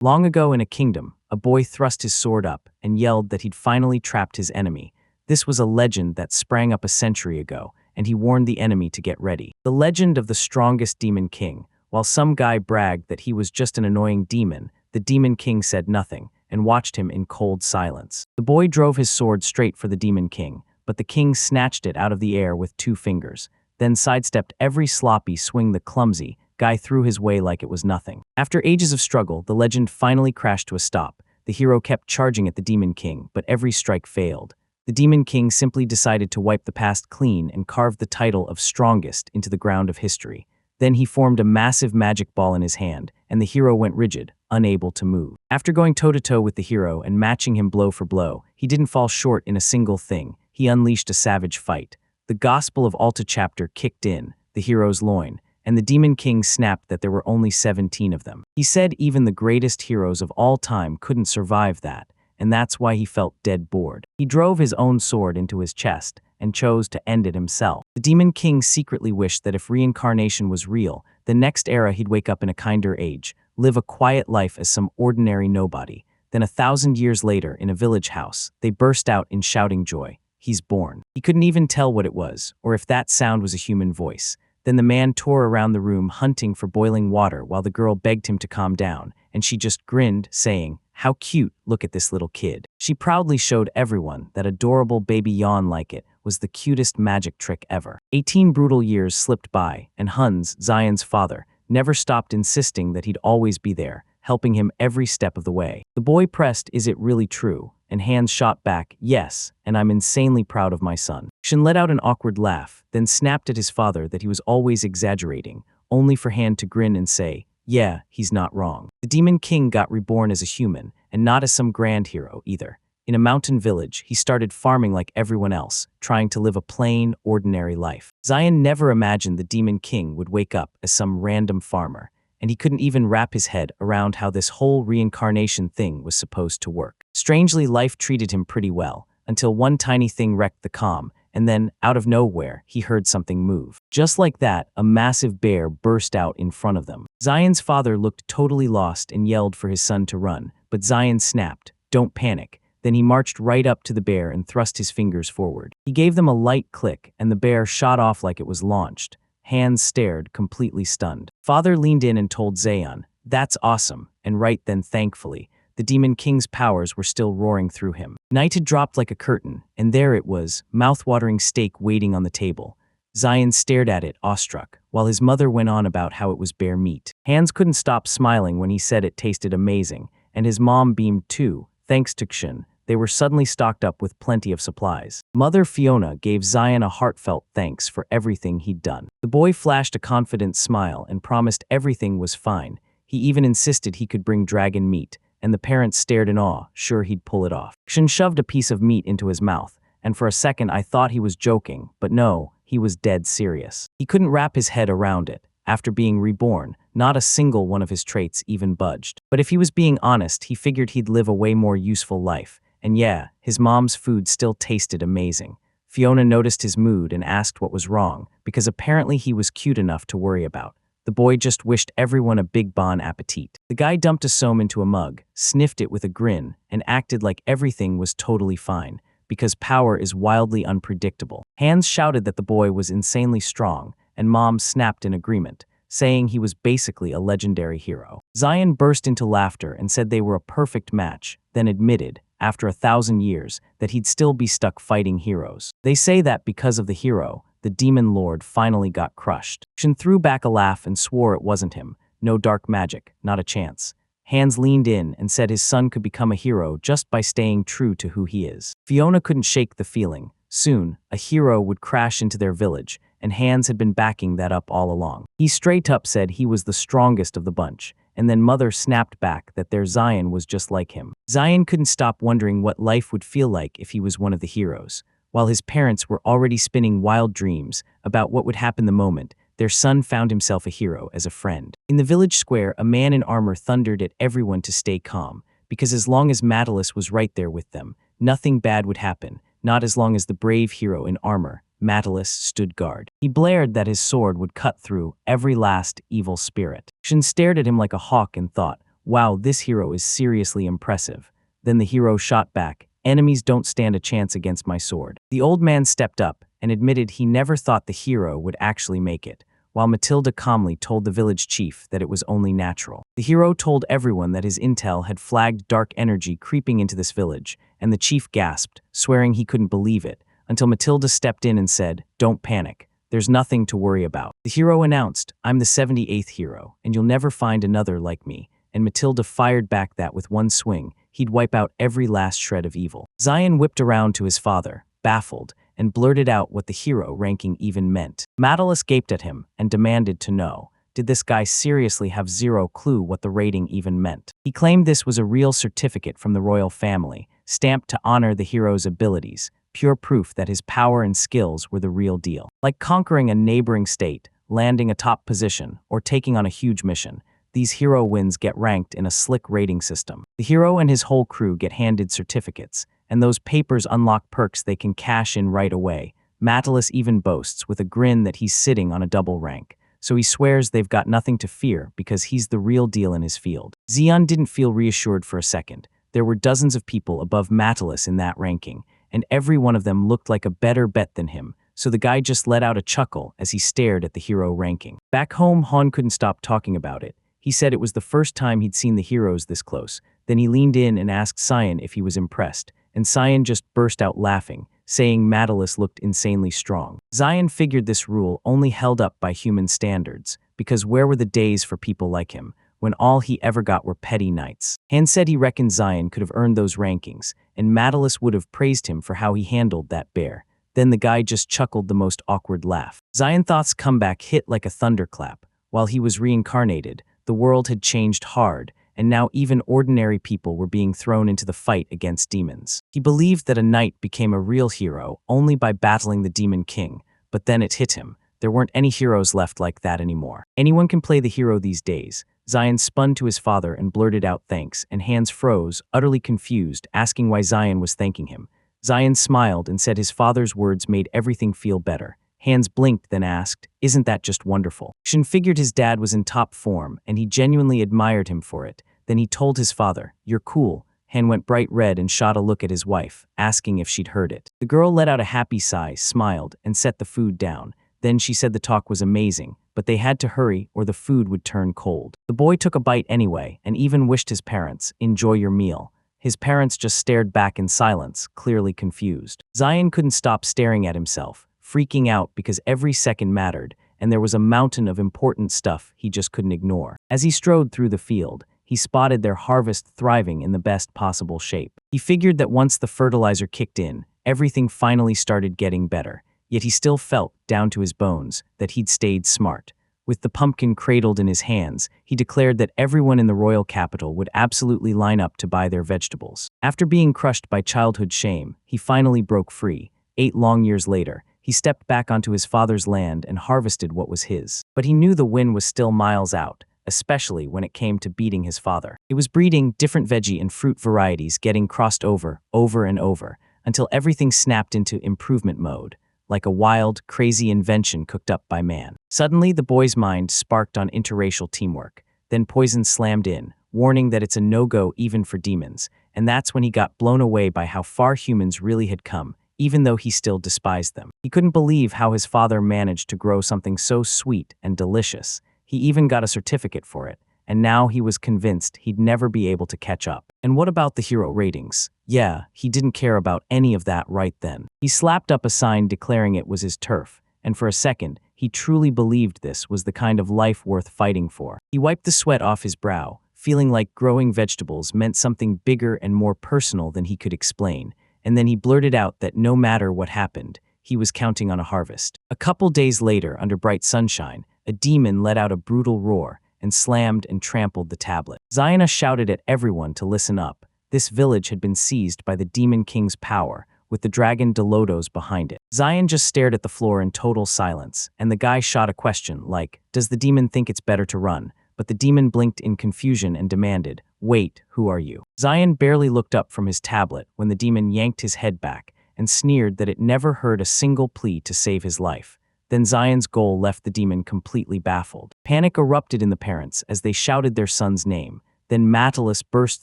Long ago in a kingdom, a boy thrust his sword up and yelled that he'd finally trapped his enemy. This was a legend that sprang up a century ago, and he warned the enemy to get ready. The legend of the strongest demon king. While some guy bragged that he was just an annoying demon, the demon king said nothing and watched him in cold silence. The boy drove his sword straight for the demon king, but the king snatched it out of the air with 2 fingers, then sidestepped every sloppy swing the clumsy guy threw his way like it was nothing. After ages of struggle, the legend finally crashed to a stop. The hero kept charging at the demon king, but every strike failed. The demon king simply decided to wipe the past clean and carved the title of strongest into the ground of history. Then he formed a massive magic ball in his hand, and the hero went rigid, unable to move. After going toe-to-toe with the hero and matching him blow for blow, he didn't fall short in a single thing. He unleashed a savage fight. The Gospel of Alta chapter kicked in, the hero's loin, and the demon king snapped that there were only 17 of them. He said even the greatest heroes of all time couldn't survive that, and that's why he felt dead bored. He drove his own sword into his chest and chose to end it himself. The demon king secretly wished that if reincarnation was real, the next era he'd wake up in a kinder age, live a quiet life as some ordinary nobody. Then 1,000 years later, in a village house, they burst out in shouting joy. He's born. He couldn't even tell what it was, or if that sound was a human voice. Then the man tore around the room hunting for boiling water while the girl begged him to calm down, and she just grinned, saying, "How cute, look at this little kid." She proudly showed everyone that adorable baby yawn like it was the cutest magic trick ever. 18 brutal years slipped by, and Hans, Zion's father, never stopped insisting that he'd always be there, helping him every step of the way. The boy pressed, "Is it really true?" And Hans shot back, "Yes, and I'm insanely proud of my son." Shin let out an awkward laugh, then snapped at his father that he was always exaggerating, only for Han to grin and say, "Yeah, he's not wrong." The demon king got reborn as a human, and not as some grand hero either. In a mountain village, he started farming like everyone else, trying to live a plain, ordinary life. Zion never imagined the demon king would wake up as some random farmer, and he couldn't even wrap his head around how this whole reincarnation thing was supposed to work. Strangely, life treated him pretty well, until one tiny thing wrecked the calm, and then, out of nowhere, he heard something move. Just like that, a massive bear burst out in front of them. Zion's father looked totally lost and yelled for his son to run, but Zion snapped, "Don't panic." Then he marched right up to the bear and thrust his fingers forward. He gave them a light click, and the bear shot off like it was launched. Hans stared, completely stunned. Father leaned in and told Zayon, "That's awesome," and right then, thankfully, the demon king's powers were still roaring through him. Night had dropped like a curtain, and there it was, mouth-watering steak waiting on the table. Zion stared at it, awestruck, while his mother went on about how it was bear meat. Hans couldn't stop smiling when he said it tasted amazing, and his mom beamed too, thanks to Kshin. They were suddenly stocked up with plenty of supplies. Mother Fiona gave Zion a heartfelt thanks for everything he'd done. The boy flashed a confident smile and promised everything was fine. He even insisted he could bring dragon meat, and the parents stared in awe, sure he'd pull it off. Kshin shoved a piece of meat into his mouth, and for a second I thought he was joking, but no, he was dead serious. He couldn't wrap his head around it. After being reborn, not a single one of his traits even budged. But if he was being honest, he figured he'd live a way more useful life. And yeah, his mom's food still tasted amazing. Fiona noticed his mood and asked what was wrong, because apparently he was cute enough to worry about. The boy just wished everyone a big bon appetit. The guy dumped a som into a mug, sniffed it with a grin, and acted like everything was totally fine, because power is wildly unpredictable. Hans shouted that the boy was insanely strong, and Mom snapped in agreement, saying he was basically a legendary hero. Zion burst into laughter and said they were a perfect match, then admitted, after 1,000 years, that he'd still be stuck fighting heroes. They say that because of the hero, the demon lord finally got crushed. Shin threw back a laugh and swore it wasn't him. No dark magic, not a chance. Hans leaned in and said his son could become a hero just by staying true to who he is. Fiona couldn't shake the feeling. Soon, a hero would crash into their village, and Hans had been backing that up all along. He straight up said he was the strongest of the bunch, and then Mother snapped back that their Zion was just like him. Zion couldn't stop wondering what life would feel like if he was one of the heroes. While his parents were already spinning wild dreams about what would happen the moment their son found himself a hero as a friend. In the village square, a man in armor thundered at everyone to stay calm, because as long as Matalis was right there with them, nothing bad would happen, not as long as the brave hero in armor, Matalis, stood guard. He blared that his sword would cut through every last evil spirit. Shin stared at him like a hawk and thought, "Wow, this hero is seriously impressive." Then the hero shot back, "Enemies don't stand a chance against my sword." The old man stepped up and admitted he never thought the hero would actually make it, while Matilda calmly told the village chief that it was only natural. The hero told everyone that his intel had flagged dark energy creeping into this village, and the chief gasped, swearing he couldn't believe it, until Matilda stepped in and said, "Don't panic. There's nothing to worry about." The hero announced, "I'm the 78th hero, and you'll never find another like me." And Matilda fired back that with one swing, he'd wipe out every last shred of evil. Zion whipped around to his father, baffled, and blurted out what the hero ranking even meant. Matalus gaped at him and demanded to know, did this guy seriously have zero clue what the rating even meant? He claimed this was a real certificate from the royal family, stamped to honor the hero's abilities, pure proof that his power and skills were the real deal. Like conquering a neighboring state, landing a top position, or taking on a huge mission, these hero wins get ranked in a slick rating system. The hero and his whole crew get handed certificates, and those papers unlock perks they can cash in right away. Matalus even boasts with a grin that he's sitting on a double rank, so he swears they've got nothing to fear because he's the real deal in his field. Zion didn't feel reassured for a second. There were dozens of people above Matalus in that ranking, and every one of them looked like a better bet than him, so the guy just let out a chuckle as he stared at the hero ranking. Back home, Han couldn't stop talking about it. He said it was the first time he'd seen the heroes this close. Then he leaned in and asked Cyan if he was impressed, and Cyan just burst out laughing, saying Matalus looked insanely strong. Zion figured this rule only held up by human standards, because where were the days for people like him, when all he ever got were petty knights? Han said he reckoned Zion could have earned those rankings, and Matalus would have praised him for how he handled that bear. Then the guy just chuckled the most awkward laugh. Zion thought's comeback hit like a thunderclap. While he was reincarnated, the world had changed hard, and now even ordinary people were being thrown into the fight against demons. He believed that a knight became a real hero only by battling the demon king, but then it hit him. There weren't any heroes left like that anymore. Anyone can play the hero these days. Zion spun to his father and blurted out thanks, and Hans froze, utterly confused, asking why Zion was thanking him. Zion smiled and said his father's words made everything feel better. Hans blinked, then asked, "Isn't that just wonderful?" Shin figured his dad was in top form, and he genuinely admired him for it. Then he told his father, "You're cool." Han went bright red and shot a look at his wife, asking if she'd heard it. The girl let out a happy sigh, smiled, and set the food down. Then she said the talk was amazing, but they had to hurry or the food would turn cold. The boy took a bite anyway, and even wished his parents, "Enjoy your meal." His parents just stared back in silence, clearly confused. Zion couldn't stop staring at himself, freaking out because every second mattered, and there was a mountain of important stuff he just couldn't ignore. As he strode through the field, he spotted their harvest thriving in the best possible shape. He figured that once the fertilizer kicked in, everything finally started getting better, yet he still felt, down to his bones, that he'd stayed smart. With the pumpkin cradled in his hands, he declared that everyone in the royal capital would absolutely line up to buy their vegetables. After being crushed by childhood shame, he finally broke free. 8 long years later, he stepped back onto his father's land and harvested what was his. But he knew the win was still miles out, especially when it came to beating his father. It was breeding different veggie and fruit varieties getting crossed over and over, until everything snapped into improvement mode, like a wild, crazy invention cooked up by man. Suddenly, the boy's mind sparked on interracial teamwork. Then poison slammed in, warning that it's a no-go even for demons, and that's when he got blown away by how far humans really had come, even though he still despised them. He couldn't believe how his father managed to grow something so sweet and delicious. He even got a certificate for it, and now he was convinced he'd never be able to catch up. And what about the hero ratings? Yeah, he didn't care about any of that right then. He slapped up a sign declaring it was his turf, and for a second, he truly believed this was the kind of life worth fighting for. He wiped the sweat off his brow, feeling like growing vegetables meant something bigger and more personal than he could explain, and then he blurted out that no matter what happened, he was counting on a harvest. A couple days later, under bright sunshine, a demon let out a brutal roar and slammed and trampled the tablet. Zion shouted at everyone to listen up. This village had been seized by the Demon King's power, with the dragon Delodos behind it. Zion just stared at the floor in total silence, and the guy shot a question like, "Does the demon think it's better to run?" But the demon blinked in confusion and demanded, "Wait, who are you?" Zion barely looked up from his tablet when the demon yanked his head back and sneered that it never heard a single plea to save his life. Then Zion's goal left the demon completely baffled. Panic erupted in the parents as they shouted their son's name. Then Matalis burst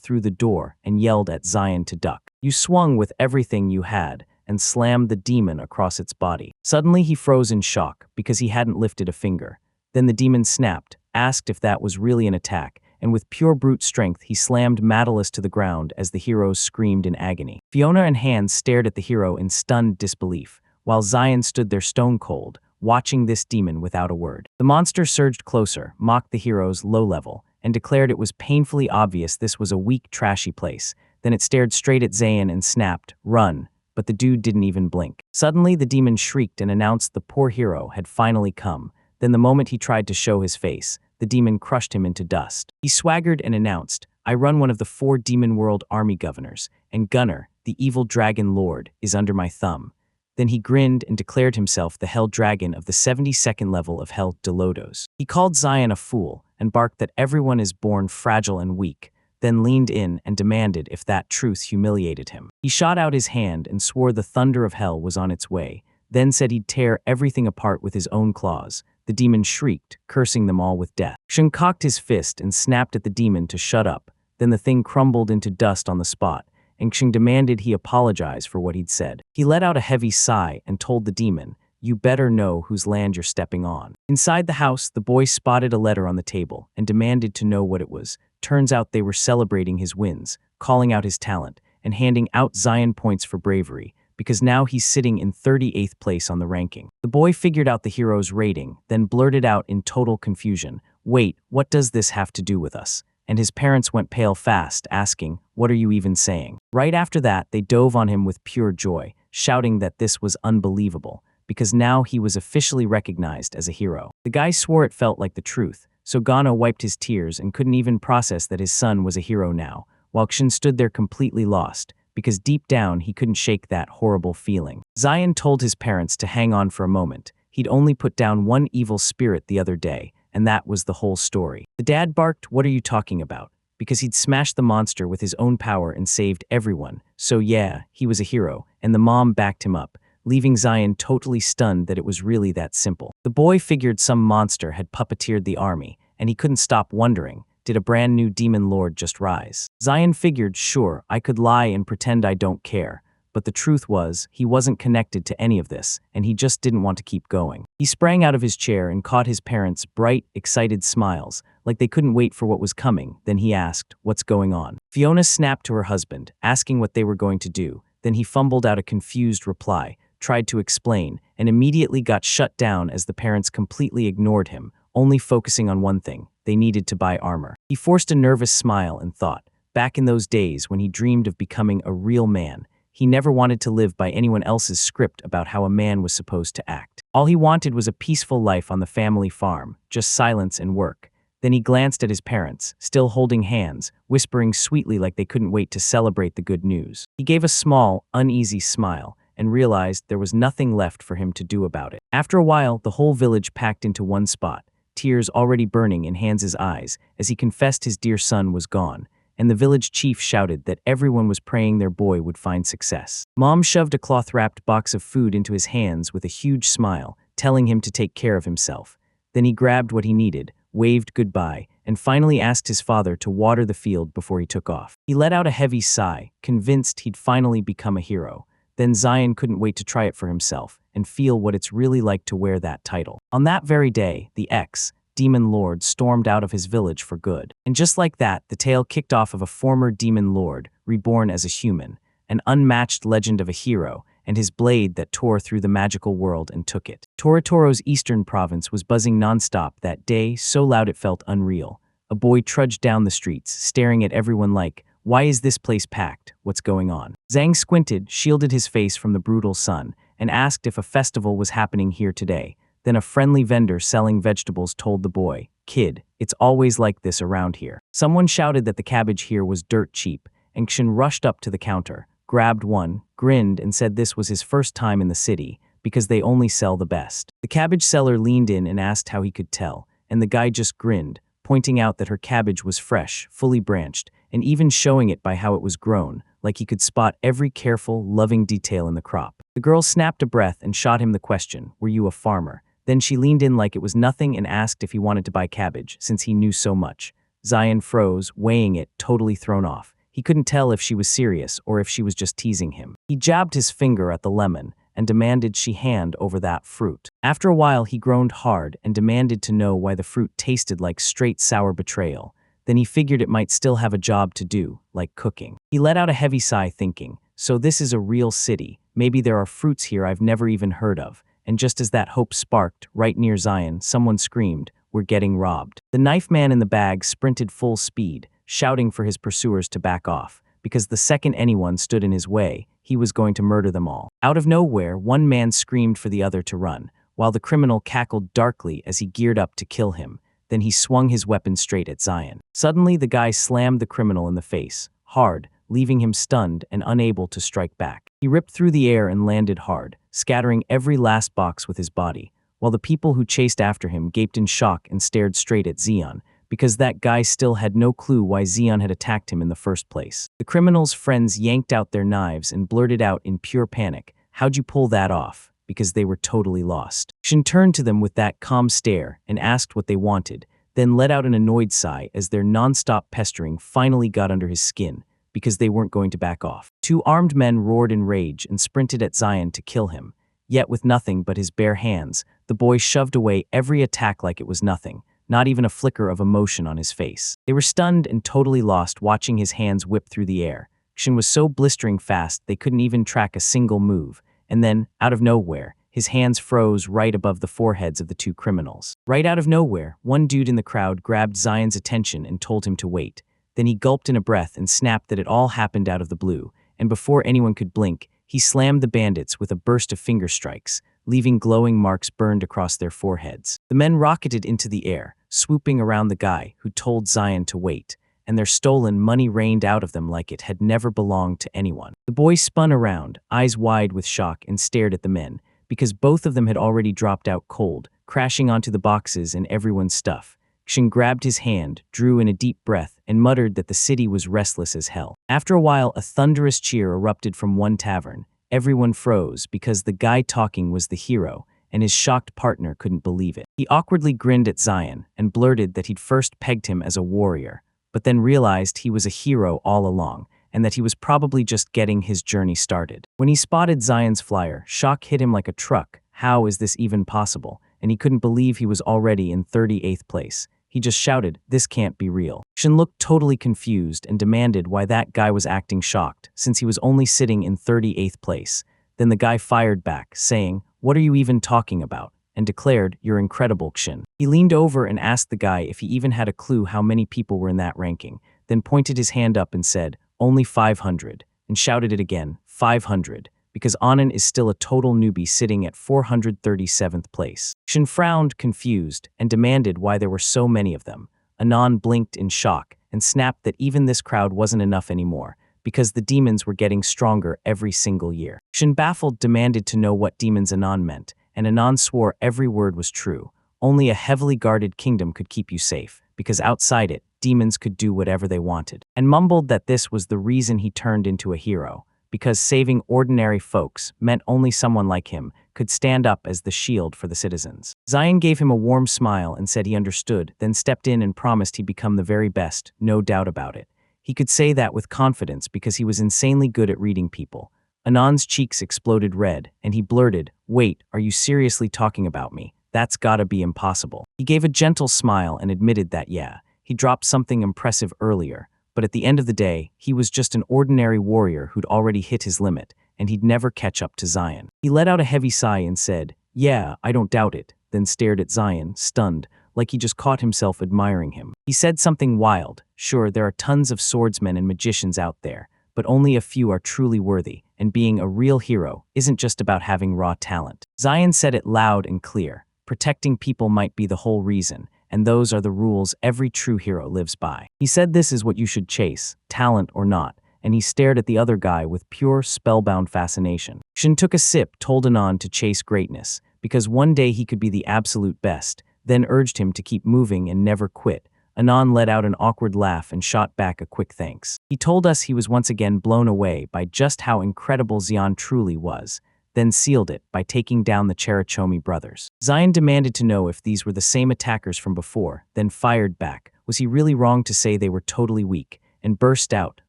through the door and yelled at Zion to duck. You swung with everything you had and slammed the demon across its body. Suddenly he froze in shock because he hadn't lifted a finger. Then the demon snapped, asked if that was really an attack, and with pure brute strength he slammed Matalis to the ground as the heroes screamed in agony. Fiona and Hans stared at the hero in stunned disbelief, while Zion stood there stone cold, watching this demon without a word. The monster surged closer, mocked the heroes low level, and declared it was painfully obvious this was a weak, trashy place. Then it stared straight at Zayn and snapped, "Run," but the dude didn't even blink. Suddenly the demon shrieked and announced the poor hero had finally come. Then the moment he tried to show his face, the demon crushed him into dust. He swaggered and announced, "I run one of the 4 Demon World army governors, and Gunnar, the evil dragon lord, is under my thumb." Then he grinned and declared himself the Hell Dragon of the 72nd level of Hell Delodos. He called Zion a fool and barked that everyone is born fragile and weak, then leaned in and demanded if that truth humiliated him. He shot out his hand and swore the thunder of hell was on its way, then said he'd tear everything apart with his own claws. The demon shrieked, cursing them all with death. Shun cocked his fist and snapped at the demon to shut up. Then the thing crumbled into dust on the spot, and Xing demanded he apologize for what he'd said. He let out a heavy sigh and told the demon, "You better know whose land you're stepping on." Inside the house, the boy spotted a letter on the table and demanded to know what it was. Turns out they were celebrating his wins, calling out his talent, and handing out Zion points for bravery, because now he's sitting in 38th place on the ranking. The boy figured out the hero's rating, then blurted out in total confusion, "Wait, what does this have to do with us?" And his parents went pale fast, asking, "What are you even saying?" Right after that, they dove on him with pure joy, shouting that this was unbelievable, because now he was officially recognized as a hero. The guy swore it felt like the truth, so Gano wiped his tears and couldn't even process that his son was a hero now, while Xun stood there completely lost, because deep down he couldn't shake that horrible feeling. Zion told his parents to hang on for a moment. He'd only put down one evil spirit the other day, and that was the whole story. The dad barked, "What are you talking about?" Because he'd smashed the monster with his own power and saved everyone. So yeah, he was a hero, and the mom backed him up, leaving Zion totally stunned that it was really that simple. The boy figured some monster had puppeteered the army, and he couldn't stop wondering, did a brand new demon lord just rise? Zion figured, sure, I could lie and pretend I don't care. But the truth was, he wasn't connected to any of this, and he just didn't want to keep going. He sprang out of his chair and caught his parents' bright, excited smiles, like they couldn't wait for what was coming. Then he asked, "What's going on?" Fiona snapped to her husband, asking what they were going to do. Then he fumbled out a confused reply, tried to explain, and immediately got shut down as the parents completely ignored him, only focusing on one thing: they needed to buy armor. He forced a nervous smile and thought, back in those days when he dreamed of becoming a real man, he never wanted to live by anyone else's script about how a man was supposed to act. All he wanted was a peaceful life on the family farm, just silence and work. Then he glanced at his parents, still holding hands, whispering sweetly like they couldn't wait to celebrate the good news. He gave a small, uneasy smile, and realized there was nothing left for him to do about it. After a while, the whole village packed into one spot, tears already burning in Hans's eyes as he confessed his dear son was gone, and the village chief shouted that everyone was praying their boy would find success. Mom shoved a cloth-wrapped box of food into his hands with a huge smile, telling him to take care of himself. Then he grabbed what he needed, waved goodbye, and finally asked his father to water the field before he took off. He let out a heavy sigh, convinced he'd finally become a hero. Then Zion couldn't wait to try it for himself and feel what it's really like to wear that title. On that very day, the ex-demon lord stormed out of his village for good. And just like that, the tale kicked off of a former demon lord, reborn as a human, an unmatched legend of a hero, and his blade that tore through the magical world and took it. Toritoro's eastern province was buzzing nonstop that day, so loud it felt unreal. A boy trudged down the streets, staring at everyone like, "Why is this place packed? What's going on?" Zhang squinted, shielded his face from the brutal sun, and asked if a festival was happening here today. Then a friendly vendor selling vegetables told the boy, "Kid, it's always like this around here." Someone shouted that the cabbage here was dirt cheap, and Xun rushed up to the counter, grabbed one, grinned, and said this was his first time in the city, because they only sell the best. The cabbage seller leaned in and asked how he could tell, and the guy just grinned, pointing out that her cabbage was fresh, fully branched, and even showing it by how it was grown, like he could spot every careful, loving detail in the crop. The girl snapped a breath and shot him the question, "Were you a farmer?" Then she leaned in like it was nothing and asked if he wanted to buy cabbage, since he knew so much. Zion froze, weighing it, totally thrown off. He couldn't tell if she was serious or if she was just teasing him. He jabbed his finger at the lemon and demanded she hand over that fruit. After a while, he groaned hard and demanded to know why the fruit tasted like straight sour betrayal. Then he figured it might still have a job to do, like cooking. He let out a heavy sigh thinking, so this is a real city. Maybe there are fruits here I've never even heard of. And just as that hope sparked, right near Zion, someone screamed, "We're getting robbed." The knife man in the bag sprinted full speed, shouting for his pursuers to back off, because the second anyone stood in his way, he was going to murder them all. Out of nowhere, one man screamed for the other to run, while the criminal cackled darkly as he geared up to kill him. Then he swung his weapon straight at Zion. Suddenly, the guy slammed the criminal in the face, hard, leaving him stunned and unable to strike back. He ripped through the air and landed hard, scattering every last box with his body, while the people who chased after him gaped in shock and stared straight at Zion, because that guy still had no clue why Zion had attacked him in the first place. The criminal's friends yanked out their knives and blurted out in pure panic, "How'd you pull that off?" Because they were totally lost. Shin turned to them with that calm stare and asked what they wanted, then let out an annoyed sigh as their non-stop pestering finally got under his skin, because they weren't going to back off. Two armed men roared in rage and sprinted at Zion to kill him. Yet with nothing but his bare hands, the boy shoved away every attack like it was nothing, not even a flicker of emotion on his face. They were stunned and totally lost watching his hands whip through the air. Shin was so blistering fast they couldn't even track a single move, and then, out of nowhere, his hands froze right above the foreheads of the two criminals. Right out of nowhere, one dude in the crowd grabbed Zion's attention and told him to wait. Then he gulped in a breath and snapped that it all happened out of the blue, and before anyone could blink, he slammed the bandits with a burst of finger strikes, leaving glowing marks burned across their foreheads. The men rocketed into the air, swooping around the guy who told Zion to wait, and their stolen money rained out of them like it had never belonged to anyone. The boy spun around, eyes wide with shock, and stared at the men, because both of them had already dropped out cold, crashing onto the boxes and everyone's stuff. Shin grabbed his hand, drew in a deep breath, and muttered that the city was restless as hell. After a while, a thunderous cheer erupted from one tavern. Everyone froze because the guy talking was the hero, and his shocked partner couldn't believe it. He awkwardly grinned at Zion and blurted that he'd first pegged him as a warrior, but then realized he was a hero all along, and that he was probably just getting his journey started. When he spotted Zion's flyer, shock hit him like a truck. How is this even possible? And he couldn't believe he was already in 38th place. He just shouted, "This can't be real." Shin looked totally confused and demanded why that guy was acting shocked, since he was only sitting in 38th place. Then the guy fired back, saying, "What are you even talking about?" and declared, "You're incredible, Shin." He leaned over and asked the guy if he even had a clue how many people were in that ranking, then pointed his hand up and said, "Only 500, and shouted it again, 500. Because Anand is still a total newbie sitting at 437th place. Shin frowned, confused, and demanded why there were so many of them. Anand blinked in shock and snapped that even this crowd wasn't enough anymore, because the demons were getting stronger every single year. Shin, baffled, demanded to know what demons Anand meant, and Anand swore every word was true. Only a heavily guarded kingdom could keep you safe, because outside it, demons could do whatever they wanted, and mumbled that this was the reason he turned into a hero, because saving ordinary folks meant only someone like him could stand up as the shield for the citizens. Zion gave him a warm smile and said he understood, then stepped in and promised he'd become the very best, no doubt about it. He could say that with confidence because he was insanely good at reading people. Anand's cheeks exploded red, and he blurted, "Wait, are you seriously talking about me? That's gotta be impossible." He gave a gentle smile and admitted that yeah, he dropped something impressive earlier, but at the end of the day, he was just an ordinary warrior who'd already hit his limit, and he'd never catch up to Zion. He let out a heavy sigh and said, "Yeah, I don't doubt it," then stared at Zion, stunned, like he just caught himself admiring him. He said something wild, "Sure, there are tons of swordsmen and magicians out there, but only a few are truly worthy, and being a real hero isn't just about having raw talent." Zion said it loud and clear, "Protecting people might be the whole reason, and those are the rules every true hero lives by." He said this is what you should chase, talent or not, and he stared at the other guy with pure, spellbound fascination. Shin took a sip, told Anand to chase greatness, because one day he could be the absolute best, then urged him to keep moving and never quit. Anand let out an awkward laugh and shot back a quick thanks. He told us he was once again blown away by just how incredible Zion truly was, then sealed it by taking down the Cherichomi brothers. Zion demanded to know if these were the same attackers from before, then fired back, Was he really wrong to say they were totally weak? And burst out,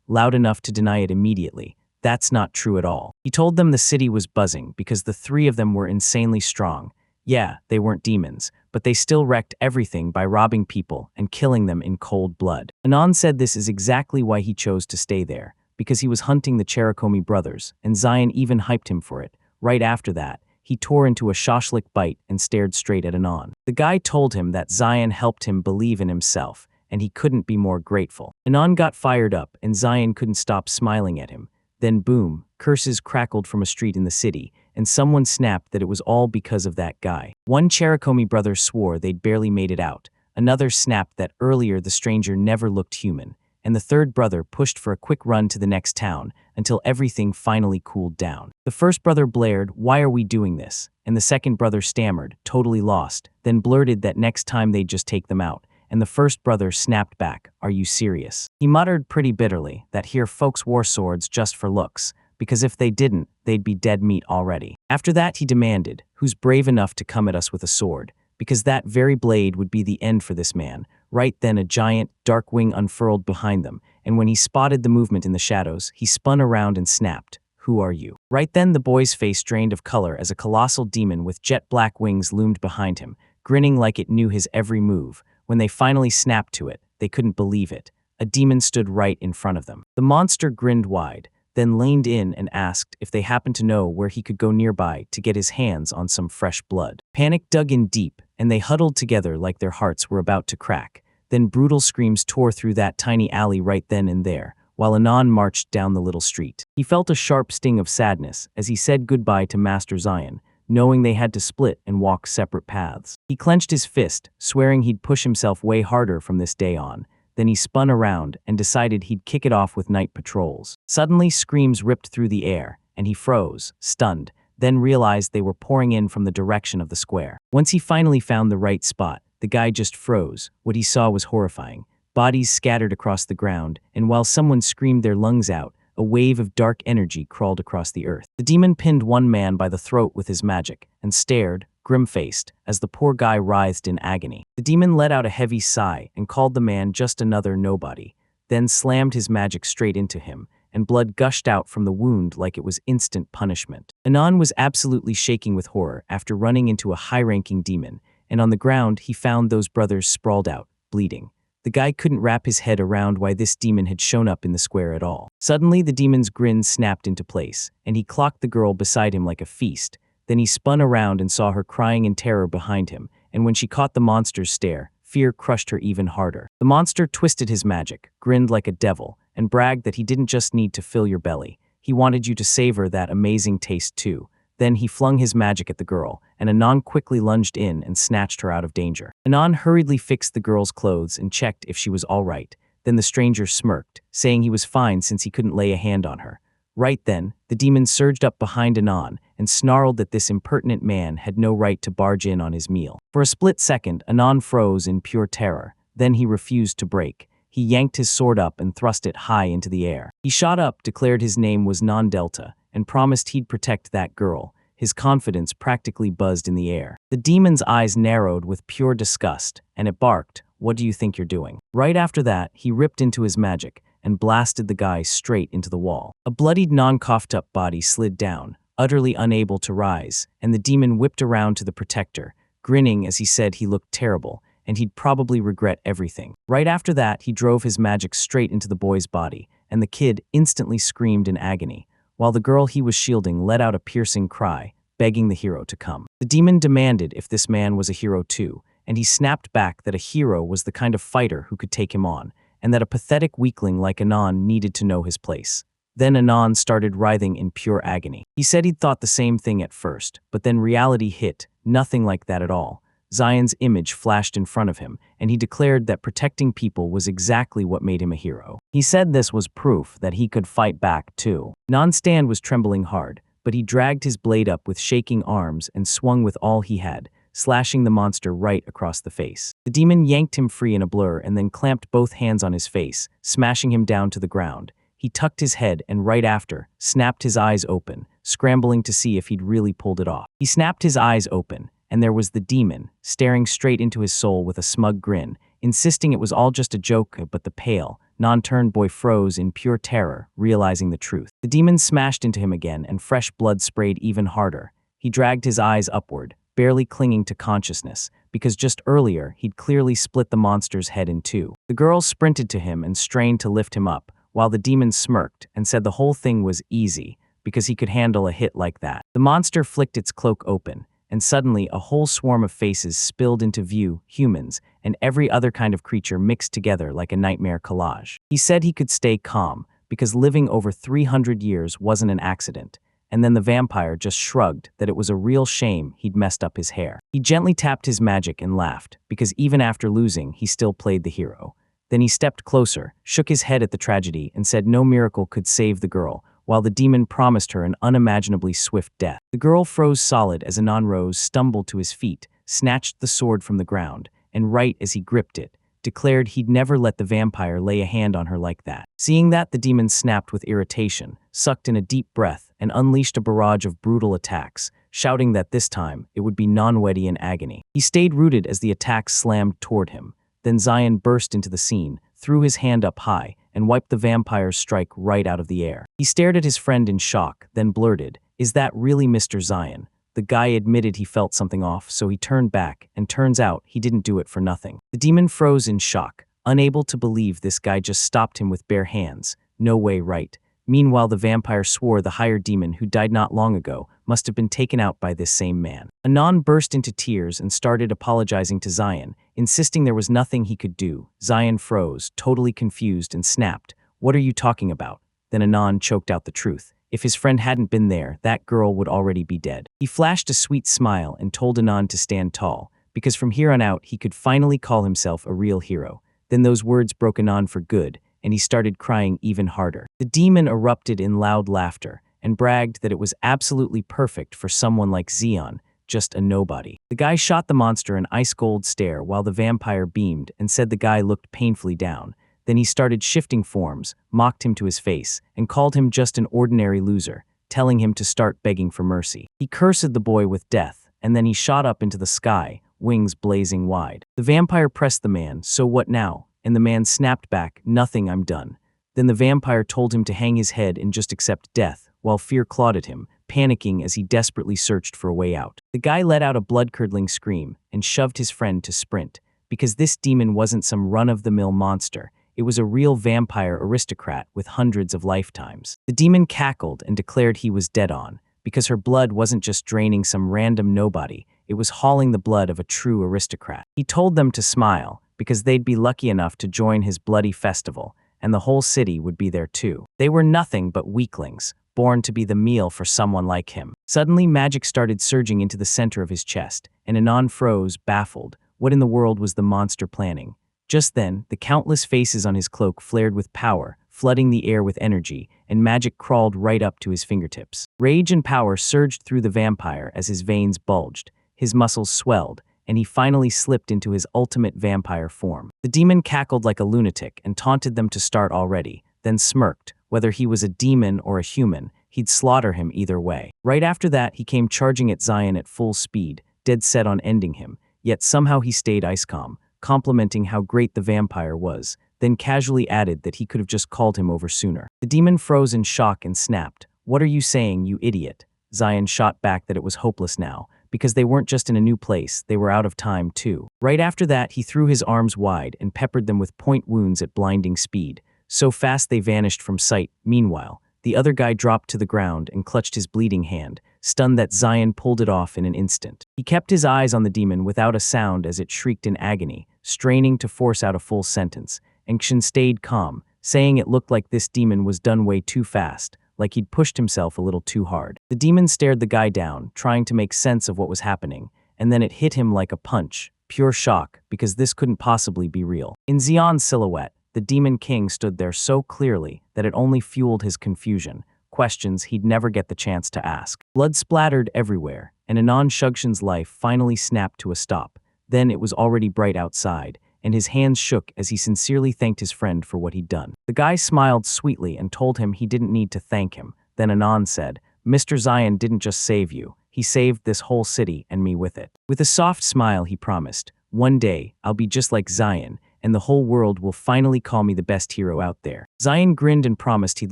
loud enough to deny it immediately. That's not true at all. He told them the city was buzzing because the three of them were insanely strong. Yeah, they weren't demons, but they still wrecked everything by robbing people and killing them in cold blood. Anon said this is exactly why he chose to stay there, because he was hunting the Cherikomi brothers, and Zion even hyped him for it. Right after that, he tore into a shashlik bite and stared straight at Anon. The guy told him that Zion helped him believe in himself, and he couldn't be more grateful. Anon got fired up, and Zion couldn't stop smiling at him. Then boom, curses crackled from a street in the city, and someone snapped that it was all because of that guy. One Cherikomi brother swore they'd barely made it out. Another snapped that earlier the stranger never looked human. And the third brother pushed for a quick run to the next town until everything finally cooled down. The first brother blared, "Why are we doing this?" And the second brother stammered, totally lost, then blurted that next time they'd just take them out. And the first brother snapped back, "Are you serious?" He muttered pretty bitterly that here folks wore swords just for looks, because if they didn't, they'd be dead meat already. After that he demanded, "Who's brave enough to come at us with a sword?" Because that very blade would be the end for this man. Right then a giant, dark wing unfurled behind them, and when he spotted the movement in the shadows, he spun around and snapped, "Who are you?" Right then the boy's face drained of color as a colossal demon with jet black wings loomed behind him, grinning like it knew his every move. When they finally snapped to it, they couldn't believe it. A demon stood right in front of them. The monster grinned wide, then leaned in and asked if they happened to know where he could go nearby to get his hands on some fresh blood. Panic dug in deep, and they huddled together like their hearts were about to crack. Then brutal screams tore through that tiny alley right then and there, while Anon marched down the little street. He felt a sharp sting of sadness as he said goodbye to Master Zion, knowing they had to split and walk separate paths. He clenched his fist, swearing he'd push himself way harder from this day on. Then he spun around and decided he'd kick it off with night patrols. Suddenly, screams ripped through the air, and he froze, stunned, then realized they were pouring in from the direction of the square. Once he finally found the right spot, the guy just froze. What he saw was horrifying. Bodies scattered across the ground, and while someone screamed their lungs out, a wave of dark energy crawled across the earth. The demon pinned one man by the throat with his magic, and stared, grim-faced, as the poor guy writhed in agony. The demon let out a heavy sigh and called the man just another nobody, then slammed his magic straight into him, and blood gushed out from the wound like it was instant punishment. Anon was absolutely shaking with horror after running into a high-ranking demon, and on the ground he found those brothers sprawled out, bleeding. The guy couldn't wrap his head around why this demon had shown up in the square at all. Suddenly the demon's grin snapped into place, and he clocked the girl beside him like a feast. Then he spun around and saw her crying in terror behind him, and when she caught the monster's stare, fear crushed her even harder. The monster twisted his magic, grinned like a devil, and bragged that he didn't just need to fill your belly. He wanted you to savor that amazing taste too. Then he flung his magic at the girl, and Anon quickly lunged in and snatched her out of danger. Anon hurriedly fixed the girl's clothes and checked if she was all right. Then the stranger smirked, saying he was fine since he couldn't lay a hand on her. Right then, the demon surged up behind Anon and snarled that this impertinent man had no right to barge in on his meal. For a split second, Anon froze in pure terror. Then he refused to break. He yanked his sword up and thrust it high into the air. He shot up, declared his name was Non-Delta, and promised he'd protect that girl. His confidence practically buzzed in the air. The demon's eyes narrowed with pure disgust, and it barked, "What do you think you're doing?" Right after that, he ripped into his magic and blasted the guy straight into the wall. A bloodied, non-coughed-up body slid down, utterly unable to rise, and the demon whipped around to the protector, grinning as he said he looked terrible, and he'd probably regret everything. Right after that, he drove his magic straight into the boy's body, and the kid instantly screamed in agony, while the girl he was shielding let out a piercing cry, begging the hero to come. The demon demanded if this man was a hero too, and he snapped back that a hero was the kind of fighter who could take him on, and that a pathetic weakling like Anon needed to know his place. Then Anon started writhing in pure agony. He said he'd thought the same thing at first, but then reality hit, nothing like that at all. Zion's image flashed in front of him, and he declared that protecting people was exactly what made him a hero. He said this was proof that he could fight back too. Non-Stand was trembling hard, but he dragged his blade up with shaking arms and swung with all he had, slashing the monster right across the face. The demon yanked him free in a blur and then clamped both hands on his face, smashing him down to the ground. He tucked his head and right after, snapped his eyes open, scrambling to see if he'd really pulled it off. He snapped his eyes open, and there was the demon, staring straight into his soul with a smug grin, insisting it was all just a joke, but the pale, non-turned boy froze in pure terror, realizing the truth. The demon smashed into him again, and fresh blood sprayed even harder. He dragged his eyes upward, barely clinging to consciousness, because just earlier he'd clearly split the monster's head in two. The girl sprinted to him and strained to lift him up, while the demon smirked and said the whole thing was easy, because he could handle a hit like that. The monster flicked its cloak open, and suddenly a whole swarm of faces spilled into view, humans, and every other kind of creature mixed together like a nightmare collage. He said he could stay calm, because living over 300 years wasn't an accident, and then the vampire just shrugged that it was a real shame he'd messed up his hair. He gently tapped his magic and laughed, because even after losing, he still played the hero. Then he stepped closer, shook his head at the tragedy, and said no miracle could save the girl, while the demon promised her an unimaginably swift death. The girl froze solid as Anon stumbled to his feet, snatched the sword from the ground, and right as he gripped it, declared he'd never let the vampire lay a hand on her like that. Seeing that, the demon snapped with irritation, sucked in a deep breath, and unleashed a barrage of brutal attacks, shouting that this time it would be non-wetty in agony. He stayed rooted as the attacks slammed toward him. Then Zion burst into the scene, threw his hand up high, and wiped the vampire's strike right out of the air. He stared at his friend in shock, then blurted, "Is that really Mr. Zion?" The guy admitted he felt something off, so he turned back, and turns out he didn't do it for nothing. The demon froze in shock, unable to believe this guy just stopped him with bare hands. No way, right? Meanwhile, the vampire swore the higher demon who died not long ago must have been taken out by this same man. Anon burst into tears and started apologizing to Zion, insisting there was nothing he could do. Zion froze, totally confused, and snapped, "What are you talking about?" Then Anon choked out the truth. If his friend hadn't been there, that girl would already be dead. He flashed a sweet smile and told Anon to stand tall, because from here on out he could finally call himself a real hero. Then those words broke Anon for good, and he started crying even harder. The demon erupted in loud laughter and bragged that it was absolutely perfect for someone like Zion, just a nobody. The guy shot the monster an ice-cold stare while the vampire beamed and said the guy looked painfully down. Then he started shifting forms, mocked him to his face, and called him just an ordinary loser, telling him to start begging for mercy. He cursed the boy with death, and then he shot up into the sky, wings blazing wide. The vampire pressed the man, "So what now?" And the man snapped back, "Nothing, I'm done." Then the vampire told him to hang his head and just accept death, while fear clawed at him, panicking as he desperately searched for a way out. The guy let out a blood-curdling scream and shoved his friend to sprint, because this demon wasn't some run-of-the-mill monster. It was a real vampire aristocrat with hundreds of lifetimes. The demon cackled and declared he was dead on, because her blood wasn't just draining some random nobody, it was hauling the blood of a true aristocrat. He told them to smile, because they'd be lucky enough to join his bloody festival, and the whole city would be there too. They were nothing but weaklings, born to be the meal for someone like him. Suddenly, magic started surging into the center of his chest, and Anon froze, baffled. What in the world was the monster planning? Just then, the countless faces on his cloak flared with power, flooding the air with energy, and magic crawled right up to his fingertips. Rage and power surged through the vampire as his veins bulged, his muscles swelled, and he finally slipped into his ultimate vampire form. The demon cackled like a lunatic and taunted them to start already, then smirked. Whether he was a demon or a human, he'd slaughter him either way. Right after that, he came charging at Zion at full speed, dead set on ending him, yet somehow he stayed ice calm, complimenting how great the vampire was, then casually added that he could have just called him over sooner. The demon froze in shock and snapped, "What are you saying, you idiot?" Zion shot back that it was hopeless now, because they weren't just in a new place, they were out of time too. Right after that, he threw his arms wide and peppered them with point wounds at blinding speed, so fast they vanished from sight. Meanwhile, the other guy dropped to the ground and clutched his bleeding hand, stunned that Zion pulled it off in an instant. He kept his eyes on the demon without a sound as it shrieked in agony, straining to force out a full sentence, and Kshin stayed calm, saying it looked like this demon was done way too fast, like he'd pushed himself a little too hard. The demon stared the guy down, trying to make sense of what was happening, and then it hit him like a punch, pure shock, because this couldn't possibly be real. In Zion's silhouette, the Demon King stood there so clearly that it only fueled his confusion, questions he'd never get the chance to ask. Blood splattered everywhere, and Anon Shugshin's life finally snapped to a stop. Then it was already bright outside, and his hands shook as he sincerely thanked his friend for what he'd done. The guy smiled sweetly and told him he didn't need to thank him. Then Anon said, "Mr. Zion didn't just save you, he saved this whole city and me with it." With a soft smile he promised, "One day, I'll be just like Zion, and the whole world will finally call me the best hero out there. Zion grinned and promised he'd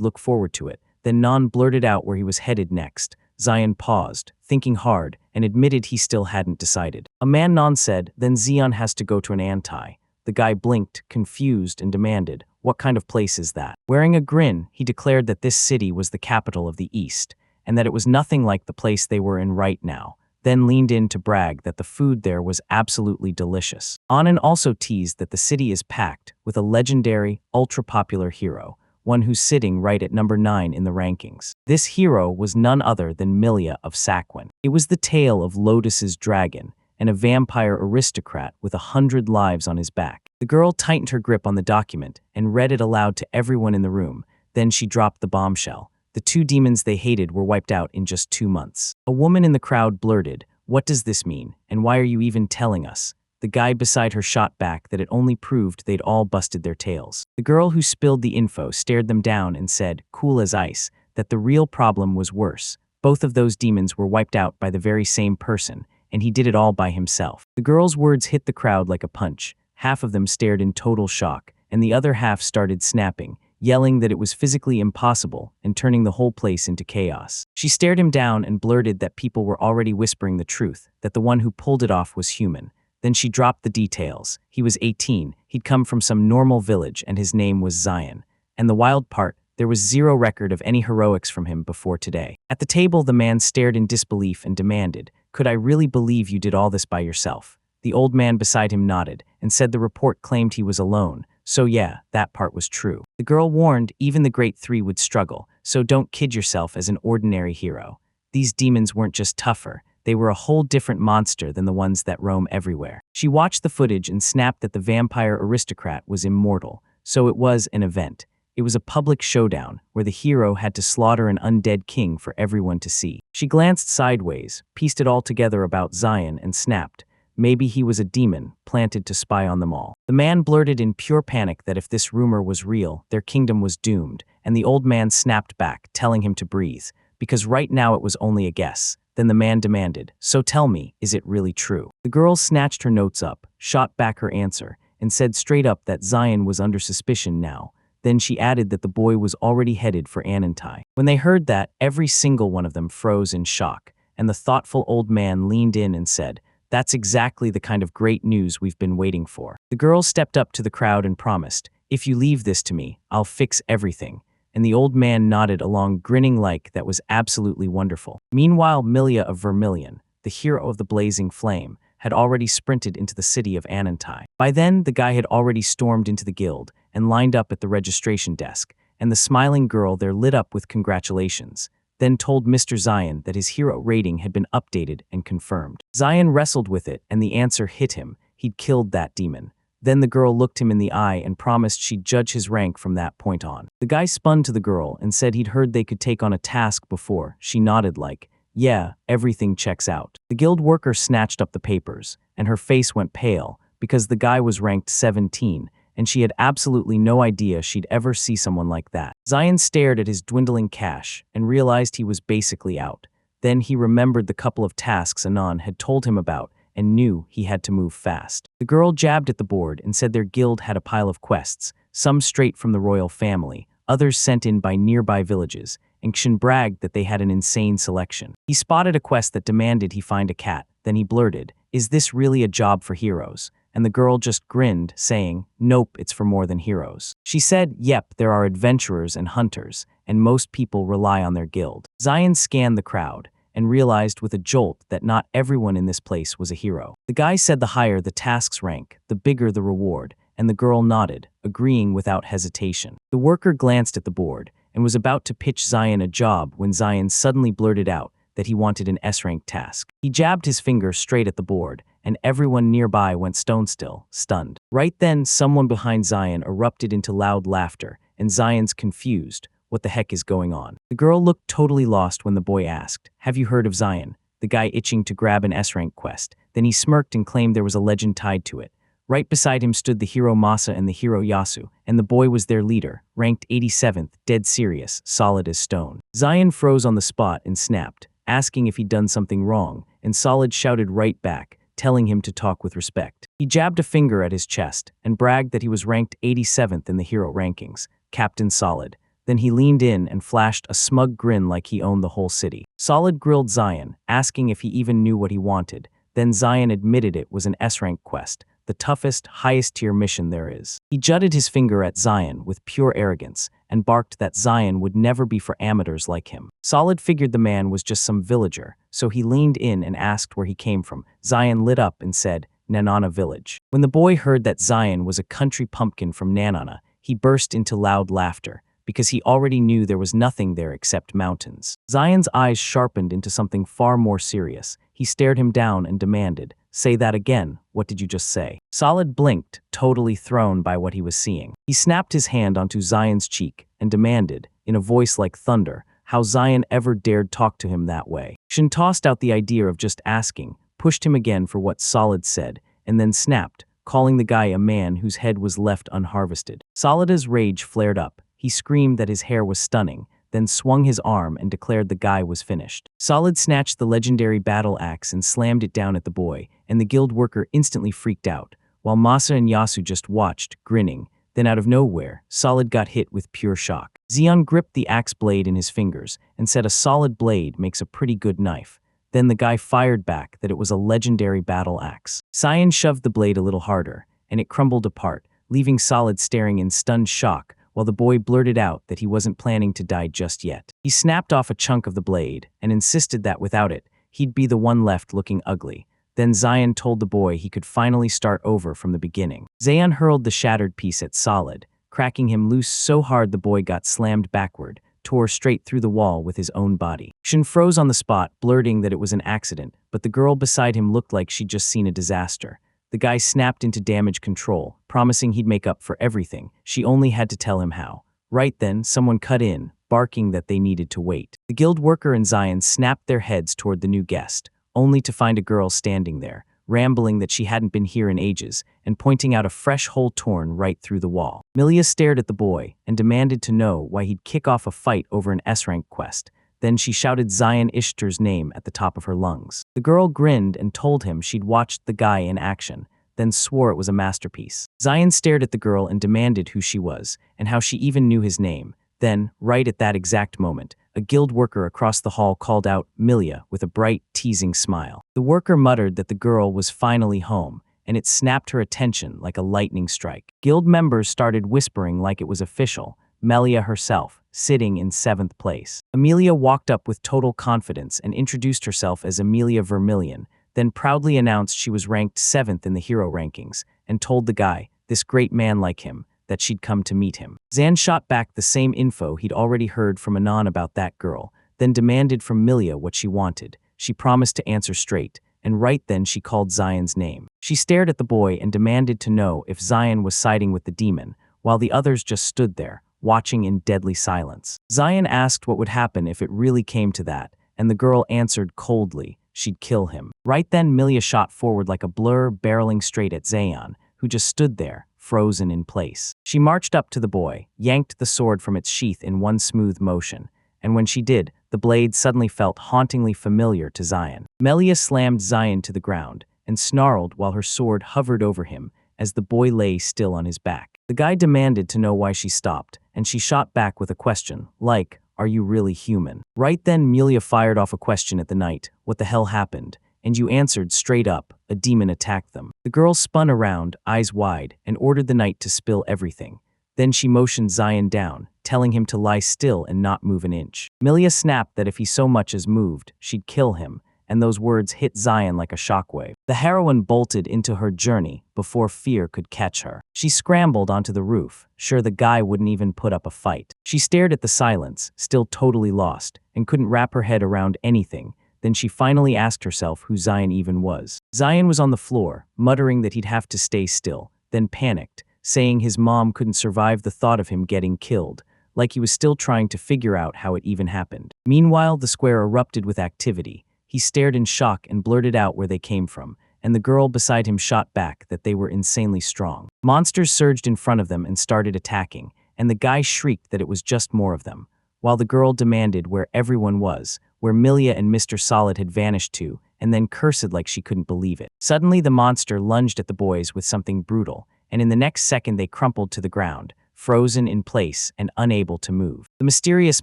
look forward to it. Then Non blurted out where he was headed next. Zion paused, thinking hard, and admitted he still hadn't decided. A man, Non said, then Zion has to go to an anti. The guy blinked, confused, and demanded, what kind of place is that? Wearing a grin, he declared that this city was the capital of the East, and that it was nothing like the place they were in right now, then leaned in to brag that the food there was absolutely delicious. Anand also teased that the city is packed with a legendary, ultra-popular hero, one who's sitting right at number 9 in the rankings. This hero was none other than Milia of Sakwin. It was the tale of Lotus's dragon, and a vampire aristocrat with 100 lives on his back. The girl tightened her grip on the document and read it aloud to everyone in the room. Then she dropped the bombshell. The 2 demons they hated were wiped out in just 2 months. A woman in the crowd blurted, "What does this mean, and why are you even telling us?" The guy beside her shot back that it only proved they'd all busted their tails. The girl who spilled the info stared them down and said, cool as ice, that the real problem was worse. Both of those demons were wiped out by the very same person, and he did it all by himself. The girl's words hit the crowd like a punch. Half of them stared in total shock, and the other half started snapping, yelling that it was physically impossible and turning the whole place into chaos. She stared him down and blurted that people were already whispering the truth, that the one who pulled it off was human. Then she dropped the details. He was 18, he'd come from some normal village, and his name was Zion. And the wild part, there was zero record of any heroics from him before today. At the table, the man stared in disbelief and demanded, could I really believe you did all this by yourself? The old man beside him nodded and said the report claimed he was alone, so yeah, that part was true. The girl warned even the great 3 would struggle, so don't kid yourself as an ordinary hero. These demons weren't just tougher, they were a whole different monster than the ones that roam everywhere. She watched the footage and snapped that the vampire aristocrat was immortal, so it was an event. It was a public showdown where the hero had to slaughter an undead king for everyone to see. She glanced sideways, pieced it all together about Zion, and snapped. Maybe he was a demon, planted to spy on them all. The man blurted in pure panic that if this rumor was real, their kingdom was doomed, and the old man snapped back, telling him to breathe, because right now it was only a guess. Then the man demanded, so tell me, is it really true? The girl snatched her notes up, shot back her answer, and said straight up that Zion was under suspicion now. Then she added that the boy was already headed for Anantai. When they heard that, every single one of them froze in shock, and the thoughtful old man leaned in and said, that's exactly the kind of great news we've been waiting for. The girl stepped up to the crowd and promised, if you leave this to me, I'll fix everything. And the old man nodded along, grinning like that was absolutely wonderful. Meanwhile, Milia of Vermilion, the hero of the blazing flame, had already sprinted into the city of Anantai. By then, the guy had already stormed into the guild and lined up at the registration desk, and the smiling girl there lit up with congratulations, then told Mr. Zion that his hero rating had been updated and confirmed. Zion wrestled with it, and the answer hit him. He'd killed that demon. Then the girl looked him in the eye and promised she'd judge his rank from that point on. The guy spun to the girl and said he'd heard they could take on a task before. She nodded like, yeah, everything checks out. The guild worker snatched up the papers, and her face went pale because the guy was ranked 17, and she had absolutely no idea she'd ever see someone like that. Zion stared at his dwindling cash and realized he was basically out. Then he remembered the couple of tasks Anon had told him about and knew he had to move fast. The girl jabbed at the board and said their guild had a pile of quests, some straight from the royal family, others sent in by nearby villages, and Kshin bragged that they had an insane selection. He spotted a quest that demanded he find a cat, then he blurted, is this really a job for heroes? And the girl just grinned, saying, nope, it's for more than heroes. She said, yep, there are adventurers and hunters, and most people rely on their guild. Zion scanned the crowd and realized with a jolt that not everyone in this place was a hero. The guy said the higher the task's rank, the bigger the reward, and the girl nodded, agreeing without hesitation. The worker glanced at the board and was about to pitch Zion a job when Zion suddenly blurted out that he wanted an S-rank task. He jabbed his finger straight at the board, and everyone nearby went stone still, stunned. Right then, someone behind Zion erupted into loud laughter, and Zion's confused. What the heck is going on? The girl looked totally lost when the boy asked, have you heard of Zion? The guy itching to grab an S-rank quest. Then he smirked and claimed there was a legend tied to it. Right beside him stood the hero Masa and the hero Yasu, and the boy was their leader, ranked 87th, dead serious, solid as stone. Zion froze on the spot and snapped, asking if he'd done something wrong, and Solid shouted right back, telling him to talk with respect. He jabbed a finger at his chest and bragged that he was ranked 87th in the hero rankings, Captain Solid. Then he leaned in and flashed a smug grin like he owned the whole city. Solid grilled Zion, asking if he even knew what he wanted. Then Zion admitted it was an S-rank quest, the toughest, highest-tier mission there is. He jutted his finger at Zion with pure arrogance and barked that Zion would never be for amateurs like him. Solid figured the man was just some villager, so he leaned in and asked where he came from. Zion lit up and said, Nanana Village. When the boy heard that Zion was a country pumpkin from Nanana, he burst into loud laughter, because he already knew there was nothing there except mountains. Zion's eyes sharpened into something far more serious. He stared him down and demanded, Say that again, what did you just say? Solid blinked, totally thrown by what he was seeing. He snapped his hand onto Zion's cheek and demanded, in a voice like thunder, how Zion ever dared talk to him that way. Shin tossed out the idea of just asking, pushed him again for what Solid said, and then snapped, calling the guy a man whose head was left unharvested. Solid's rage flared up. He screamed that his hair was stunning, then swung his arm and declared the guy was finished. Solid snatched the legendary battle axe and slammed it down at the boy, and the guild worker instantly freaked out, while Masa and Yasu just watched, grinning. Then out of nowhere, Solid got hit with pure shock. Xion gripped the axe blade in his fingers and said a solid blade makes a pretty good knife. Then the guy fired back that it was a legendary battle axe. Xion shoved the blade a little harder, and it crumbled apart, leaving Solid staring in stunned shock, while the boy blurted out that he wasn't planning to die just yet. He snapped off a chunk of the blade and insisted that without it, he'd be the one left looking ugly. Then Zion told the boy he could finally start over from the beginning. Zion hurled the shattered piece at Solid, cracking him loose so hard the boy got slammed backward, tore straight through the wall with his own body. Shin froze on the spot, blurting that it was an accident, but the girl beside him looked like she'd just seen a disaster. The guy snapped into damage control, promising he'd make up for everything. She only had to tell him how. Right then, someone cut in, barking that they needed to wait. The guild worker and Zion snapped their heads toward the new guest, only to find a girl standing there, rambling that she hadn't been here in ages, and pointing out a fresh hole torn right through the wall. Milia stared at the boy and demanded to know why he'd kick off a fight over an S-rank quest. Then she shouted Zion Ishtar's name at the top of her lungs. The girl grinned and told him she'd watched the guy in action, then swore it was a masterpiece. Zion stared at the girl and demanded who she was, and how she even knew his name. Then, right at that exact moment, a guild worker across the hall called out Milia with a bright, teasing smile. The worker muttered that the girl was finally home, and it snapped her attention like a lightning strike. Guild members started whispering like it was official, Melia herself, sitting in 7th place. Amelia walked up with total confidence and introduced herself as Amelia Vermilion, then proudly announced she was ranked 7th in the hero rankings, and told the guy, this great man like him, that she'd come to meet him. Zan shot back the same info he'd already heard from Anon about that girl, then demanded from Milia what she wanted. She promised to answer straight, and right then she called Zion's name. She stared at the boy and demanded to know if Zion was siding with the demon, while the others just stood there, watching in deadly silence. Zion asked what would happen if it really came to that, and the girl answered coldly, she'd kill him. Right then Milia shot forward like a blur, barreling straight at Zion, who just stood there, frozen in place. She marched up to the boy, yanked the sword from its sheath in one smooth motion, and when she did, the blade suddenly felt hauntingly familiar to Zion. Melia slammed Zion to the ground, and snarled while her sword hovered over him as the boy lay still on his back. The guy demanded to know why she stopped, and she shot back with a question, like, are you really human? Right then Melia fired off a question at the knight, what the hell happened? And you answered straight up, a demon attacked them. The girl spun around, eyes wide, and ordered the knight to spill everything. Then she motioned Zion down, telling him to lie still and not move an inch. Melia snapped that if he so much as moved, she'd kill him, and those words hit Zion like a shockwave. The heroine bolted into her journey before fear could catch her. She scrambled onto the roof, sure the guy wouldn't even put up a fight. She stared at the silence, still totally lost, and couldn't wrap her head around anything. Then she finally asked herself who Zion even was. Zion was on the floor, muttering that he'd have to stay still, then panicked, saying his mom couldn't survive the thought of him getting killed, like he was still trying to figure out how it even happened. Meanwhile, the square erupted with activity. He stared in shock and blurted out where they came from, and the girl beside him shot back that they were insanely strong. Monsters surged in front of them and started attacking, and the guy shrieked that it was just more of them, while the girl demanded where everyone was, where Milia and Mr. Solid had vanished to, and then cursed like she couldn't believe it. Suddenly the monster lunged at the boys with something brutal, and in the next second they crumpled to the ground, frozen in place and unable to move. The mysterious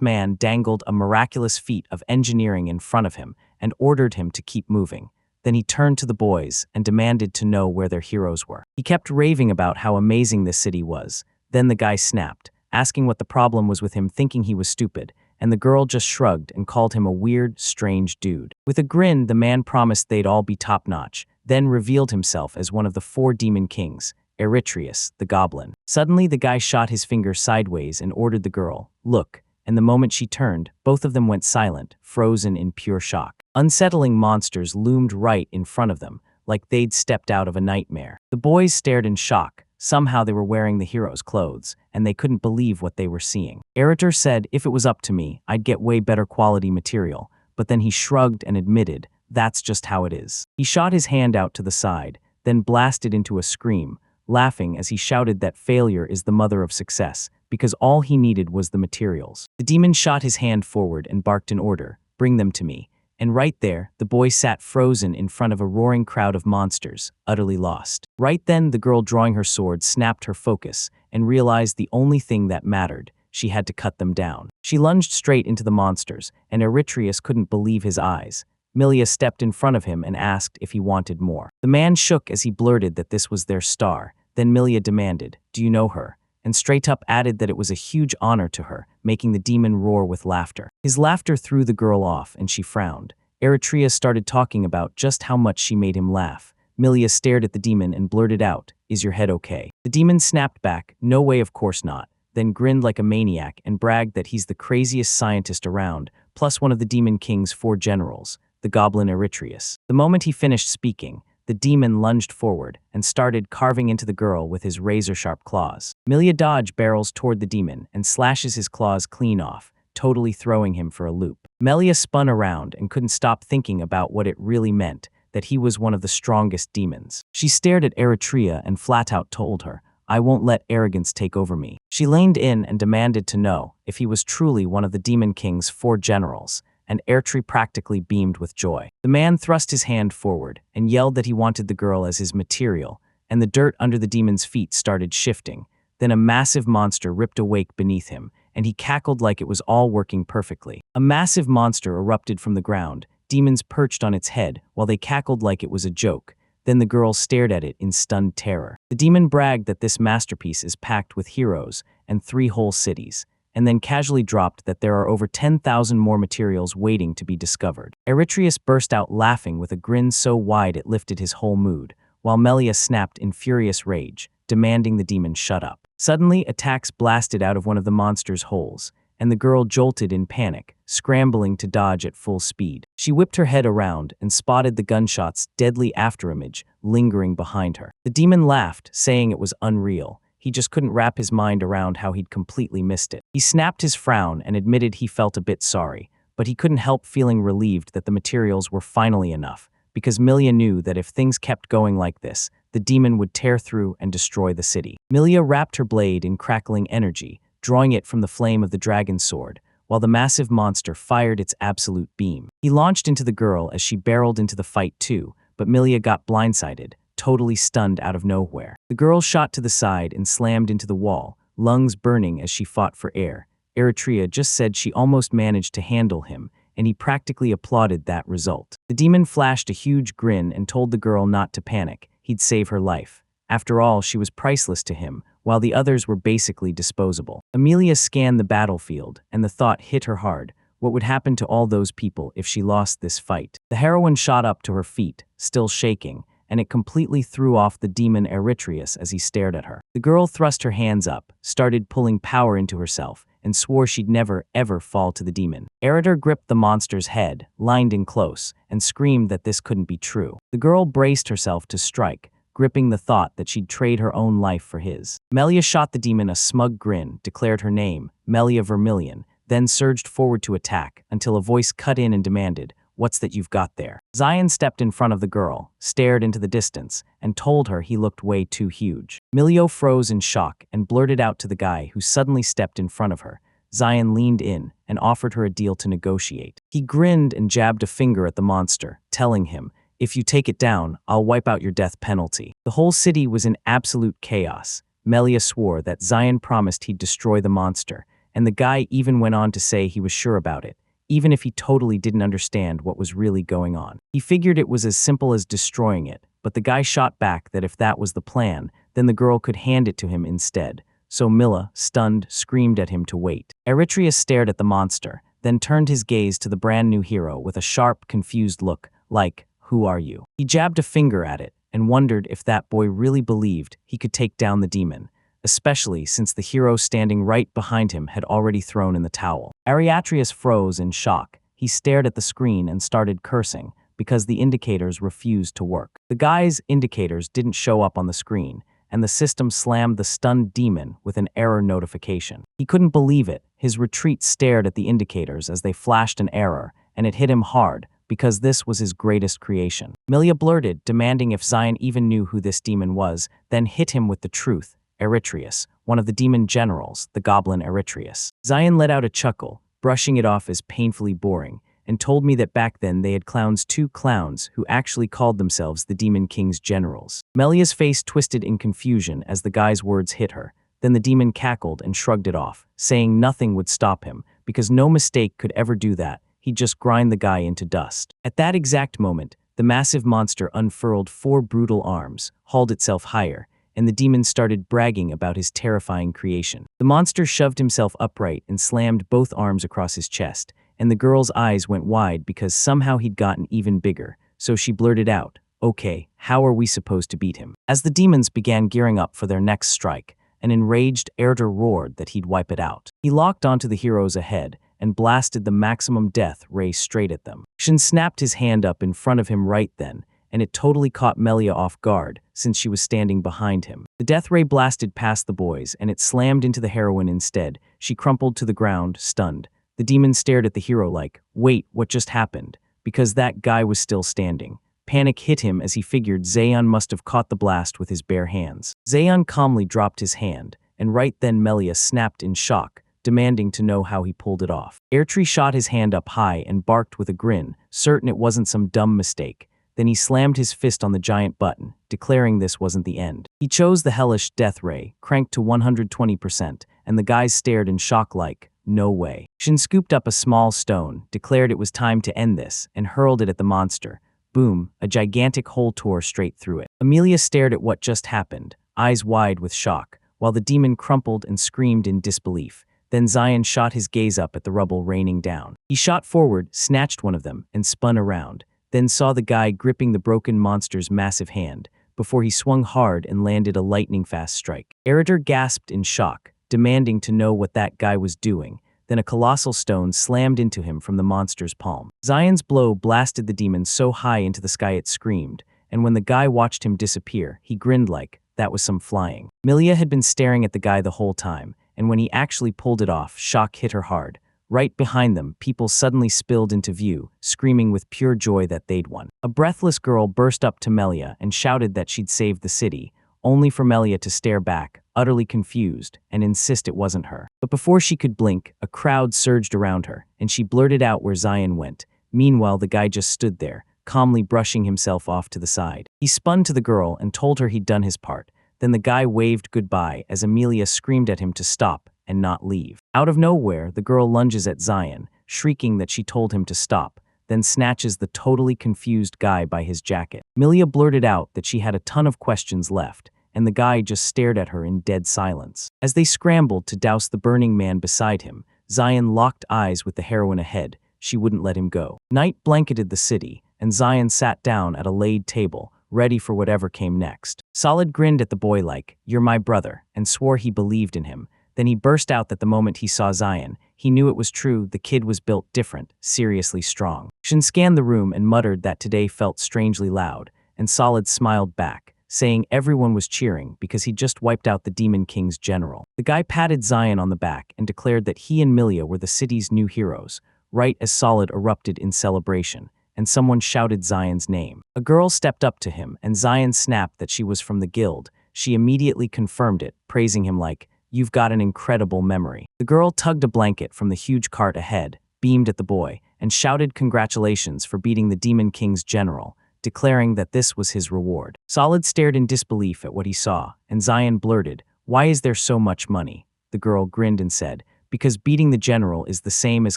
man dangled a miraculous feat of engineering in front of him and ordered him to keep moving. Then he turned to the boys and demanded to know where their heroes were. He kept raving about how amazing this city was. Then the guy snapped, asking what the problem was with him thinking he was stupid, and the girl just shrugged and called him a weird, strange dude. With a grin, the man promised they'd all be top-notch, then revealed himself as one of the 4 demon kings, Eritreus, the goblin. Suddenly, the guy shot his finger sideways and ordered the girl, "Look," and the moment she turned, both of them went silent, frozen in pure shock. Unsettling monsters loomed right in front of them, like they'd stepped out of a nightmare. The boys stared in shock. Somehow they were wearing the hero's clothes, and they couldn't believe what they were seeing. Eritor said, "If it was up to me, I'd get way better quality material," but then he shrugged and admitted, "That's just how it is." He shot his hand out to the side, then blasted into a scream, laughing as he shouted that failure is the mother of success, because all he needed was the materials. The demon shot his hand forward and barked an order, "Bring them to me." And right there, the boy sat frozen in front of a roaring crowd of monsters, utterly lost. Right then, the girl drawing her sword snapped her focus and realized the only thing that mattered. She had to cut them down. She lunged straight into the monsters, and Eritreus couldn't believe his eyes. Milia stepped in front of him and asked if he wanted more. The man shook as he blurted that this was their star. Then Milia demanded, "Do you know her?" And straight up added that it was a huge honor to her, making the demon roar with laughter. His laughter threw the girl off, and she frowned. Eritrea started talking about just how much she made him laugh. Milia stared at the demon and blurted out, "Is your head okay?" The demon snapped back, "No way, of course not," then grinned like a maniac and bragged that he's the craziest scientist around, plus one of the demon king's 4 generals, the goblin Eritreus. The moment he finished speaking, the demon lunged forward and started carving into the girl with his razor-sharp claws. Milia barrels toward the demon and slashes his claws clean off, totally throwing him for a loop. Melia spun around and couldn't stop thinking about what it really meant, that he was one of the strongest demons. She stared at Eritrea and flat-out told her, "I won't let arrogance take over me." She leaned in and demanded to know if he was truly one of the Demon King's 4 generals, and Eritrea practically beamed with joy. The man thrust his hand forward and yelled that he wanted the girl as his material, and the dirt under the demon's feet started shifting. Then a massive monster ripped awake beneath him, and he cackled like it was all working perfectly. A massive monster erupted from the ground, demons perched on its head while they cackled like it was a joke. Then the girl stared at it in stunned terror. The demon bragged that this masterpiece is packed with heroes and 3 whole cities, and then casually dropped that there are over 10,000 more materials waiting to be discovered. Eritreus burst out laughing with a grin so wide it lifted his whole mood, while Melia snapped in furious rage, demanding the demon shut up. Suddenly, attacks blasted out of one of the monster's holes, and the girl jolted in panic, scrambling to dodge at full speed. She whipped her head around and spotted the gunshot's deadly afterimage lingering behind her. The demon laughed, saying it was unreal. He just couldn't wrap his mind around how he'd completely missed it. He snapped his frown and admitted he felt a bit sorry, but he couldn't help feeling relieved that the materials were finally enough, because Milia knew that if things kept going like this, the demon would tear through and destroy the city. Milia wrapped her blade in crackling energy, drawing it from the flame of the dragon's sword, while the massive monster fired its absolute beam. He launched into the girl as she barreled into the fight too, but Milia got blindsided, totally stunned out of nowhere. The girl shot to the side and slammed into the wall, lungs burning as she fought for air. Eritrea just said she almost managed to handle him, and he practically applauded that result. The demon flashed a huge grin and told the girl not to panic. He'd save her life. After all, she was priceless to him, while the others were basically disposable. Amelia scanned the battlefield, and the thought hit her hard. What would happen to all those people if she lost this fight? The heroine shot up to her feet, still shaking, and it completely threw off the demon Eritreus as he stared at her. The girl thrust her hands up, started pulling power into herself, and swore she'd never, ever fall to the demon. Eritor gripped the monster's head, lined in close, and screamed that this couldn't be true. The girl braced herself to strike, gripping the thought that she'd trade her own life for his. Melia shot the demon a smug grin, declared her name, Melia Vermilion, then surged forward to attack, until a voice cut in and demanded, "What's that you've got there?" Zion stepped in front of the girl, stared into the distance, and told her he looked way too huge. Milio froze in shock and blurted out to the guy who suddenly stepped in front of her, Zion leaned in and offered her a deal to negotiate. He grinned and jabbed a finger at the monster, telling him, "If you take it down, I'll wipe out your death penalty." The whole city was in absolute chaos. Melia swore that Zion promised he'd destroy the monster, and the guy even went on to say he was sure about it, even if he totally didn't understand what was really going on. He figured it was as simple as destroying it, but the guy shot back that if that was the plan, then the girl could hand it to him instead. So Mila, stunned, screamed at him to wait. Eritrea stared at the monster, then turned his gaze to the brand new hero with a sharp, confused look, like, "Who are you?" He jabbed a finger at it and wondered if that boy really believed he could take down the demon, especially since the hero standing right behind him had already thrown in the towel. Ariatrius froze in shock. He stared at the screen and started cursing, because the indicators refused to work. The guy's indicators didn't show up on the screen, and the system slammed the stunned demon with an error notification. He couldn't believe it. His retreat stared at the indicators as they flashed an error, and it hit him hard, because this was his greatest creation. Melia blurted, demanding if Zion even knew who this demon was, then hit him with the truth. Eritreus, one of the demon generals, the goblin Eritreus. Zion let out a chuckle, brushing it off as painfully boring, and told me that back then they had two clowns who actually called themselves the Demon King's generals. Melia's face twisted in confusion as the guy's words hit her. Then the demon cackled and shrugged it off, saying nothing would stop him, because no mistake could ever do that. He'd just grind the guy into dust. At that exact moment, the massive monster unfurled 4 brutal arms, hauled itself higher, and the demon started bragging about his terrifying creation. The monster shoved himself upright and slammed both arms across his chest, and the girl's eyes went wide because somehow he'd gotten even bigger, so she blurted out, "Okay, how are we supposed to beat him?" As the demons began gearing up for their next strike, an enraged Erder roared that he'd wipe it out. He locked onto the heroes ahead and blasted the maximum death ray straight at them. Shin snapped his hand up in front of him right then, and it totally caught Melia off guard since she was standing behind him. The death ray blasted past the boys, and it slammed into the heroine instead. She crumpled to the ground, stunned. The demon stared at the hero like, "Wait, what just happened?" Because that guy was still standing. Panic hit him as he figured Zayon must have caught the blast with his bare hands. Zayon calmly dropped his hand, and right then Melia snapped in shock, demanding to know how he pulled it off. Airtree shot his hand up high and barked with a grin, certain it wasn't some dumb mistake. Then he slammed his fist on the giant button, declaring this wasn't the end. He chose the hellish death ray, cranked to 120%, and the guys stared in shock like, "No way." Shin scooped up a small stone, declared it was time to end this, and hurled it at the monster. Boom, a gigantic hole tore straight through it. Amelia stared at what just happened, eyes wide with shock, while the demon crumpled and screamed in disbelief. Then Zion shot his gaze up at the rubble raining down. He shot forward, snatched one of them, and spun around, then saw the guy gripping the broken monster's massive hand, before he swung hard and landed a lightning-fast strike. Eritor gasped in shock, demanding to know what that guy was doing. Then a colossal stone slammed into him from the monster's palm. Zion's blow blasted the demon so high into the sky it screamed, and when the guy watched him disappear, he grinned like, that was some flying. Melia had been staring at the guy the whole time, and when he actually pulled it off, shock hit her hard. Right behind them, people suddenly spilled into view, screaming with pure joy that they'd won. A breathless girl burst up to Melia and shouted that she'd saved the city, only for Melia to stare back, utterly confused, and insist it wasn't her. But before she could blink, a crowd surged around her, and she blurted out where Zion went. Meanwhile, the guy just stood there, calmly brushing himself off to the side. He spun to the girl and told her he'd done his part. Then the guy waved goodbye as Amelia screamed at him to stop and not leave. Out of nowhere, the girl lunges at Zion, shrieking that she told him to stop, then snatches the totally confused guy by his jacket. Amelia blurted out that she had a ton of questions left, and the guy just stared at her in dead silence. As they scrambled to douse the burning man beside him, Zion locked eyes with the heroine ahead. She wouldn't let him go. Night blanketed the city, and Zion sat down at a laid table, ready for whatever came next. Solid grinned at the boy like, "You're my brother," and swore he believed in him. Then he burst out that the moment he saw Zion, he knew it was true. The kid was built different, seriously strong. Shin scanned the room and muttered that today felt strangely loud, and Solid smiled back, saying everyone was cheering because he just wiped out the Demon King's general. The guy patted Zion on the back and declared that he and Melia were the city's new heroes, right as Solid erupted in celebration, and someone shouted Zion's name. A girl stepped up to him, and Zion snapped that she was from the guild. She immediately confirmed it, praising him like, you've got an incredible memory." The girl tugged a blanket from the huge cart ahead, beamed at the boy, and shouted congratulations for beating the Demon King's general, declaring that this was his reward. Solid stared in disbelief at what he saw, and Zion blurted, "Why is there so much money?" The girl grinned and said, "Because beating the general is the same as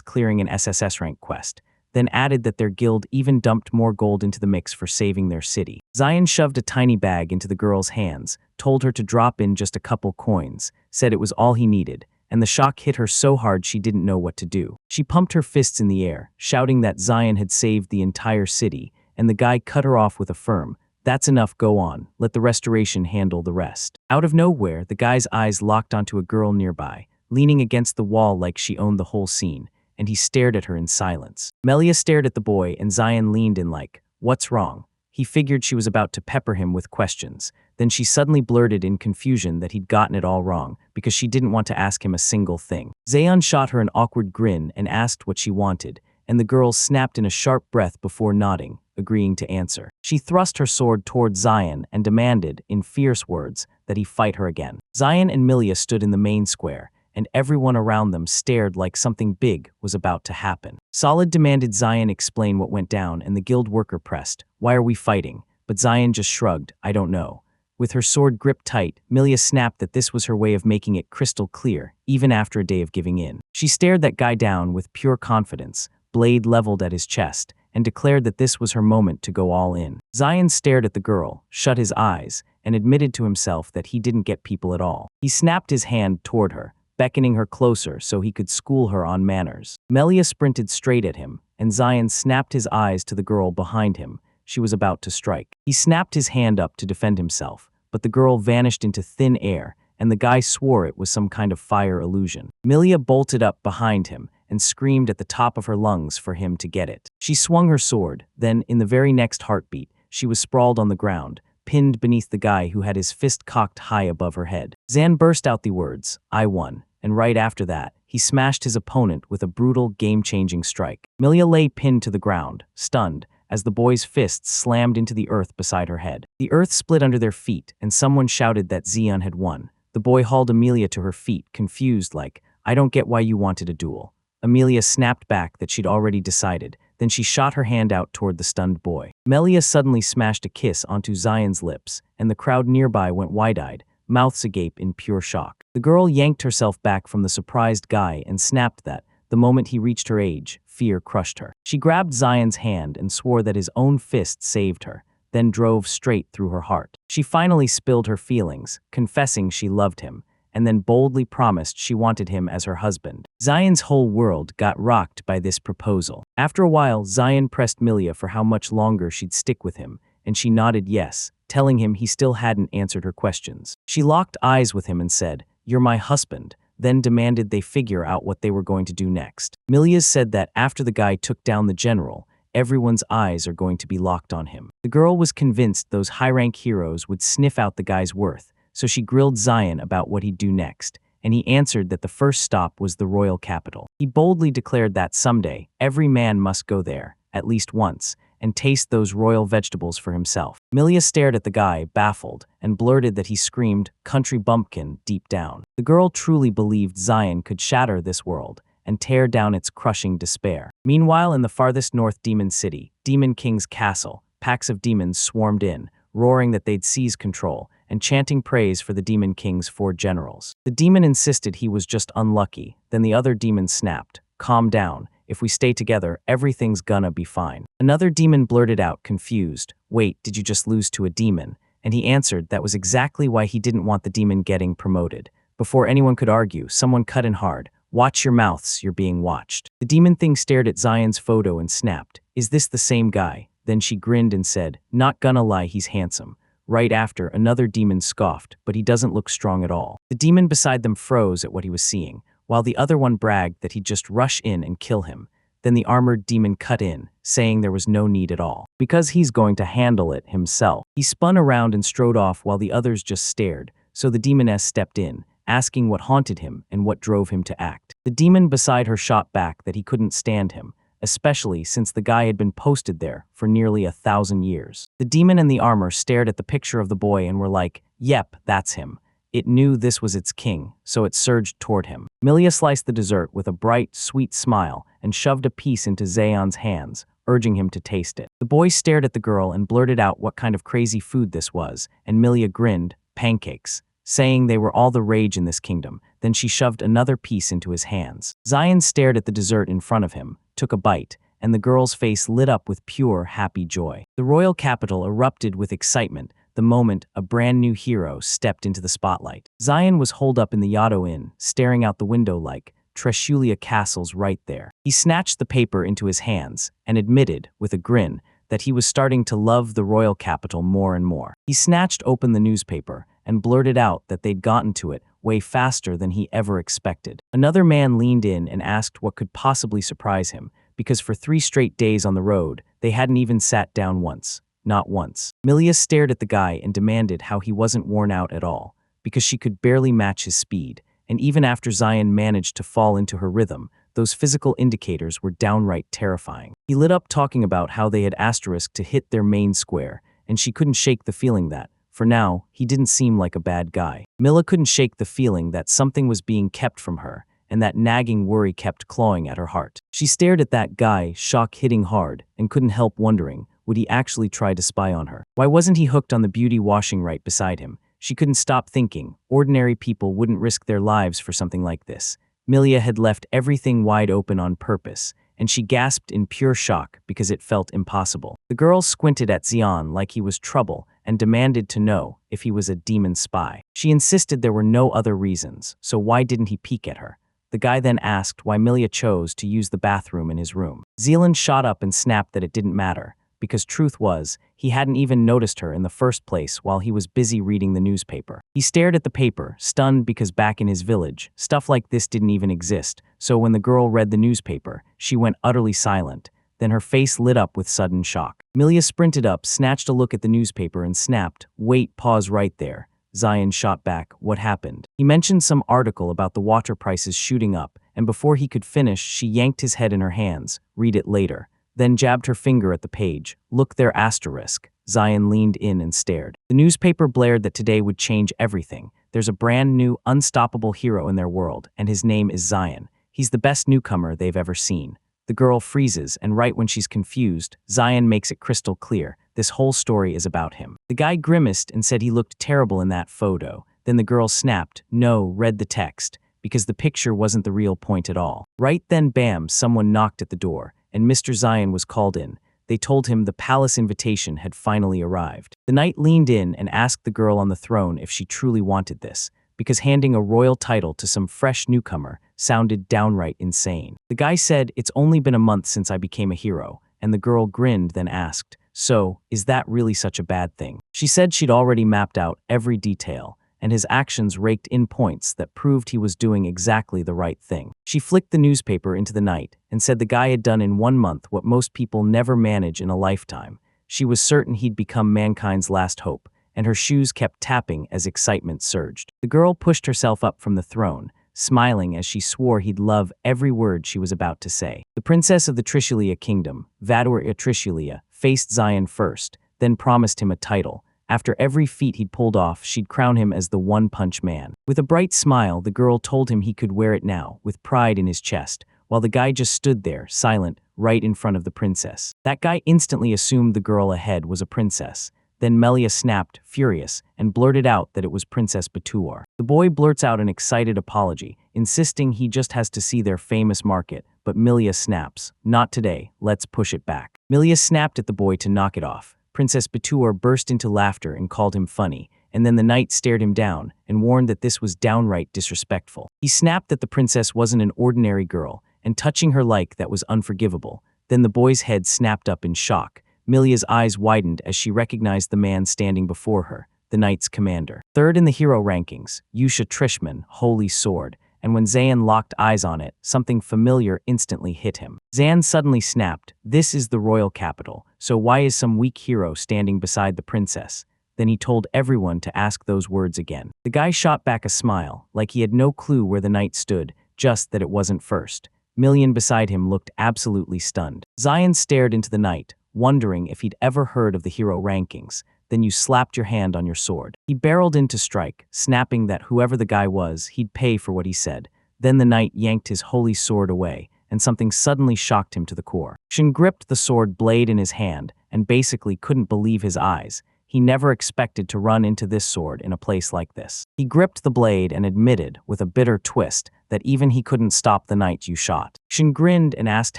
clearing an SSS rank quest," then added that their guild even dumped more gold into the mix for saving their city. Zion shoved a tiny bag into the girl's hands, told her to drop in just a couple coins, said it was all he needed, and the shock hit her so hard she didn't know what to do. She pumped her fists in the air, shouting that Zion had saved the entire city, and the guy cut her off with a firm, "That's enough, go on, let the restoration handle the rest." Out of nowhere, the guy's eyes locked onto a girl nearby, leaning against the wall like she owned the whole scene, and he stared at her in silence. Melia stared at the boy, and Zion leaned in like, "What's wrong?" He figured she was about to pepper him with questions. Then she suddenly blurted in confusion that he'd gotten it all wrong because she didn't want to ask him a single thing. Zayon shot her an awkward grin and asked what she wanted, and the girl snapped in a sharp breath before nodding, agreeing to answer. She thrust her sword toward Zion and demanded, in fierce words, that he fight her again. Zion and Melia stood in the main square, and everyone around them stared like something big was about to happen. Solid demanded Zion explain what went down, and the guild worker pressed, "Why are we fighting?" But Zion just shrugged, "I don't know." With her sword gripped tight, Melia snapped that this was her way of making it crystal clear, even after a day of giving in. She stared that guy down with pure confidence, blade leveled at his chest, and declared that this was her moment to go all in. Zion stared at the girl, shut his eyes, and admitted to himself that he didn't get people at all. He snapped his hand toward her, beckoning her closer so he could school her on manners. Melia sprinted straight at him, and Zion snapped his eyes to the girl behind him. She was about to strike. He snapped his hand up to defend himself, but the girl vanished into thin air, and the guy swore it was some kind of fire illusion. Melia bolted up behind him and screamed at the top of her lungs for him to get it. She swung her sword, then, in the very next heartbeat, she was sprawled on the ground, pinned beneath the guy who had his fist cocked high above her head. Zan burst out the words, "I won," and right after that, he smashed his opponent with a brutal, game-changing strike. Melia lay pinned to the ground, stunned, as the boy's fists slammed into the earth beside her head. The earth split under their feet, and someone shouted that Zion had won. The boy hauled Amelia to her feet, confused like, "I don't get why you wanted a duel." Amelia snapped back that she'd already decided, then she shot her hand out toward the stunned boy. Melia suddenly smashed a kiss onto Zion's lips, and the crowd nearby went wide-eyed, mouths agape in pure shock. The girl yanked herself back from the surprised guy and snapped that, the moment he reached her age, fear crushed her. She grabbed Zion's hand and swore that his own fist saved her, then drove straight through her heart. She finally spilled her feelings, confessing she loved him, and then boldly promised she wanted him as her husband. Zion's whole world got rocked by this proposal. After a while, Zion pressed Melia for how much longer she'd stick with him, and she nodded yes, telling him he still hadn't answered her questions. She locked eyes with him and said, "You're my husband," then demanded they figure out what they were going to do next. Melia said that after the guy took down the general, everyone's eyes are going to be locked on him. The girl was convinced those high-rank heroes would sniff out the guy's worth, so she grilled Zion about what he'd do next, and he answered that the first stop was the royal capital. He boldly declared that someday, every man must go there, at least once, and taste those royal vegetables for himself. Melia stared at the guy, baffled, and blurted that he screamed, "Country bumpkin," deep down. The girl truly believed Zion could shatter this world and tear down its crushing despair. Meanwhile, in the farthest north demon city, Demon King's castle, packs of demons swarmed in, roaring that they'd seize control, and chanting praise for the Demon King's 4 generals. The demon insisted he was just unlucky, then the other demon snapped, "Calm down. If we stay together, everything's gonna be fine." Another demon blurted out, confused, "Wait, did you just lose to a demon?" And he answered that was exactly why he didn't want the demon getting promoted. Before anyone could argue, someone cut in hard, "Watch your mouths, you're being watched." The demon thing stared at Zion's photo and snapped, "Is this the same guy?" Then she grinned and said, "Not gonna lie, he's handsome." Right after, another demon scoffed, "But he doesn't look strong at all." The demon beside them froze at what he was seeing, while the other one bragged that he'd just rush in and kill him. Then the armored demon cut in, saying there was no need at all, because he's going to handle it himself. He spun around and strode off while the others just stared, so the demoness stepped in, asking what haunted him and what drove him to act. The demon beside her shot back that he couldn't stand him, especially since the guy had been posted there for nearly 1,000 years. The demon and the armor stared at the picture of the boy and were like, "Yep, that's him." It knew this was its king, so it surged toward him. Milia sliced the dessert with a bright, sweet smile and shoved a piece into Zayan's hands, urging him to taste it. The boy stared at the girl and blurted out what kind of crazy food this was, and Milia grinned, pancakes, saying they were all the rage in this kingdom. Then she shoved another piece into his hands. Zayan stared at the dessert in front of him, took a bite, and the girl's face lit up with pure, happy joy. The royal capital erupted with excitement the moment a brand new hero stepped into the spotlight. Zayan was holed up in the Yado Inn, staring out the window like, Treshulia Castle's right there. He snatched the paper into his hands and admitted, with a grin, that he was starting to love the royal capital more and more. He snatched open the newspaper and blurted out that they'd gotten to it way faster than he ever expected. Another man leaned in and asked what could possibly surprise him, because for 3 straight days on the road, they hadn't even sat down once. Not once. Milia stared at the guy and demanded how he wasn't worn out at all, because she could barely match his speed, and even after Zayan managed to fall into her rhythm, those physical indicators were downright terrifying. He lit up talking about how they had asterisked to hit their main square, and she couldn't shake the feeling that, for now, he didn't seem like a bad guy. Mila couldn't shake the feeling that something was being kept from her, and that nagging worry kept clawing at her heart. She stared at that guy, shock hitting hard, and couldn't help wondering, would he actually try to spy on her? Why wasn't he hooked on the beauty washing right beside him? She couldn't stop thinking, ordinary people wouldn't risk their lives for something like this. Milia had left everything wide open on purpose, and she gasped in pure shock because it felt impossible. The girl squinted at Xian like he was trouble and demanded to know if he was a demon spy. She insisted there were no other reasons, so why didn't he peek at her? The guy then asked why Milia chose to use the bathroom in his room. Zealand shot up and snapped that it didn't matter, because truth was, he hadn't even noticed her in the first place while he was busy reading the newspaper. He stared at the paper, stunned because back in his village, stuff like this didn't even exist, so when the girl read the newspaper, she went utterly silent. Then her face lit up with sudden shock. Milia sprinted up, snatched a look at the newspaper and snapped, "Wait, pause right there." Zayan shot back, "What happened?" He mentioned some article about the water prices shooting up, and before he could finish, she yanked his head in her hands, "Read it later." Then jabbed her finger at the page. "Look there, asterisk." Zayan leaned in and stared. The newspaper blared that today would change everything. There's a brand new, unstoppable hero in their world, and his name is Zayan. He's the best newcomer they've ever seen. The girl freezes, and right when she's confused, Zayan makes it crystal clear. This whole story is about him. The guy grimaced and said he looked terrible in that photo. Then the girl snapped, "No, read the text," because the picture wasn't the real point at all. Right then, bam, someone knocked at the door, and Mr. Zayan was called in. They told him the palace invitation had finally arrived. The knight leaned in and asked the girl on the throne if she truly wanted this, because handing a royal title to some fresh newcomer sounded downright insane. The guy said, "It's only been a month since I became a hero," and the girl grinned, then asked, "So, is that really such a bad thing?" She said she'd already mapped out every detail, and his actions raked in points that proved he was doing exactly the right thing. She flicked the newspaper into the night and said the guy had done in 1 month what most people never manage in a lifetime. She was certain he'd become mankind's last hope, and her shoes kept tapping as excitement surged. The girl pushed herself up from the throne, smiling as she swore he'd love every word she was about to say. The princess of the Trishulia kingdom, Vadur Trishulia, faced Zayan first, then promised him a title. After every feat he'd pulled off, she'd crown him as the One-Punch Man. With a bright smile, the girl told him he could wear it now, with pride in his chest, while the guy just stood there, silent, right in front of the princess. That guy instantly assumed the girl ahead was a princess. Then Melia snapped, furious, and blurted out that it was Princess Batuar. The boy blurts out an excited apology, insisting he just has to see their famous market, but Melia snaps, "Not today, let's push it back." Melia snapped at the boy to knock it off. Princess Batuar burst into laughter and called him funny, and then the knight stared him down and warned that this was downright disrespectful. He snapped that the princess wasn't an ordinary girl, and touching her like that was unforgivable. Then the boy's head snapped up in shock. Milia's eyes widened as she recognized the man standing before her, the knight's commander. Third in the hero rankings, Yusha Trishman, Holy Sword, and when Zayan locked eyes on it, something familiar instantly hit him. Zayan suddenly snapped, "This is the royal capital, so why is some weak hero standing beside the princess?" Then he told everyone to ask those words again. The guy shot back a smile, like he had no clue where the knight stood, just that it wasn't first. Million beside him looked absolutely stunned. Zayan stared into the night, wondering if he'd ever heard of the hero rankings. then you slapped your hand on your sword. He barreled in to strike, snapping that whoever the guy was, he'd pay for what he said. Then the knight yanked his holy sword away, and something suddenly shocked him to the core. Shin gripped the sword blade in his hand and basically couldn't believe his eyes. He never expected to run into this sword in a place like this. He gripped the blade and admitted, with a bitter twist, that even he couldn't stop the knight you shot. Shin grinned and asked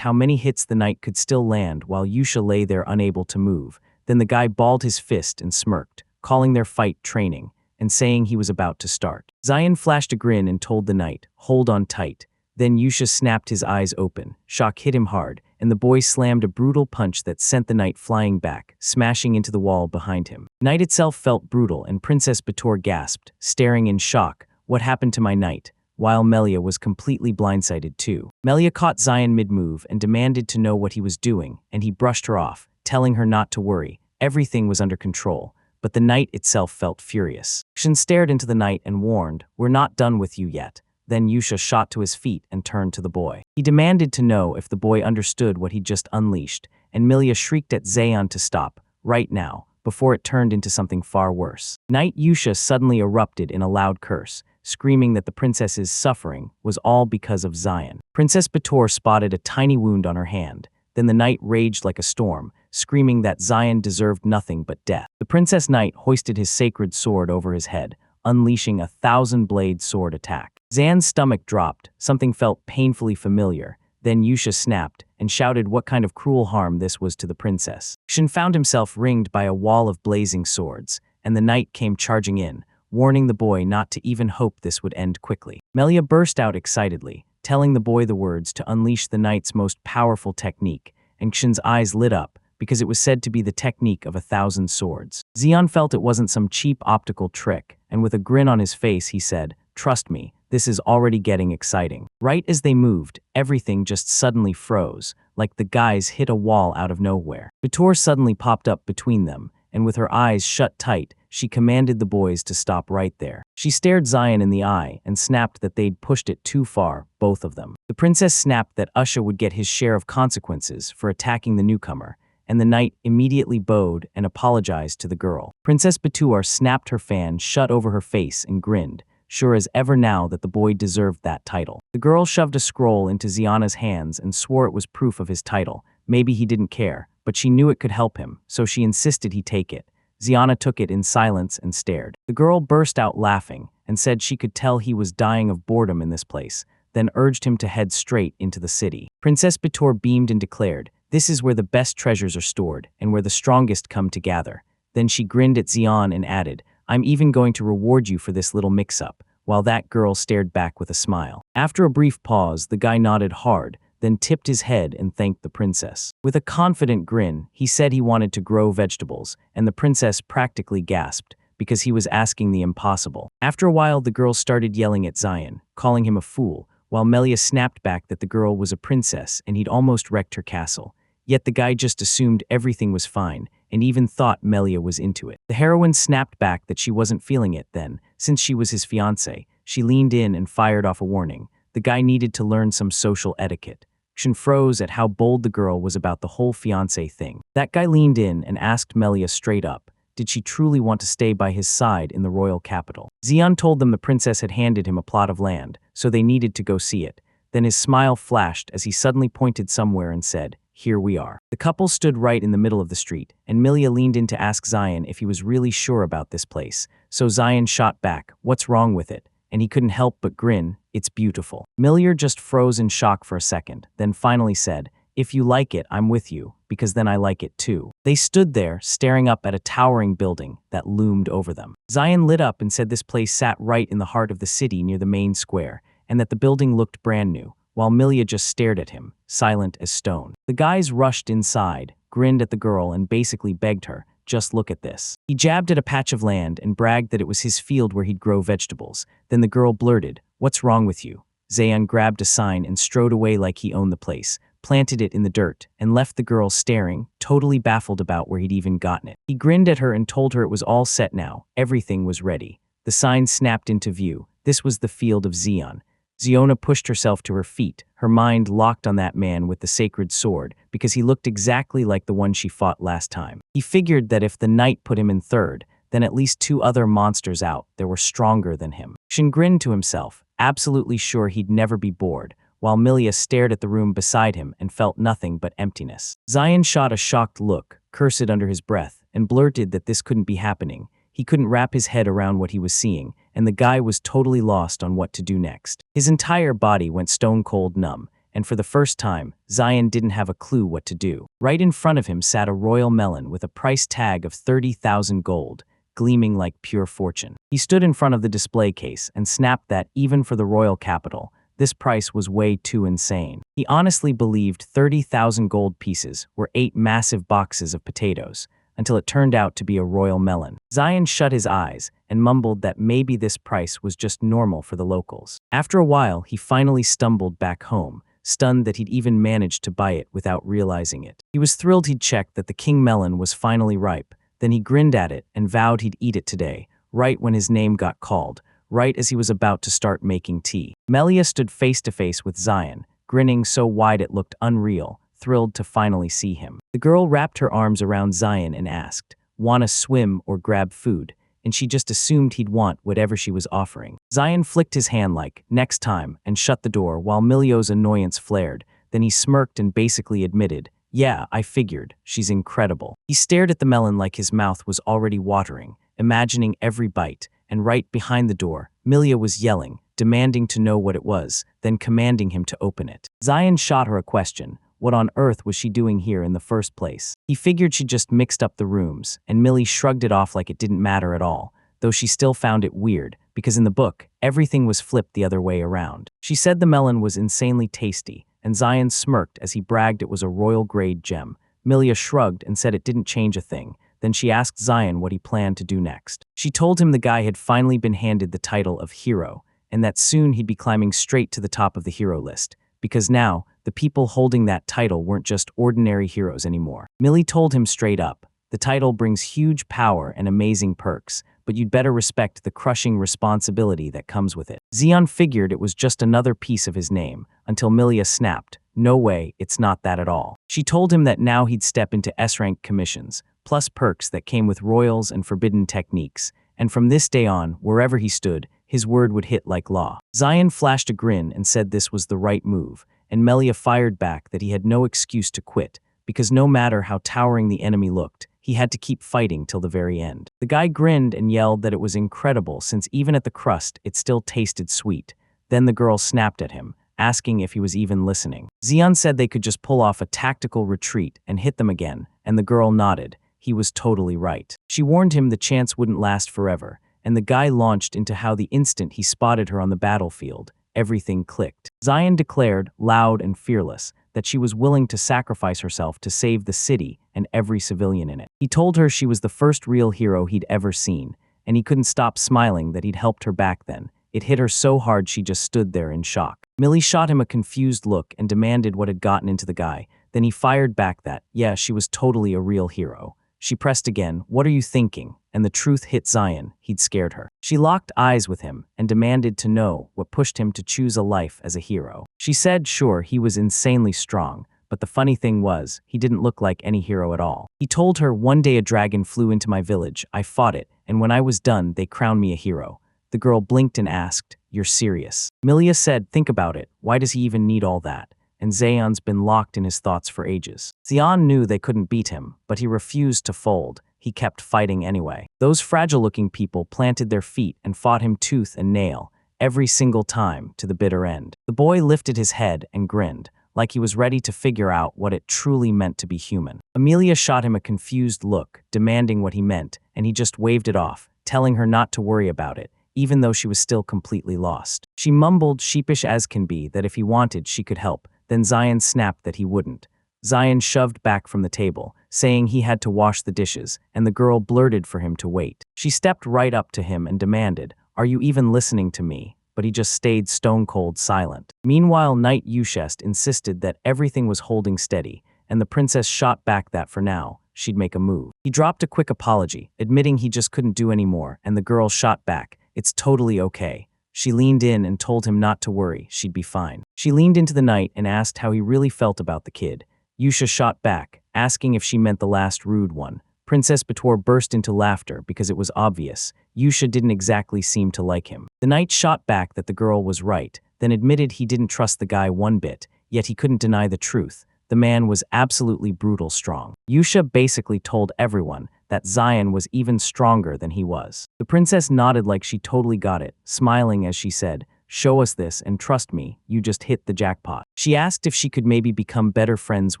how many hits the knight could still land while Yusha lay there unable to move. Then the guy balled his fist and smirked, calling their fight training, and saying he was about to start. Zion flashed a grin and told the knight, "Hold on tight." Then Yusha snapped his eyes open. Shock hit him hard, and the boy slammed a brutal punch that sent the knight flying back, smashing into the wall behind him. The night itself felt brutal, and Princess Bator gasped, staring in shock, "What happened to my knight?" While Melia was completely blindsided too. Melia caught Zion mid-move and demanded to know what he was doing, and he brushed her off, telling her not to worry. Everything was under control. But the knight itself felt furious. Shin stared into the knight and warned, "We're not done with you yet." Then Yusha shot to his feet and turned to the boy. He demanded to know if the boy understood what he'd just unleashed, and Melia shrieked at Zion to stop, right now, before it turned into something far worse. Knight Yusha suddenly erupted in a loud curse, screaming that the princess's suffering was all because of Zion. Princess Bator spotted a tiny wound on her hand. Then the knight raged like a storm, screaming that Zion deserved nothing but death. The princess knight hoisted his sacred sword over his head, unleashing a 1,000-blade sword attack. Zan's stomach dropped, something felt painfully familiar. Then Yusha snapped and shouted what kind of cruel harm this was to the princess. Shin found himself ringed by a wall of blazing swords, and the knight came charging in, warning the boy not to even hope this would end quickly. Melia burst out excitedly, telling the boy the words to unleash the knight's most powerful technique, and Shin's eyes lit up, because it was said to be the technique of 1,000 swords. Zion felt it wasn't some cheap optical trick, and with a grin on his face he said, "Trust me, this is already getting exciting." Right as they moved, everything just suddenly froze, like the guys hit a wall out of nowhere. Bator suddenly popped up between them, and with her eyes shut tight, she commanded the boys to stop right there. She stared Zion in the eye and snapped that they'd pushed it too far, both of them. The princess snapped that Usha would get his share of consequences for attacking the newcomer, and the knight immediately bowed and apologized to the girl. Princess Bator snapped her fan shut over her face and grinned, sure as ever now that the boy deserved that title. The girl shoved a scroll into Ziana's hands and swore it was proof of his title. Maybe he didn't care, but she knew it could help him, so she insisted he take it. Ziana took it in silence and stared. The girl burst out laughing and said she could tell he was dying of boredom in this place, then urged him to head straight into the city. Princess Bator beamed and declared, "This is where the best treasures are stored and where the strongest come to gather." Then she grinned at Zion and added, "I'm even going to reward you for this little mix-up," while that girl stared back with a smile. After a brief pause, the guy nodded hard, then tipped his head and thanked the princess. With a confident grin, he said he wanted to grow vegetables, and the princess practically gasped, because he was asking the impossible. After a while, the girl started yelling at Zion, calling him a fool, while Melia snapped back that the girl was a princess and he'd almost wrecked her castle. Yet the guy just assumed everything was fine, and even thought Melia was into it. The heroine snapped back that she wasn't feeling it then, since she was his fiancé. She leaned in and fired off a warning. The guy needed to learn some social etiquette. Shin froze at how bold the girl was about the whole fiancé thing. That guy leaned in and asked Melia straight up, did she truly want to stay by his side in the royal capital? Zion told them the princess had handed him a plot of land, so they needed to go see it. Then his smile flashed as he suddenly pointed somewhere and said, "Here we are." The couple stood right in the middle of the street, and Melia leaned in to ask Zion if he was really sure about this place. So Zion shot back, "What's wrong with it?" And he couldn't help but grin, "It's beautiful." Melia just froze in shock for a second, then finally said, "If you like it, I'm with you, because then I like it too." They stood there, staring up at a towering building that loomed over them. Zion lit up and said this place sat right in the heart of the city near the main square, and that the building looked brand new, while Melia just stared at him, silent as stone. The guys rushed inside, grinned at the girl, and basically begged her, "Just look at this." He jabbed at a patch of land and bragged that it was his field where he'd grow vegetables. Then the girl blurted, "What's wrong with you?" Zayan grabbed a sign and strode away like he owned the place, planted it in the dirt, and left the girl staring, totally baffled about where he'd even gotten it. He grinned at her and told her it was all set now, everything was ready. The sign snapped into view. This was the field of Zion. Ziona pushed herself to her feet, her mind locked on that man with the sacred sword, because he looked exactly like the one she fought last time. He figured that if the knight put him in third, then at least two other monsters out there were stronger than him. Shin grinned to himself, absolutely sure he'd never be bored, while Milia stared at the room beside him and felt nothing but emptiness. Zion shot a shocked look, cursed under his breath, and blurted that this couldn't be happening. He couldn't wrap his head around what he was seeing, and the guy was totally lost on what to do next. His entire body went stone-cold numb, and for the first time, Zion didn't have a clue what to do. Right in front of him sat a royal melon with a price tag of 30,000 gold, gleaming like pure fortune. He stood in front of the display case and snapped that even for the royal capital, this price was way too insane. He honestly believed 30,000 gold pieces were 8 massive boxes of potatoes, until it turned out to be a royal melon. Zion shut his eyes and mumbled that maybe this price was just normal for the locals. After a while, he finally stumbled back home, stunned that he'd even managed to buy it without realizing it. He was thrilled he'd checked that the king melon was finally ripe. Then he grinned at it and vowed he'd eat it today, right when his name got called, right as he was about to start making tea. Melia stood face to face with Zion, grinning so wide it looked unreal, thrilled to finally see him. The girl wrapped her arms around Zion and asked, "Wanna swim or grab food?" And she just assumed he'd want whatever she was offering. Zion flicked his hand like, "Next time," and shut the door while Milio's annoyance flared. Then he smirked and basically admitted, "Yeah, I figured. She's incredible." He stared at the melon like his mouth was already watering, imagining every bite, and right behind the door, Milia was yelling, demanding to know what it was, then commanding him to open it. Zion shot her a question. What on earth was she doing here in the first place? He figured she just mixed up the rooms, and Millie shrugged it off like it didn't matter at all, though she still found it weird, because in the book, everything was flipped the other way around. She said the melon was insanely tasty, and Zion smirked as he bragged it was a royal-grade gem. Milia shrugged and said it didn't change a thing. Then she asked Zion what he planned to do next. She told him the guy had finally been handed the title of hero, and that soon he'd be climbing straight to the top of the hero list, because now, the people holding that title weren't just ordinary heroes anymore. Millie told him straight up, "The title brings huge power and amazing perks, but you'd better respect the crushing responsibility that comes with it." Zion figured it was just another piece of his name, until Milia snapped, "No way, it's not that at all." She told him that now he'd step into S-rank commissions, plus perks that came with royals and forbidden techniques, and from this day on, wherever he stood, his word would hit like law. Zion flashed a grin and said this was the right move, and Melia fired back that he had no excuse to quit, because no matter how towering the enemy looked, he had to keep fighting till the very end. The guy grinned and yelled that it was incredible since even at the crust it still tasted sweet. Then the girl snapped at him, asking if he was even listening. Zion said they could just pull off a tactical retreat and hit them again, and the girl nodded. He was totally right. She warned him the chance wouldn't last forever, and the guy launched into how the instant he spotted her on the battlefield, everything clicked. Zion declared, loud and fearless, that she was willing to sacrifice herself to save the city and every civilian in it. He told her she was the first real hero he'd ever seen, and he couldn't stop smiling that he'd helped her back then. It hit her so hard she just stood there in shock. Millie shot him a confused look and demanded what had gotten into the guy. Then he fired back that, yeah, she was totally a real hero. She pressed again, "What are you thinking?" And the truth hit Zion, he'd scared her. She locked eyes with him and demanded to know what pushed him to choose a life as a hero. She said sure, he was insanely strong, but the funny thing was, he didn't look like any hero at all. He told her, "One day a dragon flew into my village, I fought it, and when I was done, they crowned me a hero." The girl blinked and asked, "You're serious?" Milia said, "Think about it, why does he even need all that?" And Zion's been locked in his thoughts for ages. Zion knew they couldn't beat him, but he refused to fold. He kept fighting anyway. Those fragile-looking people planted their feet and fought him tooth and nail, every single time, to the bitter end. The boy lifted his head and grinned, like he was ready to figure out what it truly meant to be human. Amelia shot him a confused look, demanding what he meant, and he just waved it off, telling her not to worry about it, even though she was still completely lost. She mumbled, sheepish as can be, that if he wanted, she could help. Then Zion snapped that he wouldn't. Zion shoved back from the table, saying he had to wash the dishes, and the girl blurted for him to wait. She stepped right up to him and demanded, "Are you even listening to me?" But he just stayed stone-cold silent. Meanwhile, Knight Yushest insisted that everything was holding steady, and the princess shot back that for now, she'd make a move. He dropped a quick apology, admitting he just couldn't do any more, and the girl shot back, "It's totally okay. She leaned in and told him not to worry, she'd be fine. She leaned into the knight and asked how he really felt about the kid. Yusha shot back, asking if she meant the last rude one. Princess Bator burst into laughter because it was obvious. Yusha didn't exactly seem to like him. The knight shot back that the girl was right, then admitted he didn't trust the guy one bit, yet he couldn't deny the truth. The man was absolutely brutal strong. Yusha basically told everyone that Zion was even stronger than he was. The princess nodded like she totally got it, smiling as she said, "Show us this and trust me, you just hit the jackpot." She asked if she could maybe become better friends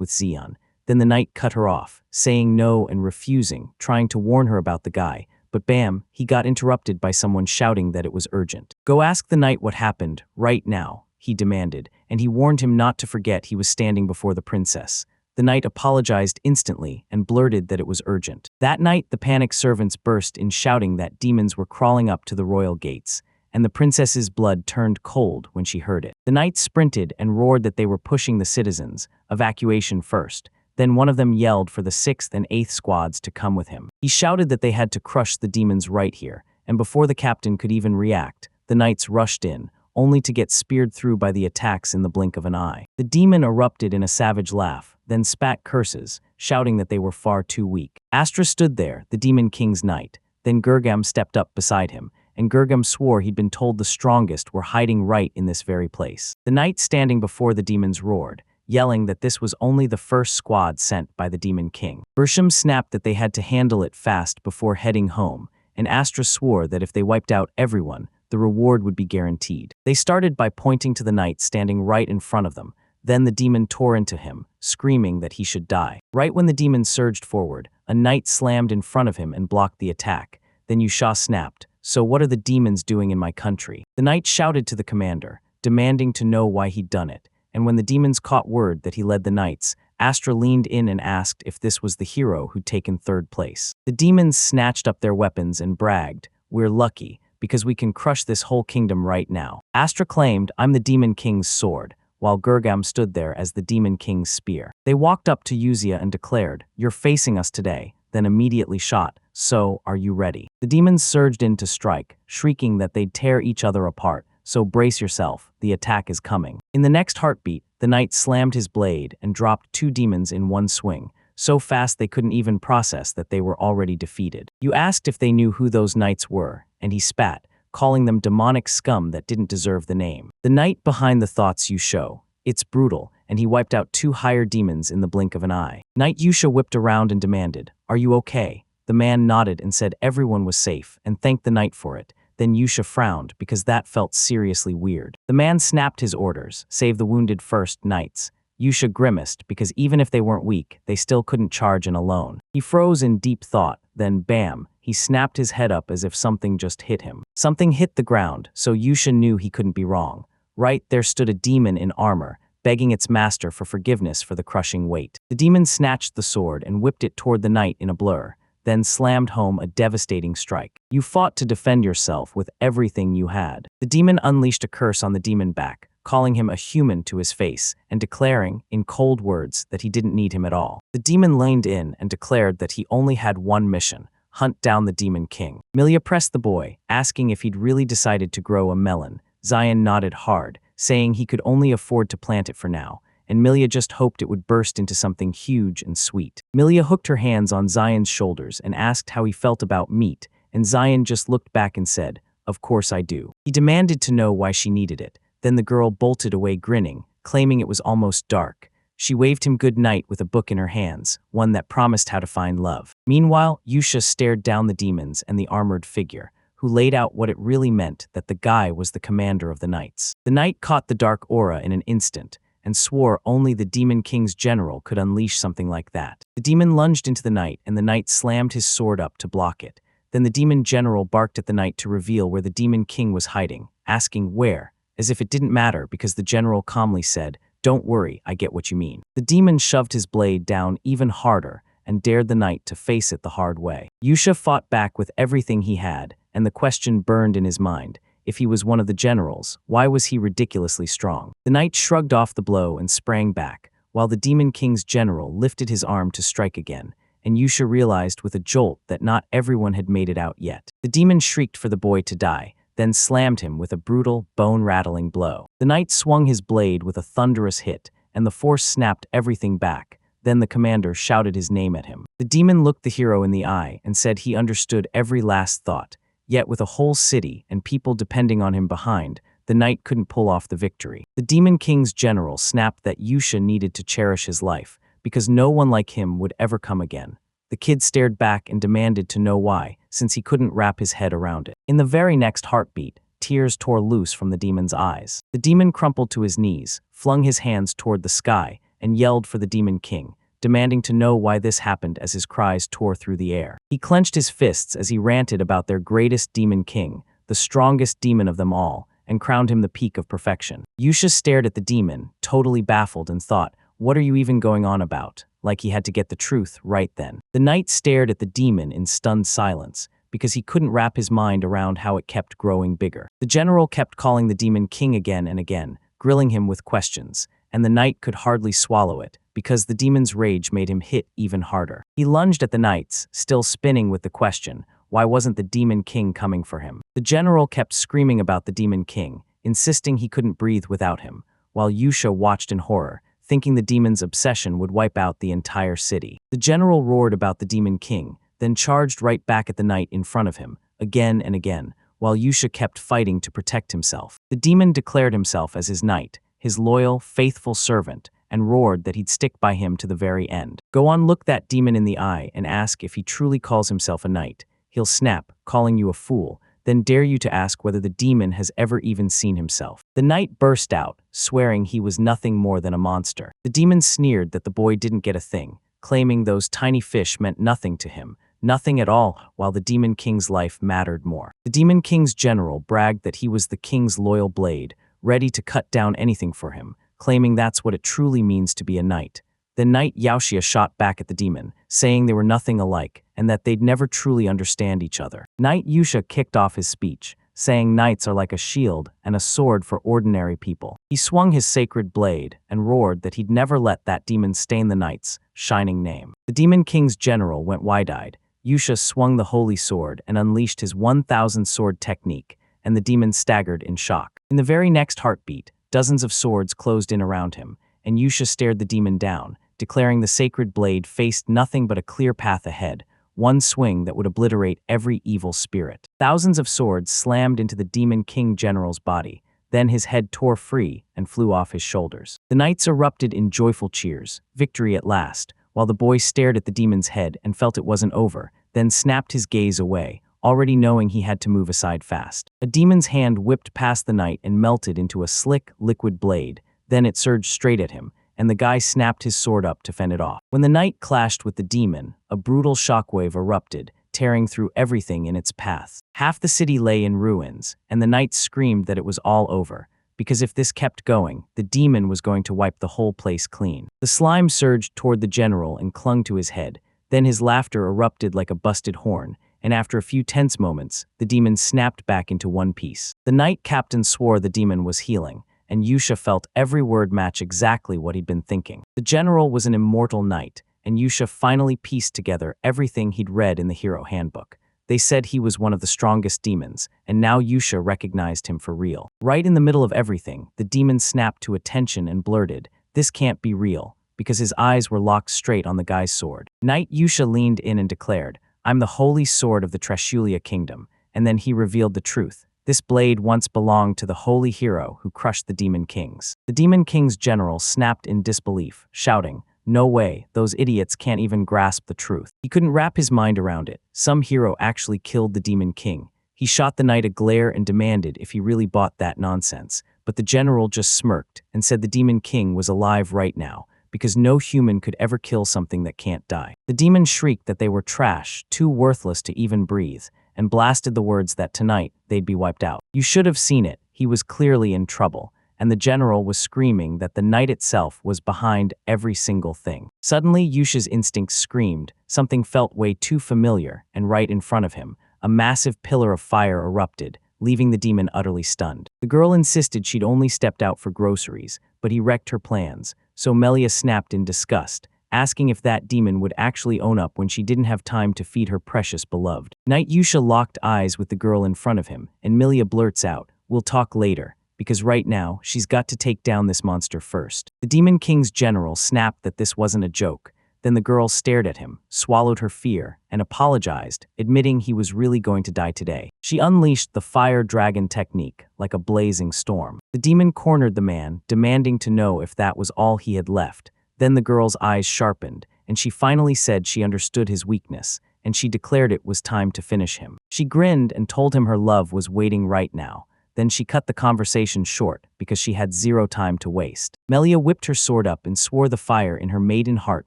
with Zion. Then the knight cut her off, saying no and refusing, trying to warn her about the guy. But bam, he got interrupted by someone shouting that it was urgent. "Go ask the knight what happened, right now," he demanded, and he warned him not to forget he was standing before the princess. The knight apologized instantly and blurted that it was urgent. That night, the panicked servants burst in shouting that demons were crawling up to the royal gates, and the princess's blood turned cold when she heard it. The knight sprinted and roared that they were pushing the citizens, evacuation first. Then one of them yelled for the 6th and 8th squads to come with him. He shouted that they had to crush the demons right here, and before the captain could even react, the knights rushed in, only to get speared through by the attacks in the blink of an eye. The demon erupted in a savage laugh, then spat curses, shouting that they were far too weak. Astra stood there, the demon king's knight. Then Gurgam stepped up beside him, and Gurgam swore he'd been told the strongest were hiding right in this very place. The knight standing before the demons roared, yelling that this was only the first squad sent by the demon king. Bersham snapped that they had to handle it fast before heading home, and Astra swore that if they wiped out everyone, the reward would be guaranteed. They started by pointing to the knight standing right in front of them. Then the demon tore into him, screaming that he should die. Right when the demon surged forward, a knight slammed in front of him and blocked the attack. Then Yusha snapped, "So what are the demons doing in my country?" The knight shouted to the commander, demanding to know why he'd done it. And when the demons caught word that he led the knights, Astra leaned in and asked if this was the hero who'd taken 3rd place. The demons snatched up their weapons and bragged, "We're lucky, because we can crush this whole kingdom right now." Astra claimed, "I'm the demon king's sword," while Gurgam stood there as the demon king's spear. They walked up to Yuzia and declared, "You're facing us today," then immediately shot, "So, are you ready?" The demons surged in to strike, shrieking that they'd tear each other apart. "So brace yourself, the attack is coming." In the next heartbeat, the knight slammed his blade and dropped 2 demons in one swing, so fast they couldn't even process that they were already defeated. You asked if they knew who those knights were, and he spat, calling them demonic scum that didn't deserve the name. The knight behind the thoughts you show. It's brutal, and he wiped out 2 higher demons in the blink of an eye. Knight Yusha whipped around and demanded, "Are you okay?" The man nodded and said everyone was safe, and thanked the knight for it. Then Yusha frowned because that felt seriously weird. The man snapped his orders, "Save the wounded first, knights." Yusha grimaced because even if they weren't weak, they still couldn't charge in alone. He froze in deep thought, then bam, he snapped his head up as if something just hit him. Something hit the ground, so Yusha knew he couldn't be wrong. Right there stood a demon in armor, begging its master for forgiveness for the crushing weight. The demon snatched the sword and whipped it toward the knight in a blur, then slammed home a devastating strike. "You fought to defend yourself with everything you had." The demon unleashed a curse on the demon back, calling him a human to his face, and declaring, in cold words, that he didn't need him at all. The demon leaned in and declared that he only had one mission: hunt down the demon king. Milia pressed the boy, asking if he'd really decided to grow a melon. Zion nodded hard, saying he could only afford to plant it for now, and Milia just hoped it would burst into something huge and sweet. Milia hooked her hands on Zion's shoulders and asked how he felt about meat, and Zion just looked back and said, "Of course I do." He demanded to know why she needed it. Then the girl bolted away grinning, claiming it was almost dark. She waved him good night with a book in her hands, one that promised how to find love. Meanwhile, Yusha stared down the demons and the armored figure, who laid out what it really meant that the guy was the commander of the knights. The knight caught the dark aura in an instant, and swore only the demon king's general could unleash something like that. The demon lunged into the knight, and the knight slammed his sword up to block it. Then the demon general barked at the knight to reveal where the demon king was hiding, asking where, as if it didn't matter because the general calmly said, "Don't worry, I get what you mean." The demon shoved his blade down even harder and dared the knight to face it the hard way. Yusha fought back with everything he had, and the question burned in his mind. If he was one of the generals, why was he ridiculously strong? The knight shrugged off the blow and sprang back, while the demon king's general lifted his arm to strike again, and Yusha realized with a jolt that not everyone had made it out yet. The demon shrieked for the boy to die, then slammed him with a brutal, bone-rattling blow. The knight swung his blade with a thunderous hit, and the force snapped everything back. Then the commander shouted his name at him. The demon looked the hero in the eye and said he understood every last thought. Yet with a whole city and people depending on him behind, the knight couldn't pull off the victory. The Demon King's general snapped that Yusha needed to cherish his life, because no one like him would ever come again. The kid stared back and demanded to know why, since he couldn't wrap his head around it. In the very next heartbeat, tears tore loose from the demon's eyes. The demon crumpled to his knees, flung his hands toward the sky, and yelled for the Demon King, demanding to know why this happened as his cries tore through the air. He clenched his fists as he ranted about their greatest Demon King, the strongest demon of them all, and crowned him the peak of perfection. Yusha stared at the demon, totally baffled, and thought, "What are you even going on about?" Like he had to get the truth right then. The knight stared at the demon in stunned silence, because he couldn't wrap his mind around how it kept growing bigger. The general kept calling the Demon King again and again, grilling him with questions, and the knight could hardly swallow it, because the demon's rage made him hit even harder. He lunged at the knights, still spinning with the question, why wasn't the Demon King coming for him? The general kept screaming about the Demon King, insisting he couldn't breathe without him, while Yusha watched in horror, thinking the demon's obsession would wipe out the entire city. The general roared about the Demon King, then charged right back at the knight in front of him, again and again, while Yusha kept fighting to protect himself. The demon declared himself as his knight, his loyal, faithful servant, and roared that he'd stick by him to the very end. Go on, look that demon in the eye and ask if he truly calls himself a knight. He'll snap, calling you a fool, then dare you to ask whether the demon has ever even seen himself. The knight burst out, swearing he was nothing more than a monster. The demon sneered that the boy didn't get a thing, claiming those tiny fish meant nothing to him, nothing at all, while the Demon King's life mattered more. The Demon King's general bragged that he was the king's loyal blade, ready to cut down anything for him, claiming that's what it truly means to be a knight. Then Knight Yaoxia shot back at the demon, saying they were nothing alike and that they'd never truly understand each other. Knight Yusha kicked off his speech, saying knights are like a shield and a sword for ordinary people. He swung his sacred blade and roared that he'd never let that demon stain the knight's shining name. The Demon King's general went wide-eyed. Yusha swung the holy sword and unleashed his 1,000 sword technique, and the demon staggered in shock. In the very next heartbeat, dozens of swords closed in around him, and Yusha stared the demon down, declaring the sacred blade faced nothing but a clear path ahead, one swing that would obliterate every evil spirit. Thousands of swords slammed into the Demon King general's body, then his head tore free and flew off his shoulders. The knights erupted in joyful cheers, victory at last, while the boy stared at the demon's head and felt it wasn't over, then snapped his gaze away, already knowing he had to move aside fast. A demon's hand whipped past the knight and melted into a slick, liquid blade, then it surged straight at him, and the guy snapped his sword up to fend it off. When the knight clashed with the demon, a brutal shockwave erupted, tearing through everything in its path. Half the city lay in ruins, and the knight screamed that it was all over, because if this kept going, the demon was going to wipe the whole place clean. The slime surged toward the general and clung to his head, then his laughter erupted like a busted horn, and after a few tense moments, the demon snapped back into one piece. The knight captain swore the demon was healing, and Yusha felt every word match exactly what he'd been thinking. The general was an immortal knight, and Yusha finally pieced together everything he'd read in the hero handbook. They said he was one of the strongest demons, and now Yusha recognized him for real. Right in the middle of everything, the demon snapped to attention and blurted, "This can't be real," because his eyes were locked straight on the guy's sword. Knight Yusha leaned in and declared, "I'm the holy sword of the Trashulia kingdom," and then he revealed the truth. This blade once belonged to the holy hero who crushed the Demon Kings. The Demon King's general snapped in disbelief, shouting, "No way, those idiots can't even grasp the truth." He couldn't wrap his mind around it. Some hero actually killed the Demon King. He shot the knight a glare and demanded if he really bought that nonsense, but the general just smirked and said the Demon King was alive right now, because no human could ever kill something that can't die. The demon shrieked that they were trash, too worthless to even breathe, and blasted the words that tonight they'd be wiped out. You should have seen it. He was clearly in trouble, and the general was screaming that the knight itself was behind every single thing. Suddenly, Yusha's instincts screamed. Something felt way too familiar, and right in front of him, a massive pillar of fire erupted, leaving the demon utterly stunned. The girl insisted she'd only stepped out for groceries, but he wrecked her plans, so Melia snapped in disgust, asking if that demon would actually own up when she didn't have time to feed her precious beloved. Knight Yusha locked eyes with the girl in front of him, and Milia blurts out, "We'll talk later, because right now, she's got to take down this monster first." The Demon King's general snapped that this wasn't a joke. Then the girl stared at him, swallowed her fear, and apologized, admitting he was really going to die today. She unleashed the fire dragon technique, like a blazing storm. The demon cornered the man, demanding to know if that was all he had left. Then the girl's eyes sharpened, and she finally said she understood his weakness, and she declared it was time to finish him. She grinned and told him her love was waiting right now. Then she cut the conversation short because she had zero time to waste. Melia whipped her sword up and swore the fire in her maiden heart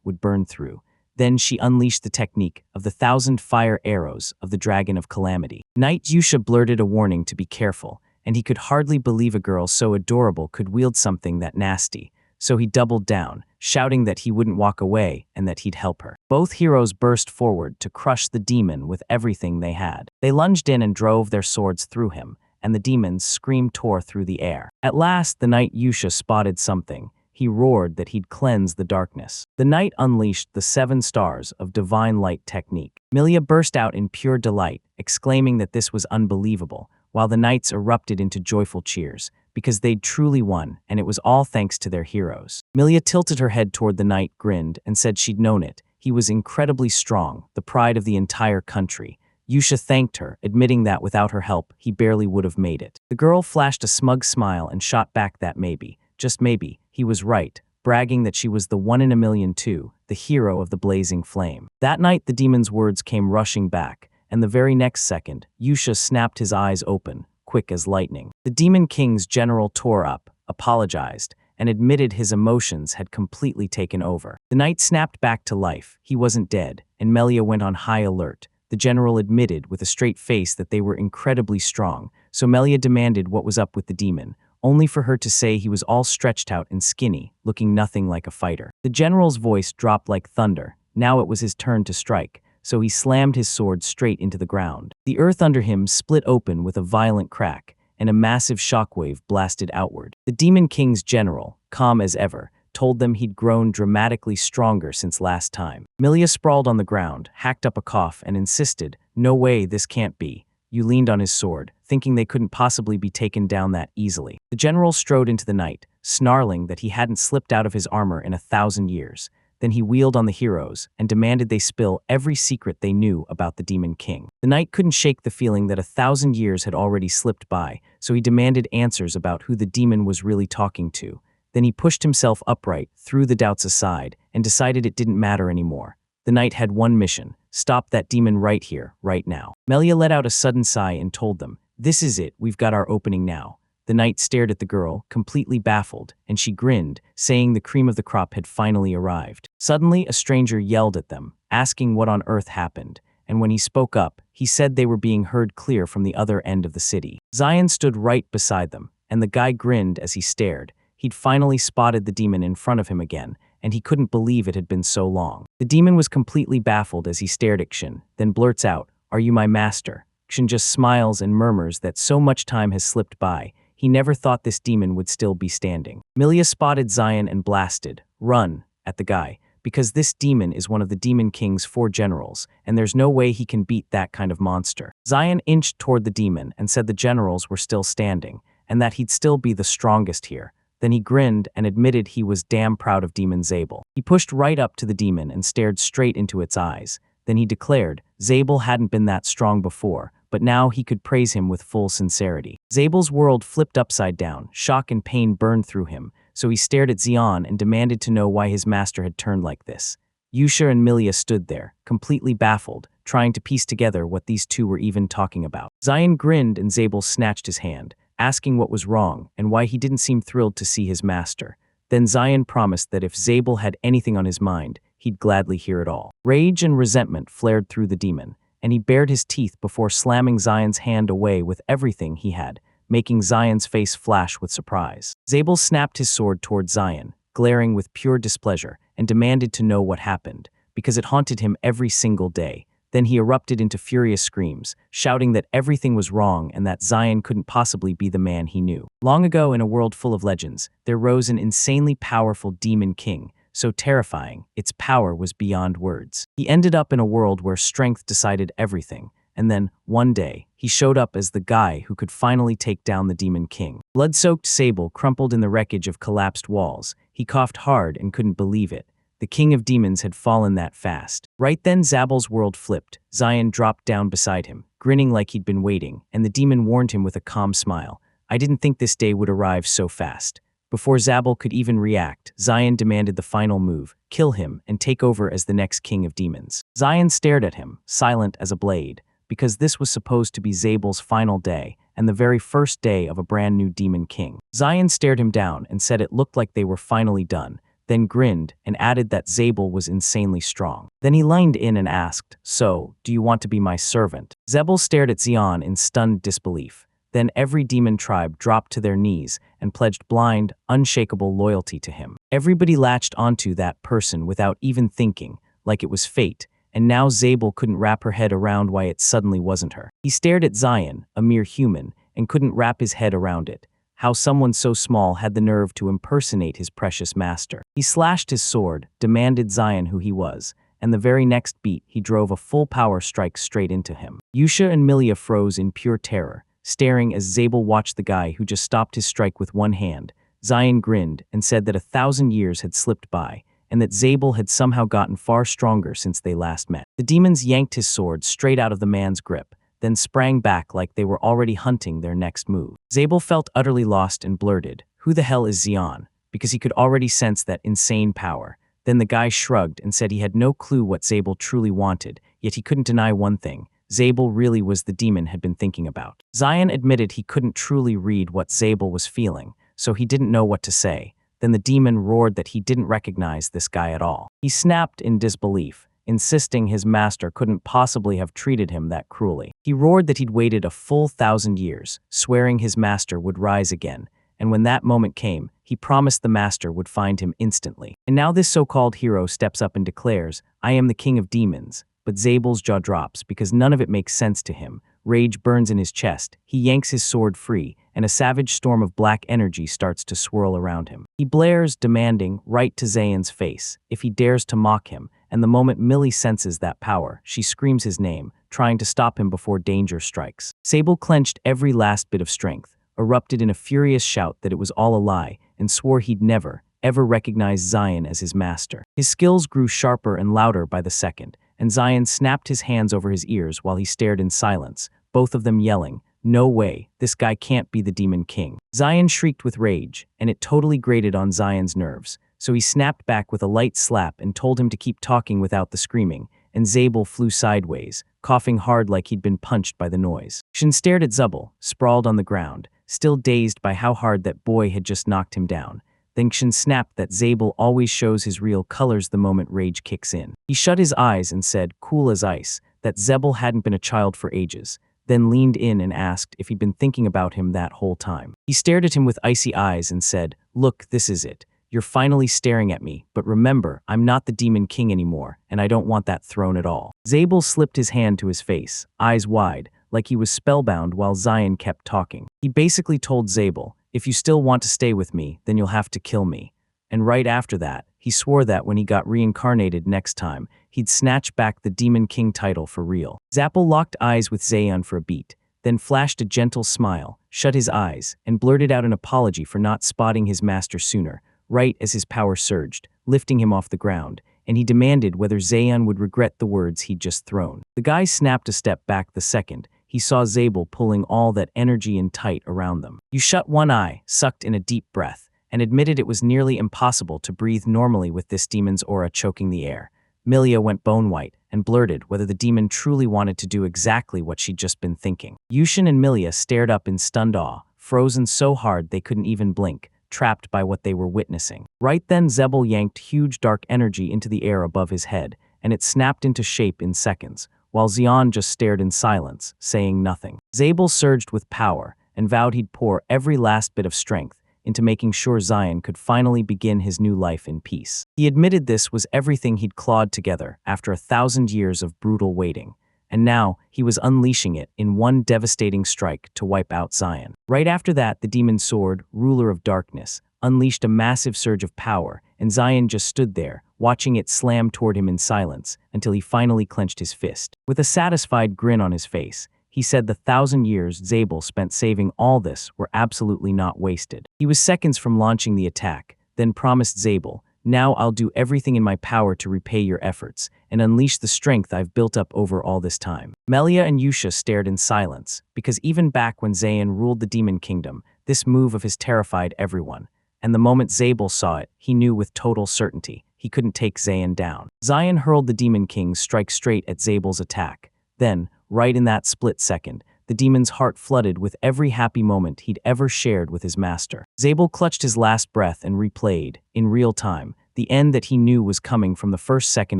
would burn through. Then she unleashed the technique of the 1,000 fire arrows of the Dragon of Calamity. Knight Yusha blurted a warning to be careful, and he could hardly believe a girl so adorable could wield something that nasty. So he doubled down, shouting that he wouldn't walk away and that he'd help her. Both heroes burst forward to crush the demon with everything they had. They lunged in and drove their swords through him, and the demon's scream tore through the air. At last, the Knight Yusha spotted something. He roared that he'd cleanse the darkness. The knight unleashed the 7 stars of divine light technique. Milia burst out in pure delight, exclaiming that this was unbelievable, while the knights erupted into joyful cheers, because they'd truly won, and it was all thanks to their heroes. Milia tilted her head toward the knight, grinned, and said she'd known it. He was incredibly strong, the pride of the entire country. Yusha thanked her, admitting that without her help, he barely would have made it. The girl flashed a smug smile and shot back that maybe, just maybe, he was right, bragging that she was the 1 in a million too, the hero of the blazing flame. That night the demon's words came rushing back, and the very next second, Yusha snapped his eyes open, quick as lightning. The Demon King's general tore up, apologized, and admitted his emotions had completely taken over. The knight snapped back to life. He wasn't dead, and Melia went on high alert. The general admitted with a straight face that they were incredibly strong, so Melia demanded what was up with the demon, only for her to say he was all stretched out and skinny, looking nothing like a fighter. The general's voice dropped like thunder. Now it was his turn to strike, so he slammed his sword straight into the ground. The earth under him split open with a violent crack, and a massive shockwave blasted outward. The Demon King's general, calm as ever, told them he'd grown dramatically stronger since last time. Milia sprawled on the ground, hacked up a cough, and insisted, "No way, this can't be." You leaned on his sword, thinking they couldn't possibly be taken down that easily. The general strode into the night, snarling that he hadn't slipped out of his armor in 1,000 years. Then he wheeled on the heroes and demanded they spill every secret they knew about the Demon King. The knight couldn't shake the feeling that 1,000 years had already slipped by, so he demanded answers about who the demon was really talking to. Then he pushed himself upright, threw the doubts aside, and decided it didn't matter anymore. The knight had one mission: stop that demon right here, right now. Melia let out a sudden sigh and told them, "This is it, we've got our opening now." The knight stared at the girl, completely baffled, and she grinned, saying the cream of the crop had finally arrived. Suddenly, a stranger yelled at them, asking what on earth happened, and when he spoke up, he said they were being heard clear from the other end of the city. Zion stood right beside them, and the guy grinned as he stared. He'd finally spotted the demon in front of him again, and he couldn't believe it had been so long. The demon was completely baffled as he stared at Kshin, then blurts out, "Are you my master?" Kshin just smiles and murmurs that so much time has slipped by, he never thought this demon would still be standing. Milia spotted Zion and blasted, "Run," at the guy, because this demon is one of the Demon King's 4 generals, and there's no way he can beat that kind of monster. Zion inched toward the demon and said the generals were still standing, and that he'd still be the strongest here. Then he grinned and admitted he was damn proud of Demon Zabel. He pushed right up to the demon and stared straight into its eyes. Then he declared Zabel hadn't been that strong before, but now he could praise him with full sincerity. Zabel's world flipped upside down, shock and pain burned through him, so he stared at Zion and demanded to know why his master had turned like this. Yusha and Milia stood there, completely baffled, trying to piece together what these two were even talking about. Zion grinned and Zabel snatched his hand, asking what was wrong and why he didn't seem thrilled to see his master. Then Zion promised that if Zabel had anything on his mind, he'd gladly hear it all. Rage and resentment flared through the demon, and he bared his teeth before slamming Zion's hand away with everything he had, making Zion's face flash with surprise. Zabel snapped his sword toward Zion, glaring with pure displeasure, and demanded to know what happened, because it haunted him every single day. Then he erupted into furious screams, shouting that everything was wrong and that Zion couldn't possibly be the man he knew. Long ago, in a world full of legends, there rose an insanely powerful demon king, so terrifying, its power was beyond words. He ended up in a world where strength decided everything, and then, one day, he showed up as the guy who could finally take down the Demon King. Blood-soaked sable crumpled in the wreckage of collapsed walls. He coughed hard and couldn't believe it. The king of demons had fallen that fast. Right then Zabel's world flipped. Zion dropped down beside him, grinning like he'd been waiting, and the demon warned him with a calm smile. I didn't think this day would arrive so fast. Before Zabel could even react, Zion demanded the final move, kill him and take over as the next king of demons. Zion stared at him, silent as a blade, because this was supposed to be Zabel's final day, and the very first day of a brand new demon king. Zion stared him down and said it looked like they were finally done, then grinned and added that Zabel was insanely strong. Then he leaned in and asked, "So, do you want to be my servant?" Zabel stared at Zion in stunned disbelief. Then every demon tribe dropped to their knees and pledged blind, unshakable loyalty to him. Everybody latched onto that person without even thinking, like it was fate, and now Zabel couldn't wrap her head around why it suddenly wasn't her. He stared at Zion, a mere human, and couldn't wrap his head around it. How someone so small had the nerve to impersonate his precious master. He slashed his sword, demanded Zion who he was, and the very next beat he drove a full-power strike straight into him. Yusha and Milia froze in pure terror, staring as Zabel watched the guy who just stopped his strike with one hand. Zion grinned and said that 1,000 years had slipped by, and that Zabel had somehow gotten far stronger since they last met. The demons yanked his sword straight out of the man's grip, then sprang back like they were already hunting their next move. Zabel felt utterly lost and blurted, "Who the hell is Zion?" because he could already sense that insane power. Then the guy shrugged and said he had no clue what Zabel truly wanted, yet he couldn't deny one thing. Zabel really was the demon had been thinking about. Zion admitted he couldn't truly read what Zabel was feeling, so he didn't know what to say. Then the demon roared that he didn't recognize this guy at all. He snapped in disbelief, insisting his master couldn't possibly have treated him that cruelly. He roared that he'd waited a full 1,000 years, swearing his master would rise again, and when that moment came, he promised the master would find him instantly. And now this so-called hero steps up and declares, "I am the king of demons." But Zabel's jaw drops because none of it makes sense to him. Rage burns in his chest, he yanks his sword free, and a savage storm of black energy starts to swirl around him. He blares, demanding, right to Zayn's face, if he dares to mock him, and the moment Millie senses that power, she screams his name, trying to stop him before danger strikes. Zabel clenched every last bit of strength, erupted in a furious shout that it was all a lie, and swore he'd never, ever recognize Zion as his master. His skills grew sharper and louder by the second, and Zion snapped his hands over his ears while he stared in silence, both of them yelling, "No way, this guy can't be the Demon King." Zion shrieked with rage, and it totally grated on Zion's nerves, so he snapped back with a light slap and told him to keep talking without the screaming, and Zabel flew sideways, coughing hard like he'd been punched by the noise. Shin stared at Zubel, sprawled on the ground, still dazed by how hard that boy had just knocked him down. Then Shin snapped that Zabel always shows his real colors the moment rage kicks in. He shut his eyes and said, cool as ice, that Zabel hadn't been a child for ages, then leaned in and asked if he'd been thinking about him that whole time. He stared at him with icy eyes and said, "Look, this is it. You're finally staring at me, but remember, I'm not the Demon King anymore, and I don't want that throne at all." Zabel slipped his hand to his face, eyes wide, like he was spellbound while Zion kept talking. He basically told Zabel, "If you still want to stay with me, then you'll have to kill me." And right after that, he swore that when he got reincarnated next time, he'd snatch back the Demon King title for real. Zabel locked eyes with Zayon for a beat, then flashed a gentle smile, shut his eyes, and blurted out an apology for not spotting his master sooner, right as his power surged, lifting him off the ground, and he demanded whether Zayon would regret the words he'd just thrown. The guy snapped a step back the second he saw Zabel pulling all that energy in tight around them. You shut one eye, sucked in a deep breath, and admitted it was nearly impossible to breathe normally with this demon's aura choking the air. Milia went bone-white and blurted whether the demon truly wanted to do exactly what she'd just been thinking. Yushin and Milia stared up in stunned awe, frozen so hard they couldn't even blink, trapped by what they were witnessing. Right then Zabel yanked huge dark energy into the air above his head, and it snapped into shape in seconds, while Zion just stared in silence, saying nothing. Zabel surged with power and vowed he'd pour every last bit of strength into making sure Zion could finally begin his new life in peace. He admitted this was everything he'd clawed together after 1,000 years of brutal waiting, and now he was unleashing it in one devastating strike to wipe out Zion. Right after that, the demon sword, ruler of darkness, unleashed a massive surge of power, and Zion just stood there, watching it slam toward him in silence until he finally clenched his fist. With a satisfied grin on his face, he said the 1,000 years Zabel spent saving all this were absolutely not wasted. He was seconds from launching the attack, then promised Zabel, "Now I'll do everything in my power to repay your efforts and unleash the strength I've built up over all this time." Melia and Yusha stared in silence, because even back when Zayn ruled the Demon Kingdom, this move of his terrified everyone. And the moment Zabel saw it, he knew with total certainty he couldn't take Zayn down. Zion hurled the Demon King's strike straight at Zabel's attack. Then, right in that split second, the demon's heart flooded with every happy moment he'd ever shared with his master. Zabel clutched his last breath and replayed, in real time, the end that he knew was coming from the first second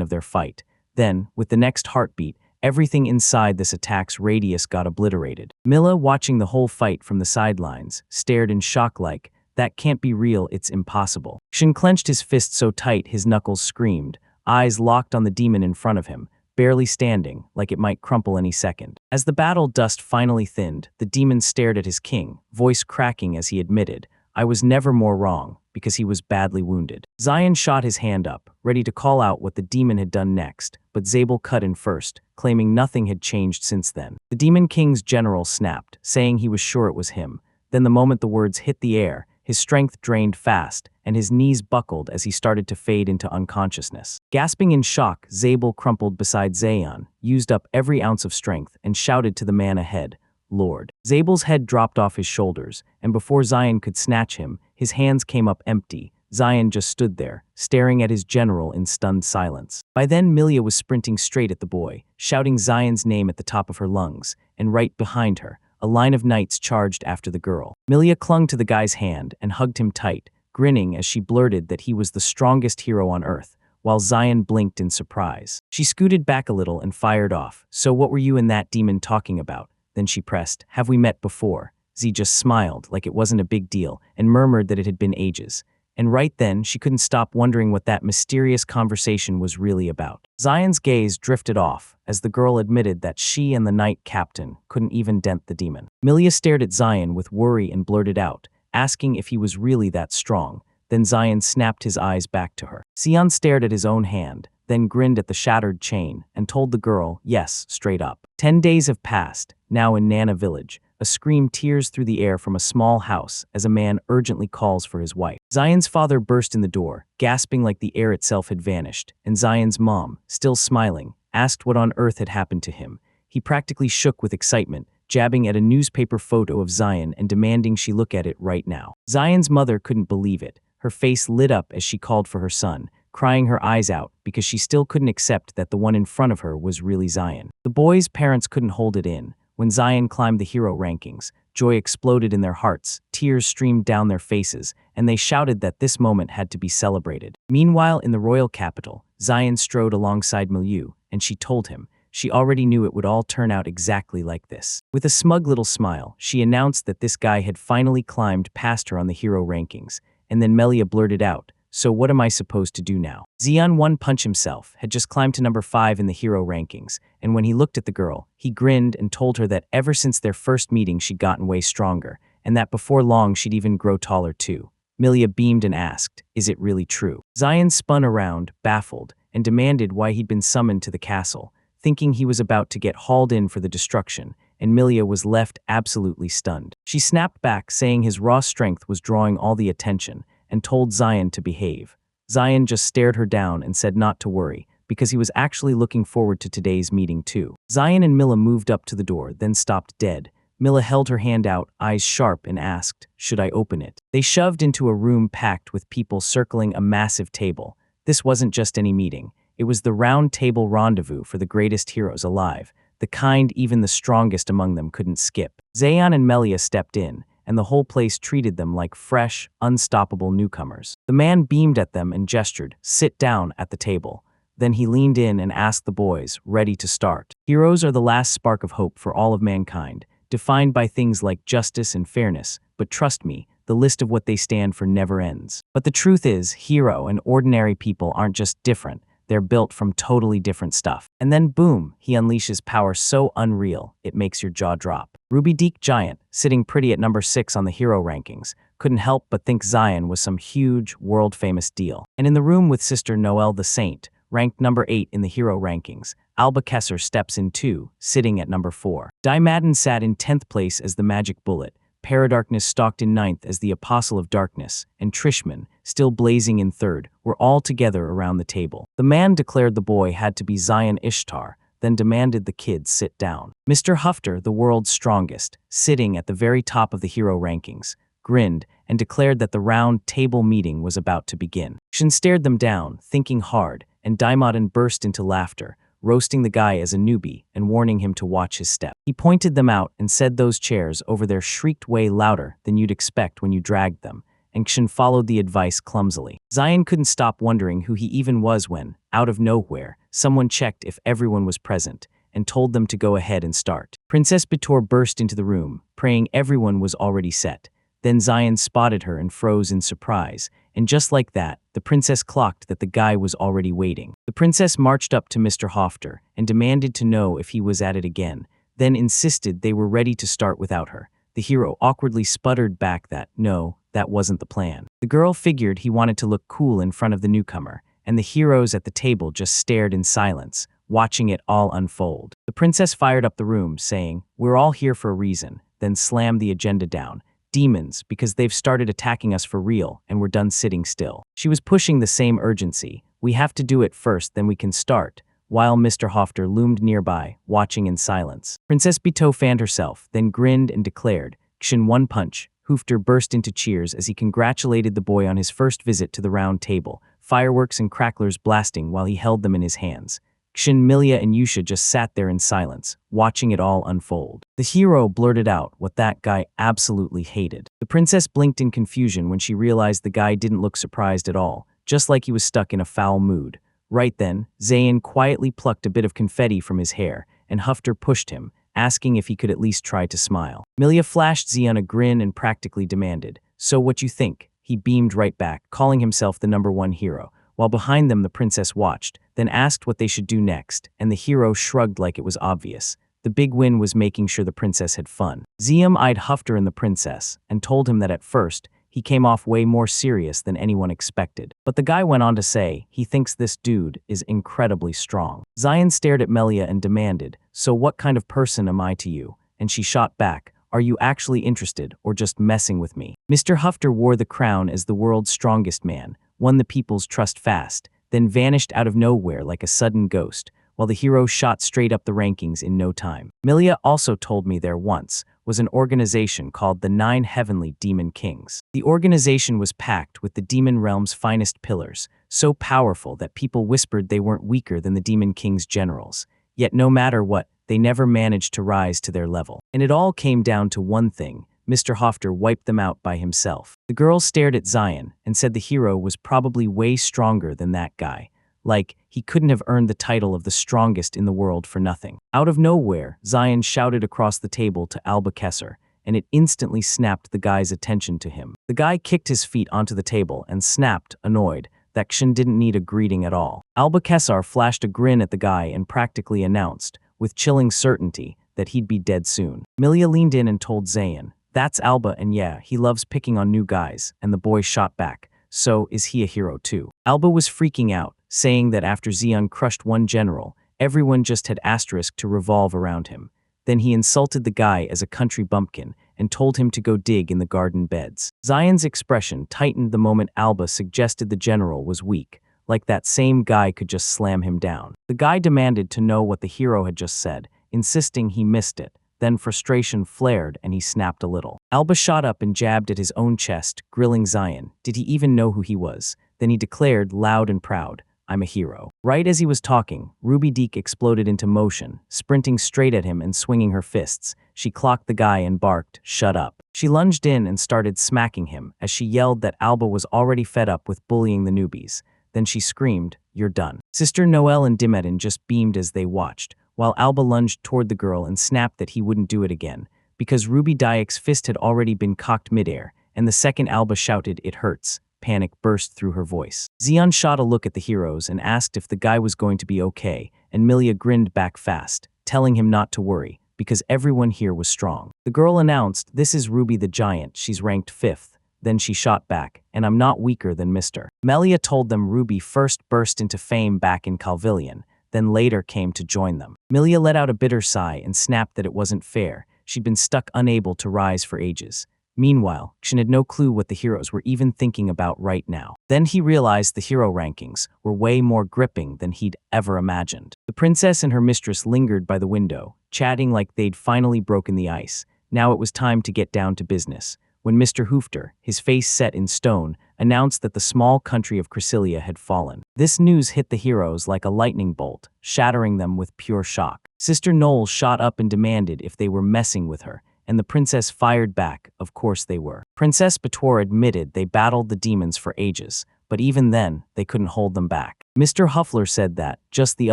of their fight. Then, with the next heartbeat, everything inside this attack's radius got obliterated. Milla, watching the whole fight from the sidelines, stared in shock like, "That can't be real, it's impossible." Shin clenched his fist so tight his knuckles screamed, eyes locked on the demon in front of him, barely standing, like it might crumple any second. As the battle dust finally thinned, the demon stared at his king, voice cracking as he admitted, "I was never more wrong," because he was badly wounded. Zion shot his hand up, ready to call out what the demon had done next, but Zabel cut in first, claiming nothing had changed since then. The Demon King's general snapped, saying he was sure it was him. Then the moment the words hit the air, his strength drained fast, and his knees buckled as he started to fade into unconsciousness. Gasping in shock, Zabel crumpled beside Zayon, used up every ounce of strength, and shouted to the man ahead, "Lord." Zabel's head dropped off his shoulders, and before Zion could snatch him, his hands came up empty. Zion just stood there, staring at his general in stunned silence. By then, Milia was sprinting straight at the boy, shouting Zion's name at the top of her lungs, and right behind her, a line of knights charged after the girl. Milia clung to the guy's hand and hugged him tight, grinning as she blurted that he was the strongest hero on Earth, while Zion blinked in surprise. She scooted back a little and fired off, "So what were you and that demon talking about?" Then she pressed, "Have we met before?" Z just smiled like it wasn't a big deal and murmured that it had been ages. And right then, she couldn't stop wondering what that mysterious conversation was really about. Zion's gaze drifted off as the girl admitted that she and the knight captain couldn't even dent the demon. Milia stared at Zion with worry and blurted out, asking if he was really that strong. Then Zion snapped his eyes back to her. Sion stared at his own hand, then grinned at the shattered chain and told the girl, yes, straight up. 10 days have passed, now in Nana village. A scream tears through the air from a small house as a man urgently calls for his wife. Zion's father burst in the door, gasping like the air itself had vanished, and Zion's mom, still smiling, asked what on earth had happened to him. He practically shook with excitement, jabbing at a newspaper photo of Zion and demanding she look at it right now. Zion's mother couldn't believe it. Her face lit up as she called for her son, crying her eyes out because she still couldn't accept that the one in front of her was really Zion. The boy's parents couldn't hold it in. When Zion climbed the hero rankings, joy exploded in their hearts, tears streamed down their faces, and they shouted that this moment had to be celebrated. Meanwhile, in the royal capital, Zion strode alongside Milieu, and she told him she already knew it would all turn out exactly like this. With a smug little smile, she announced that this guy had finally climbed past her on the hero rankings, and then Melia blurted out, "So what am I supposed to do now?" Zion One Punch himself had just climbed to number 5 in the hero rankings, and when he looked at the girl, he grinned and told her that ever since their first meeting she'd gotten way stronger, and that before long she'd even grow taller too. Milia beamed and asked, "Is it really true?" Zion spun around, baffled, and demanded why he'd been summoned to the castle, thinking he was about to get hauled in for the destruction, and Milia was left absolutely stunned. She snapped back, saying his raw strength was drawing all the attention, and told Zion to behave. Zion just stared her down and said not to worry, because he was actually looking forward to today's meeting too. Zion and Milla moved up to the door, then stopped dead. Milla held her hand out, eyes sharp, and asked, "Should I open it?" They shoved into a room packed with people circling a massive table. This wasn't just any meeting. It was the round table rendezvous for the greatest heroes alive, the kind even the strongest among them couldn't skip. Zayon and Melia stepped in, and the whole place treated them like fresh, unstoppable newcomers. The man beamed at them and gestured, "Sit down," at the table. Then he leaned in and asked the boys, ready to start. Heroes are the last spark of hope for all of mankind, defined by things like justice and fairness, but trust me, the list of what they stand for never ends. But the truth is, hero and ordinary people aren't just different, they're built from totally different stuff. And then boom, he unleashes power so unreal, it makes your jaw drop. Ruby Deek Giant, sitting pretty at number 6 on the hero rankings, couldn't help but think Zion was some huge, world-famous deal. And in the room with Sister Noelle the Saint, ranked number 8 in the hero rankings, Alba Kesser steps in too, sitting at number 4. Di Madden sat in 10th place as the Magic Bullet, Paradarkness stalked in 9th as the Apostle of Darkness, and Trishman, still blazing in 3rd, were all together around the table. The man declared the boy had to be Zion Ishtar, then demanded the kids sit down. Mr. Hufter, the world's strongest, sitting at the very top of the hero rankings, grinned and declared that the round table meeting was about to begin. Shin stared them down, thinking hard, and Daimoden burst into laughter, roasting the guy as a newbie and warning him to watch his step. He pointed them out and said those chairs over there shrieked way louder than you'd expect when you dragged them, and Kshin followed the advice clumsily. Zion couldn't stop wondering who he even was when, out of nowhere, someone checked if everyone was present and told them to go ahead and start. Princess Bitor burst into the room, praying everyone was already set. Then Zion spotted her and froze in surprise, and just like that, the princess clocked that the guy was already waiting. The princess marched up to Mr. Hofter and demanded to know if he was at it again, then insisted they were ready to start without her. The hero awkwardly sputtered back that, no, that wasn't the plan. The girl figured he wanted to look cool in front of the newcomer, and the heroes at the table just stared in silence, watching it all unfold. The princess fired up the room, saying, "We're all here for a reason," then slammed the agenda down. "Demons, because they've started attacking us for real, and we're done sitting still." She was pushing the same urgency. "We have to do it first, then we can start," while Mr. Hofter loomed nearby, watching in silence. Princess Bito fanned herself, then grinned and declared, "Kshin one punch." Hofter burst into cheers as he congratulated the boy on his first visit to the round table, fireworks and cracklers blasting while he held them in his hands. Kshin, Milia, and Yusha just sat there in silence, watching it all unfold. The hero blurted out what that guy absolutely hated. The princess blinked in confusion when she realized the guy didn't look surprised at all, just like he was stuck in a foul mood. Right then, Zayn quietly plucked a bit of confetti from his hair, and Hufter pushed him, asking if he could at least try to smile. Milia flashed Zion a grin and practically demanded, "So what you think?" He beamed right back, calling himself the #1 hero. While behind them the princess watched, then asked what they should do next, and the hero shrugged like it was obvious. The big win was making sure the princess had fun. Zium eyed Hufter and the princess, and told him that at first, he came off way more serious than anyone expected. But the guy went on to say he thinks this dude is incredibly strong. Zion stared at Melia and demanded, "So what kind of person am I to you?" And she shot back, "Are you actually interested or just messing with me?" Mr. Hufter wore the crown as the world's strongest man, won the people's trust fast, then vanished out of nowhere like a sudden ghost, while the hero shot straight up the rankings in no time. Milia also told me there once was an organization called the 9 Heavenly Demon Kings. The organization was packed with the demon realm's finest pillars, so powerful that people whispered they weren't weaker than the Demon King's generals. Yet no matter what, they never managed to rise to their level. And it all came down to one thing: Mr. Hofter wiped them out by himself. The girl stared at Zion and said the hero was probably way stronger than that guy. Like, he couldn't have earned the title of the strongest in the world for nothing. Out of nowhere, Zion shouted across the table to Alba Kesser, and it instantly snapped the guy's attention to him. The guy kicked his feet onto the table and snapped, annoyed, that Kshin didn't need a greeting at all. Alba Kesser flashed a grin at the guy and practically announced, with chilling certainty, that he'd be dead soon. Milia leaned in and told Zayn, "That's Alba, and yeah, he loves picking on new guys," and the boy shot back, "So is he a hero too?" Alba was freaking out, saying that after Zion crushed one general, everyone just had asterisk to revolve around him. Then he insulted the guy as a country bumpkin and told him to go dig in the garden beds. Zion's expression tightened the moment Alba suggested the general was weak, like that same guy could just slam him down. The guy demanded to know what the hero had just said, insisting he missed it. Then frustration flared and he snapped a little. Alba shot up and jabbed at his own chest, grilling Zion. Did he even know who he was? Then he declared, loud and proud, "I'm a hero." Right as he was talking, Ruby Deek exploded into motion, sprinting straight at him and swinging her fists. She clocked the guy and barked, "Shut up." She lunged in and started smacking him as she yelled that Alba was already fed up with bullying the newbies. Then she screamed, "You're done." Sister Noelle and Dimedin just beamed as they watched, while Alba lunged toward the girl and snapped that he wouldn't do it again, because Ruby Dayak's fist had already been cocked midair, and the second Alba shouted, "It hurts," panic burst through her voice. Zion shot a look at the heroes and asked if the guy was going to be okay, and Milia grinned back fast, telling him not to worry, because everyone here was strong. The girl announced, "This is Ruby the Giant, she's ranked 5th. Then she shot back, and I'm not weaker than Mr. Melia told them Ruby first burst into fame back in Calvillion, then later came to join them. Melia let out a bitter sigh and snapped that it wasn't fair. She'd been stuck unable to rise for ages. Meanwhile, Xian had no clue what the heroes were even thinking about right now. Then he realized the hero rankings were way more gripping than he'd ever imagined. The princess and her mistress lingered by the window, chatting like they'd finally broken the ice. Now it was time to get down to business, when Mr. Hoofter, his face set in stone, announced that the small country of Chrysilla had fallen. This news hit the heroes like a lightning bolt, shattering them with pure shock. Sister Noel shot up and demanded if they were messing with her, and the princess fired back. Of course they were. Princess Bator admitted they battled the demons for ages, but even then, they couldn't hold them back. Mr. Huffler said that, just the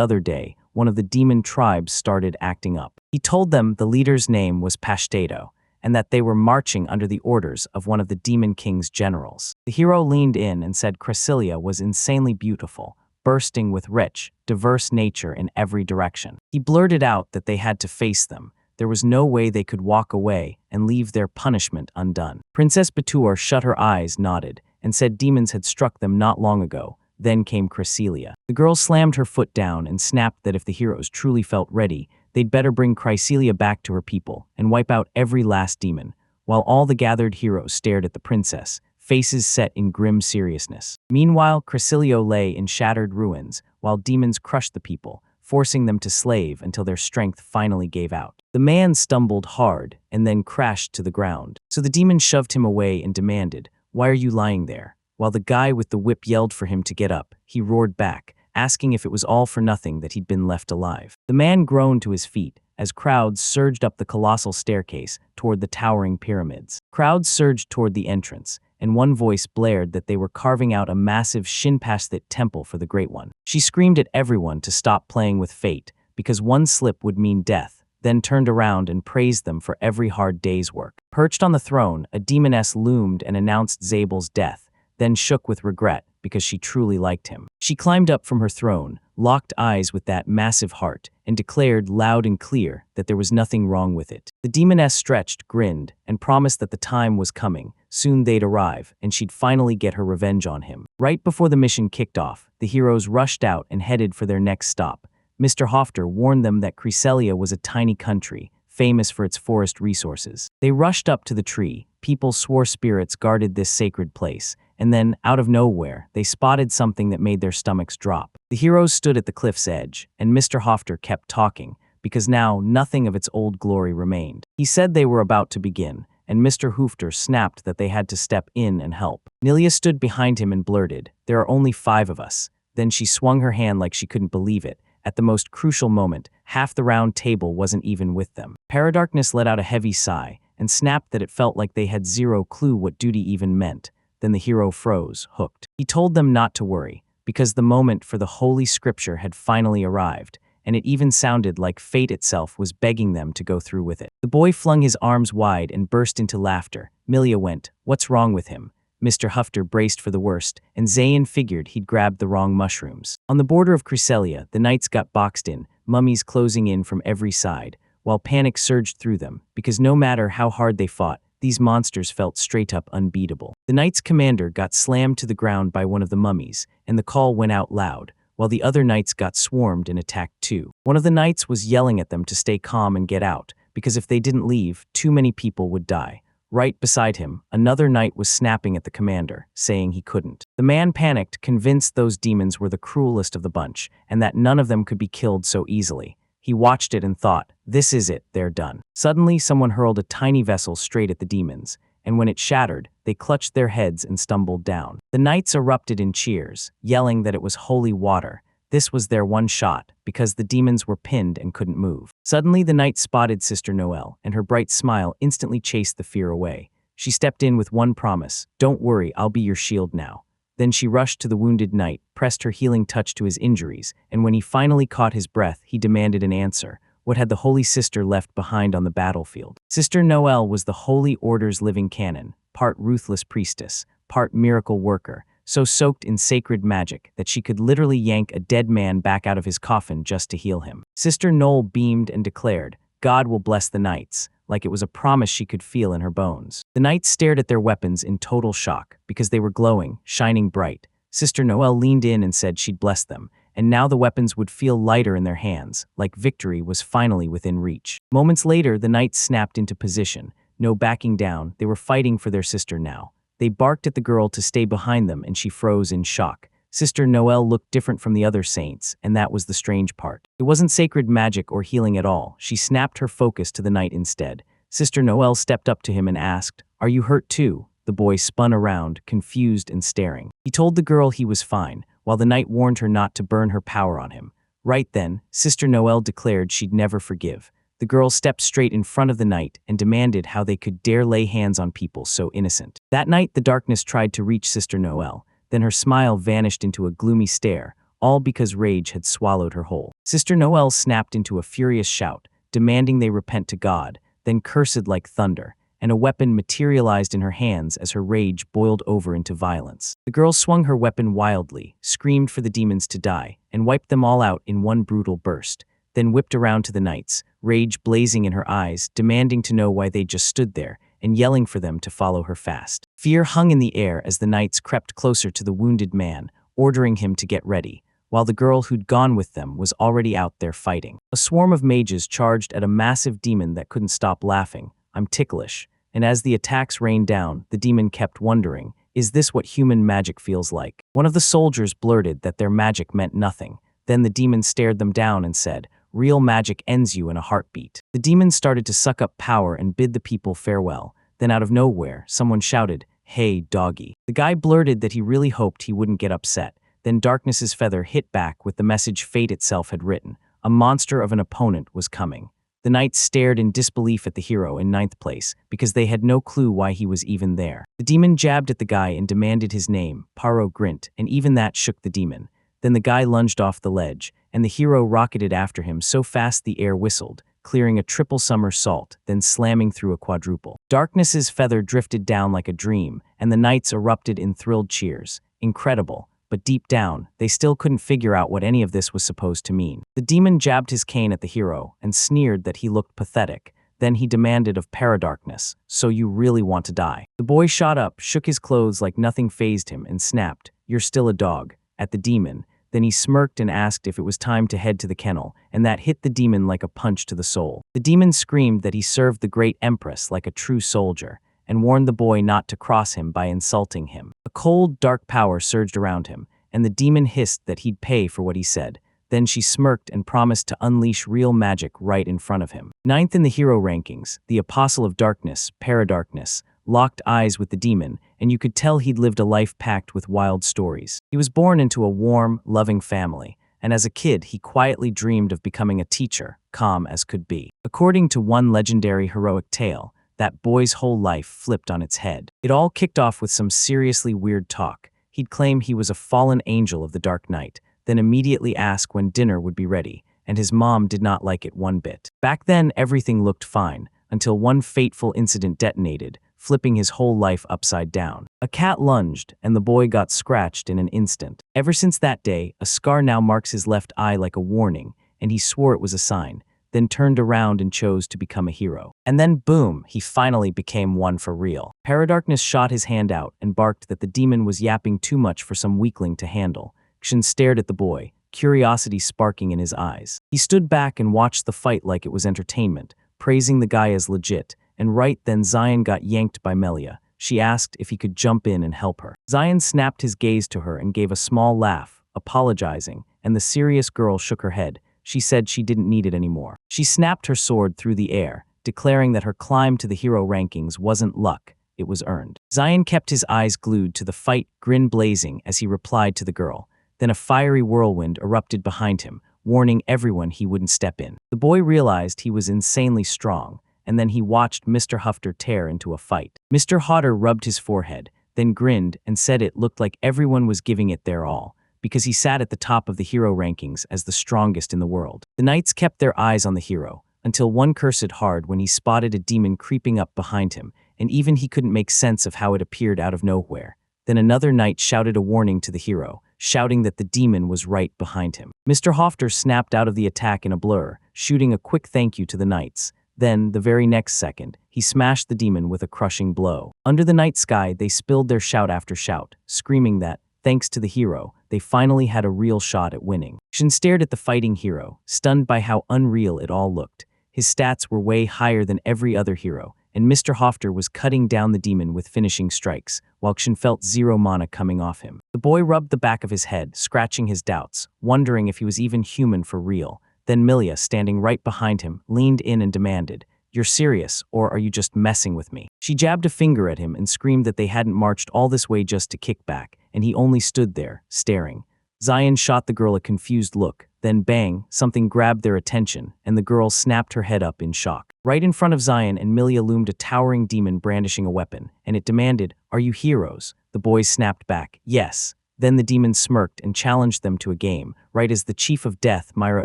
other day, one of the demon tribes started acting up. He told them the leader's name was Pashtato, and that they were marching under the orders of one of the Demon King's generals. The hero leaned in and said Chrysilla was insanely beautiful, bursting with rich, diverse nature in every direction. He blurted out that they had to face them. There was no way they could walk away and leave their punishment undone. Princess Batur shut her eyes, nodded, and said demons had struck them not long ago. Then came Chrysilla. The girl slammed her foot down and snapped that if the heroes truly felt ready, they'd better bring Chrysilla back to her people and wipe out every last demon, while all the gathered heroes stared at the princess, faces set in grim seriousness. Meanwhile, Chrysilla lay in shattered ruins, while demons crushed the people, forcing them to slave until their strength finally gave out. The man stumbled hard and then crashed to the ground. So the demon shoved him away and demanded, "Why are you lying there?" While the guy with the whip yelled for him to get up, he roared back, asking if it was all for nothing that he'd been left alive. The man groaned to his feet as crowds surged up the colossal staircase toward the towering pyramids. Crowds surged toward the entrance, and one voice blared that they were carving out a massive Shinpashthit temple for the Great One. She screamed at everyone to stop playing with fate, because one slip would mean death, then turned around and praised them for every hard day's work. Perched on the throne, a demoness loomed and announced Zabel's death, then shook with regret because she truly liked him. She climbed up from her throne, locked eyes with that massive heart, and declared loud and clear that there was nothing wrong with it. The demoness stretched, grinned, and promised that the time was coming. Soon they'd arrive, and she'd finally get her revenge on him. Right before the mission kicked off, the heroes rushed out and headed for their next stop. Mr. Hofter warned them that Chrysilla was a tiny country, famous for its forest resources. They rushed up to the tree. People swore spirits guarded this sacred place, and then, out of nowhere, they spotted something that made their stomachs drop. The heroes stood at the cliff's edge, and Mr. Hofter kept talking, because now nothing of its old glory remained. He said they were about to begin, and Mr. Hoofter snapped that they had to step in and help. Nelia stood behind him and blurted, "There are only 5 of us." Then she swung her hand like she couldn't believe it. At the most crucial moment, half the round table wasn't even with them. Paradarkness let out a heavy sigh, and snapped that it felt like they had zero clue what duty even meant. Then the hero froze, hooked. He told them not to worry, because the moment for the Holy Scripture had finally arrived, and it even sounded like fate itself was begging them to go through with it. The boy flung his arms wide and burst into laughter. Milia went, "What's wrong with him?" Mr. Hufter braced for the worst, and Zayn figured he'd grabbed the wrong mushrooms. On the border of Chrysilla, the knights got boxed in, mummies closing in from every side, while panic surged through them, because no matter how hard they fought, these monsters felt straight up unbeatable. The knight's commander got slammed to the ground by one of the mummies, and the call went out loud, while the other knights got swarmed and attacked too. One of the knights was yelling at them to stay calm and get out, because if they didn't leave, too many people would die. Right beside him, another knight was snapping at the commander, saying he couldn't. The man panicked, convinced those demons were the cruelest of the bunch, and that none of them could be killed so easily. He watched it and thought, "This is it, they're done." Suddenly, someone hurled a tiny vessel straight at the demons, and when it shattered, they clutched their heads and stumbled down. The knights erupted in cheers, yelling that it was holy water. This was their one shot, because the demons were pinned and couldn't move. Suddenly, the knight spotted Sister Noel, and her bright smile instantly chased the fear away. She stepped in with one promise, "Don't worry, I'll be your shield now." Then she rushed to the wounded knight, pressed her healing touch to his injuries, and when he finally caught his breath, he demanded an answer. What had the Holy Sister left behind on the battlefield? Sister Noel was the Holy Order's living canon, part ruthless priestess, part miracle worker, so soaked in sacred magic that she could literally yank a dead man back out of his coffin just to heal him. Sister Noel beamed and declared, "God will bless the knights. like it was a promise she could feel in her bones. The knights stared at their weapons in total shock because they were glowing, shining bright. Sister Noelle leaned in and said she'd bless them, and now the weapons would feel lighter in their hands, like victory was finally within reach. Moments later, the knights snapped into position. No backing down, they were fighting for their sister now. They barked at the girl to stay behind them, and she froze in shock. Sister Noelle looked different from the other saints, and that was the strange part. It wasn't sacred magic or healing at all. She snapped her focus to the knight instead. Sister Noelle stepped up to him and asked, "Are you hurt too?" The boy spun around, confused and staring. He told the girl he was fine, while the knight warned her not to burn her power on him. Right then, Sister Noelle declared she'd never forgive. The girl stepped straight in front of the knight and demanded how they could dare lay hands on people so innocent. That night, the darkness tried to reach Sister Noelle. Then her smile vanished into a gloomy stare, all because rage had swallowed her whole. Sister Noelle snapped into a furious shout, demanding they repent to God, then cursed like thunder, and a weapon materialized in her hands as her rage boiled over into violence. The girl swung her weapon wildly, screamed for the demons to die, and wiped them all out in one brutal burst, then whipped around to the knights, rage blazing in her eyes, demanding to know why they just stood there, and yelling for them to follow her fast. Fear hung in the air as the knights crept closer to the wounded man, ordering him to get ready, while the girl who'd gone with them was already out there fighting. A swarm of mages charged at a massive demon that couldn't stop laughing. "I'm ticklish." And as the attacks rained down, the demon kept wondering, is this what human magic feels like? One of the soldiers blurted that their magic meant nothing. Then the demon stared them down and said, "Real magic ends you in a heartbeat." The demon started to suck up power and bid the people farewell. Then out of nowhere, someone shouted, "Hey, doggy." The guy blurted that he really hoped he wouldn't get upset. Then Darkness's feather hit back with the message fate itself had written. A monster of an opponent was coming. The knights stared in disbelief at the hero in ninth place, because they had no clue why he was even there. The demon jabbed at the guy and demanded his name, Paro Grint, and even that shook the demon. Then the guy lunged off the ledge, and the hero rocketed after him so fast the air whistled, clearing a triple somersault, then slamming through a quadruple. Darkness's feather drifted down like a dream, and the knights erupted in thrilled cheers. Incredible. But deep down, they still couldn't figure out what any of this was supposed to mean. The demon jabbed his cane at the hero and sneered that he looked pathetic. Then he demanded of Paradarkness, "So you really want to die?" The boy shot up, shook his clothes like nothing fazed him, and snapped, "You're still a dog," at the demon. Then he smirked and asked if it was time to head to the kennel, and that hit the demon like a punch to the soul. The demon screamed that he served the great empress like a true soldier, and warned the boy not to cross him by insulting him. A cold, dark power surged around him, and the demon hissed that he'd pay for what he said. Then she smirked and promised to unleash real magic right in front of him. Ninth in the hero rankings, the Apostle of Darkness, Paradarkness, locked eyes with the demon, and you could tell he'd lived a life packed with wild stories. He was born into a warm, loving family, and as a kid he quietly dreamed of becoming a teacher, calm as could be. According to one legendary heroic tale, that boy's whole life flipped on its head. It all kicked off with some seriously weird talk. He'd claim he was a fallen angel of the Dark Knight, then immediately ask when dinner would be ready, and his mom did not like it one bit. Back then, everything looked fine, until one fateful incident detonated, flipping his whole life upside down. A cat lunged, and the boy got scratched in an instant. Ever since that day, a scar now marks his left eye like a warning, and he swore it was a sign, then turned around and chose to become a hero. And then boom, he finally became one for real. Paradarkness shot his hand out and barked that the demon was yapping too much for some weakling to handle. Kshin stared at the boy, curiosity sparking in his eyes. He stood back and watched the fight like it was entertainment, praising the guy as legit, and right then Zion got yanked by Melia. She asked if he could jump in and help her. Zion snapped his gaze to her and gave a small laugh, apologizing, and the serious girl shook her head. She said she didn't need it anymore. She snapped her sword through the air, declaring that her climb to the hero rankings wasn't luck, it was earned. Zion kept his eyes glued to the fight, grin blazing as he replied to the girl. Then a fiery whirlwind erupted behind him, warning everyone he wouldn't step in. The boy realized he was insanely strong, and then he watched Mr. Hufter tear into a fight. Mr. Hodder rubbed his forehead, then grinned and said it looked like everyone was giving it their all, because he sat at the top of the hero rankings as the strongest in the world. The knights kept their eyes on the hero, until one cursed hard when he spotted a demon creeping up behind him, and even he couldn't make sense of how it appeared out of nowhere. Then another knight shouted a warning to the hero, shouting that the demon was right behind him. Mr. Hofter snapped out of the attack in a blur, shooting a quick thank you to the knights. Then, the very next second, he smashed the demon with a crushing blow. Under the night sky, they spilled their shout after shout, screaming that, thanks to the hero, they finally had a real shot at winning. Shin stared at the fighting hero, stunned by how unreal it all looked. His stats were way higher than every other hero, and Mr. Hofter was cutting down the demon with finishing strikes, while Kshin felt zero mana coming off him. The boy rubbed the back of his head, scratching his doubts, wondering if he was even human for real. Then Milia, standing right behind him, leaned in and demanded, "You're serious, or are you just messing with me?" She jabbed a finger at him and screamed that they hadn't marched all this way just to kick back, and he only stood there, staring. Zion shot the girl a confused look, then bang, something grabbed their attention, and the girl snapped her head up in shock. Right in front of Zion and Milia loomed a towering demon brandishing a weapon, and it demanded, "Are you heroes?" The boys snapped back, "Yes." Then the demon smirked and challenged them to a game, right as the Chief of Death, Myra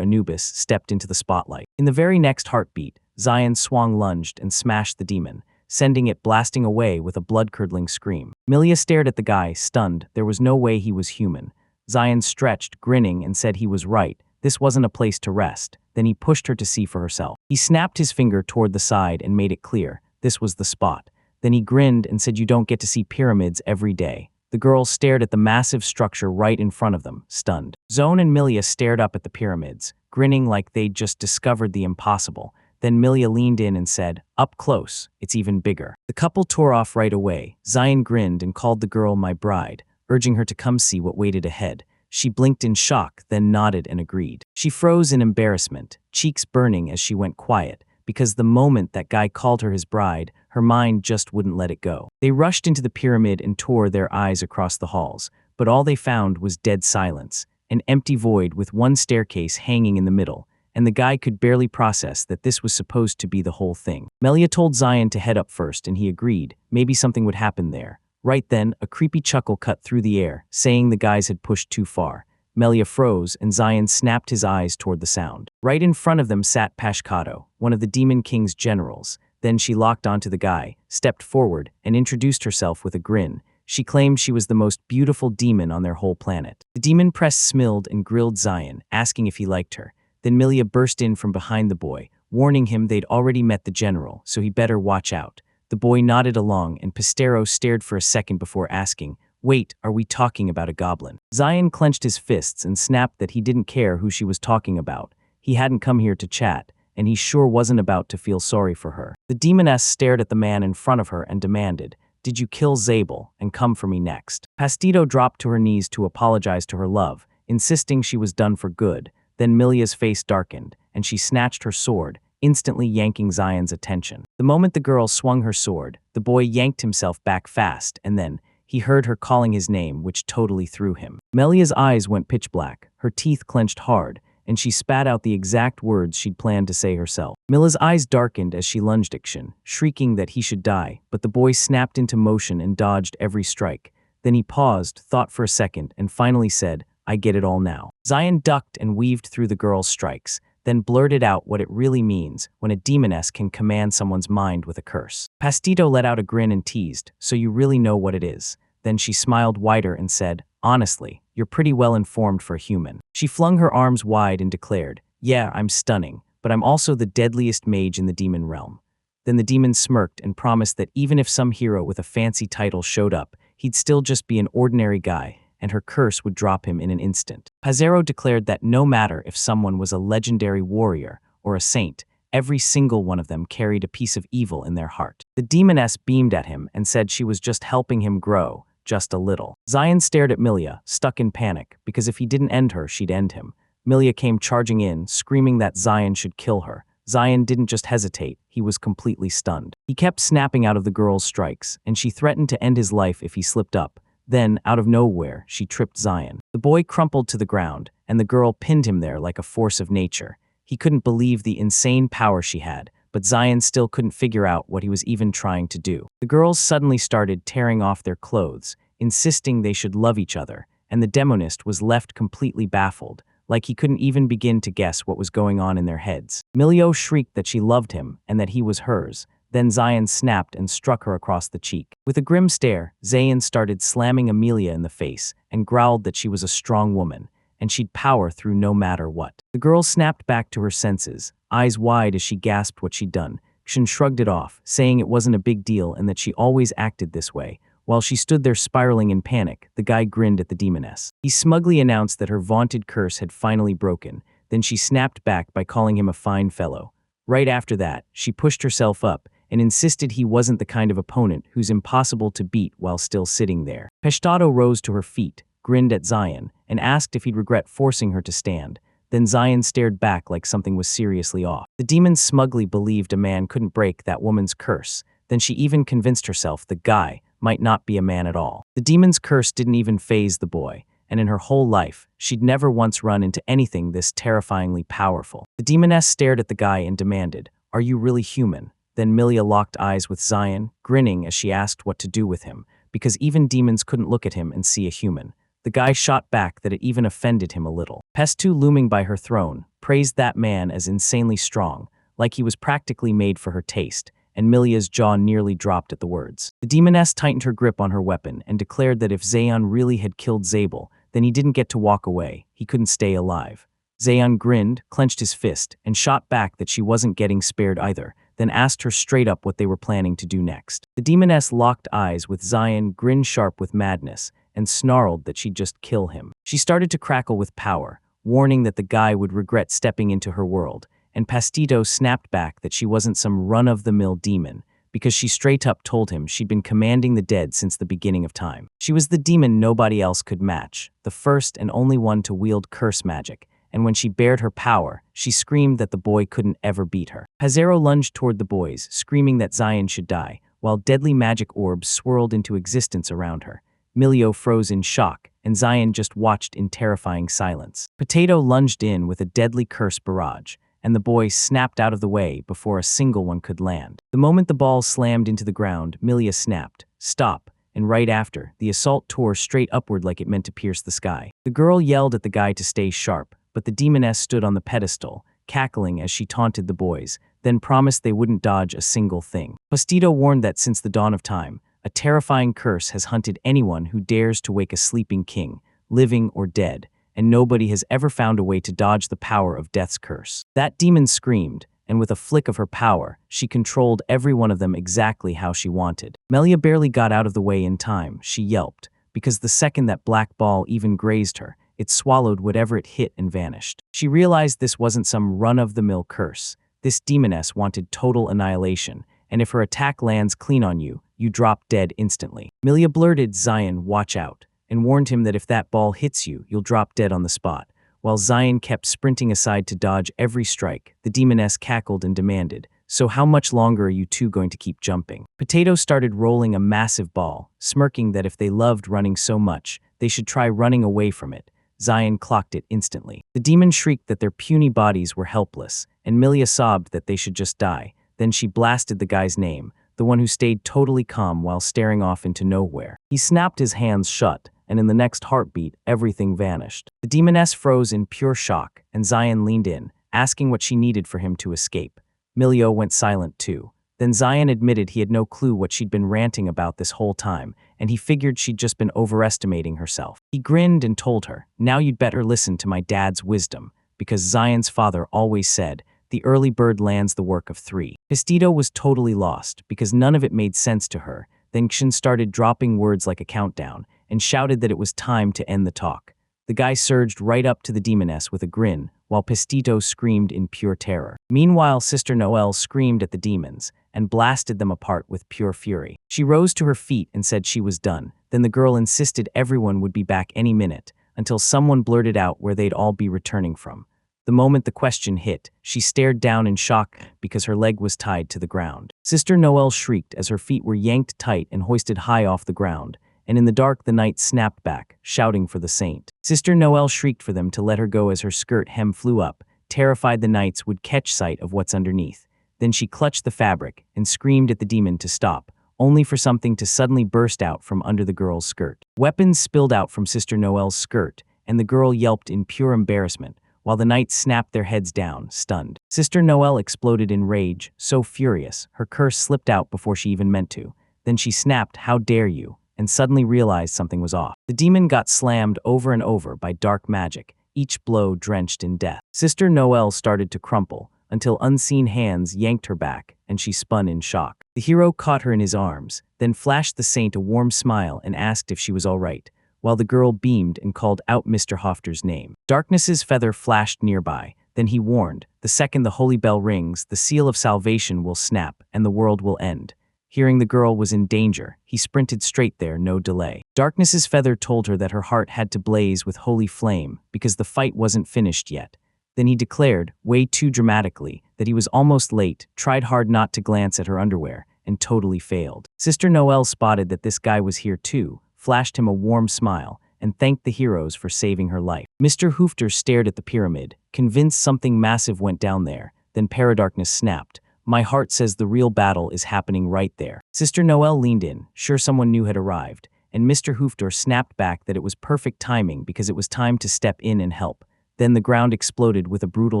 Anubis, stepped into the spotlight. In the very next heartbeat, Zion swung lunged and smashed the demon, sending it blasting away with a blood-curdling scream. Milia stared at the guy, stunned. There was no way he was human. Zion stretched, grinning, and said he was right. This wasn't a place to rest. Then he pushed her to see for herself. He snapped his finger toward the side and made it clear. This was the spot. Then he grinned and said, "You don't get to see pyramids every day." The girls stared at the massive structure right in front of them, stunned. Zone and Milia stared up at the pyramids, grinning like they'd just discovered the impossible. Then Milia leaned in and said, "Up close, it's even bigger." The couple tore off right away. Zion grinned and called the girl my bride, urging her to come see what waited ahead. She blinked in shock, then nodded and agreed. She froze in embarrassment, cheeks burning as she went quiet, because the moment that guy called her his bride, her mind just wouldn't let it go. They rushed into the pyramid and tore their eyes across the halls, but all they found was dead silence, an empty void with one staircase hanging in the middle, and the guy could barely process that this was supposed to be the whole thing. Melia told Zion to head up first, and he agreed. Maybe something would happen there. Right then, a creepy chuckle cut through the air, saying the guys had pushed too far. Melia froze, and Zion snapped his eyes toward the sound. Right in front of them sat Pashkato, one of the Demon King's generals. Then she locked onto the guy, stepped forward, and introduced herself with a grin. She claimed she was the most beautiful demon on their whole planet. The demon pressed smiled and grilled Zion, asking if he liked her. Then Melia burst in from behind the boy, warning him they'd already met the general, so he better watch out. The boy nodded along, and Pistero stared for a second before asking, "Wait, are we talking about a goblin?" Zion clenched his fists and snapped that he didn't care who she was talking about. He hadn't come here to chat, and he sure wasn't about to feel sorry for her. The demoness stared at the man in front of her and demanded, "Did you kill Zabel, and come for me next?" Pastito dropped to her knees to apologize to her love, insisting she was done for good. Then Milia's face darkened, and she snatched her sword, instantly yanking Zion's attention. The moment the girl swung her sword, the boy yanked himself back fast, and then he heard her calling his name, which totally threw him. Melia's eyes went pitch black, her teeth clenched hard, and she spat out the exact words she'd planned to say herself. Mila's eyes darkened as she lunged at Kshin, shrieking that he should die, but the boy snapped into motion and dodged every strike. Then he paused, thought for a second, and finally said, "I get it all now." Zion ducked and weaved through the girl's strikes, then blurted out what it really means when a demoness can command someone's mind with a curse. Pastito let out a grin and teased, "So you really know what it is." Then she smiled wider and said, "Honestly, you're pretty well informed for a human." She flung her arms wide and declared, "Yeah, I'm stunning, but I'm also the deadliest mage in the demon realm." Then the demon smirked and promised that even if some hero with a fancy title showed up, he'd still just be an ordinary guy, and her curse would drop him in an instant. Pazero declared that no matter if someone was a legendary warrior or a saint, every single one of them carried a piece of evil in their heart. The demoness beamed at him and said she was just helping him grow, just a little. Zion stared at Milia, stuck in panic, because if he didn't end her, she'd end him. Milia came charging in, screaming that Zion should kill her. Zion didn't just hesitate, he was completely stunned. He kept snapping out of the girl's strikes, and she threatened to end his life if he slipped up. Then, out of nowhere, she tripped Zion. The boy crumpled to the ground, and the girl pinned him there like a force of nature. He couldn't believe the insane power she had, but Zion still couldn't figure out what he was even trying to do. The girls suddenly started tearing off their clothes, insisting they should love each other, and the demonist was left completely baffled, like he couldn't even begin to guess what was going on in their heads. Milio shrieked that she loved him and that he was hers. Then Zion snapped and struck her across the cheek. With a grim stare, Zayn started slamming Amelia in the face and growled that she was a strong woman, and she'd power through no matter what. The girl snapped back to her senses, eyes wide as she gasped what she'd done. Xun shrugged it off, saying it wasn't a big deal and that she always acted this way. While she stood there spiraling in panic, the guy grinned at the demoness. He smugly announced that her vaunted curse had finally broken. Then she snapped back by calling him a fine fellow. Right after that, she pushed herself up and insisted he wasn't the kind of opponent who's impossible to beat while still sitting there. Peshtado rose to her feet, grinned at Zion, and asked if he'd regret forcing her to stand. Then Zion stared back like something was seriously off. The demon smugly believed a man couldn't break that woman's curse. Then she even convinced herself the guy might not be a man at all. The demon's curse didn't even faze the boy, and in her whole life, she'd never once run into anything this terrifyingly powerful. The demoness stared at the guy and demanded, "Are you really human?" Then Milia locked eyes with Zion, grinning as she asked what to do with him, because even demons couldn't look at him and see a human. The guy shot back that it even offended him a little. Pestu, looming by her throne, praised that man as insanely strong, like he was practically made for her taste, and Milia's jaw nearly dropped at the words. The demoness tightened her grip on her weapon and declared that if Zayon really had killed Zabel, then he didn't get to walk away, he couldn't stay alive. Zayon grinned, clenched his fist, and shot back that she wasn't getting spared either, then asked her straight up what they were planning to do next. The demoness locked eyes with Zion, grinned sharp with madness, and snarled that she'd just kill him. She started to crackle with power, warning that the guy would regret stepping into her world, and Pastito snapped back that she wasn't some run-of-the-mill demon, because she straight up told him she'd been commanding the dead since the beginning of time. She was the demon nobody else could match, the first and only one to wield curse magic, and when she bared her power, she screamed that the boy couldn't ever beat her. Hazero lunged toward the boys, screaming that Zion should die, while deadly magic orbs swirled into existence around her. Milio froze in shock, and Zion just watched in terrifying silence. Potato lunged in with a deadly curse barrage, and the boy snapped out of the way before a single one could land. The moment the ball slammed into the ground, Milia snapped, "Stop," and right after, the assault tore straight upward like it meant to pierce the sky. The girl yelled at the guy to stay sharp, but the demoness stood on the pedestal, cackling as she taunted the boys, then promised they wouldn't dodge a single thing. Postito warned that since the dawn of time, a terrifying curse has hunted anyone who dares to wake a sleeping king, living or dead, and nobody has ever found a way to dodge the power of death's curse. That demon screamed, and with a flick of her power, she controlled every one of them exactly how she wanted. Melia barely got out of the way in time, she yelped, because the second that black ball even grazed her, it swallowed whatever it hit and vanished. She realized this wasn't some run-of-the-mill curse. This demoness wanted total annihilation, and if her attack lands clean on you, you drop dead instantly. Milia blurted, "Zion, watch out," and warned him that if that ball hits you, you'll drop dead on the spot. While Zion kept sprinting aside to dodge every strike, the demoness cackled and demanded, "So how much longer are you two going to keep jumping?" Potato started rolling a massive ball, smirking that if they loved running so much, they should try running away from it. Zion clocked it instantly. The demon shrieked that their puny bodies were helpless, and Milia sobbed that they should just die. Then she blasted the guy's name, the one who stayed totally calm while staring off into nowhere. He snapped his hands shut, and in the next heartbeat, everything vanished. The demoness froze in pure shock, and Zion leaned in, asking what she needed for him to escape. Milio went silent too. Then Zion admitted he had no clue what she'd been ranting about this whole time, and he figured she'd just been overestimating herself. He grinned and told her, "Now you'd better listen to my dad's wisdom, because Zion's father always said, the early bird lands the work of three." Pistito was totally lost, because none of it made sense to her. Then Xun started dropping words like a countdown, and shouted that it was time to end the talk. The guy surged right up to the demoness with a grin, while Pistito screamed in pure terror. Meanwhile, Sister Noelle screamed at the demons, and blasted them apart with pure fury. She rose to her feet and said she was done. Then the girl insisted everyone would be back any minute, until someone blurted out where they'd all be returning from. The moment the question hit, she stared down in shock because her leg was tied to the ground. Sister Noelle shrieked as her feet were yanked tight and hoisted high off the ground, and in the dark the knight snapped back, shouting for the saint. Sister Noelle shrieked for them to let her go as her skirt hem flew up, terrified the knights would catch sight of what's underneath. Then she clutched the fabric and screamed at the demon to stop, only for something to suddenly burst out from under the girl's skirt. Weapons spilled out from Sister Noelle's skirt, and the girl yelped in pure embarrassment, while the knights snapped their heads down, stunned. Sister Noelle exploded in rage, so furious, her curse slipped out before she even meant to. Then she snapped, "How dare you?" and suddenly realized something was off. The demon got slammed over and over by dark magic, each blow drenched in death. Sister Noelle started to crumple, until unseen hands yanked her back and she spun in shock. The hero caught her in his arms, then flashed the saint a warm smile and asked if she was all right, while the girl beamed and called out Mr. Hofter's name. Darkness's feather flashed nearby, then he warned, "The second the holy bell rings, the seal of salvation will snap and the world will end." Hearing the girl was in danger, he sprinted straight there, no delay. Darkness's feather told her that her heart had to blaze with holy flame because the fight wasn't finished yet. Then he declared, way too dramatically, that he was almost late, tried hard not to glance at her underwear, and totally failed. Sister Noelle spotted that this guy was here too, flashed him a warm smile, and thanked the heroes for saving her life. Mr. Hoofter stared at the pyramid, convinced something massive went down there. Then Paradarkness snapped, "My heart says the real battle is happening right there." Sister Noelle leaned in, sure someone new had arrived, and Mr. Hoofter snapped back that it was perfect timing because it was time to step in and help. Then the ground exploded with a brutal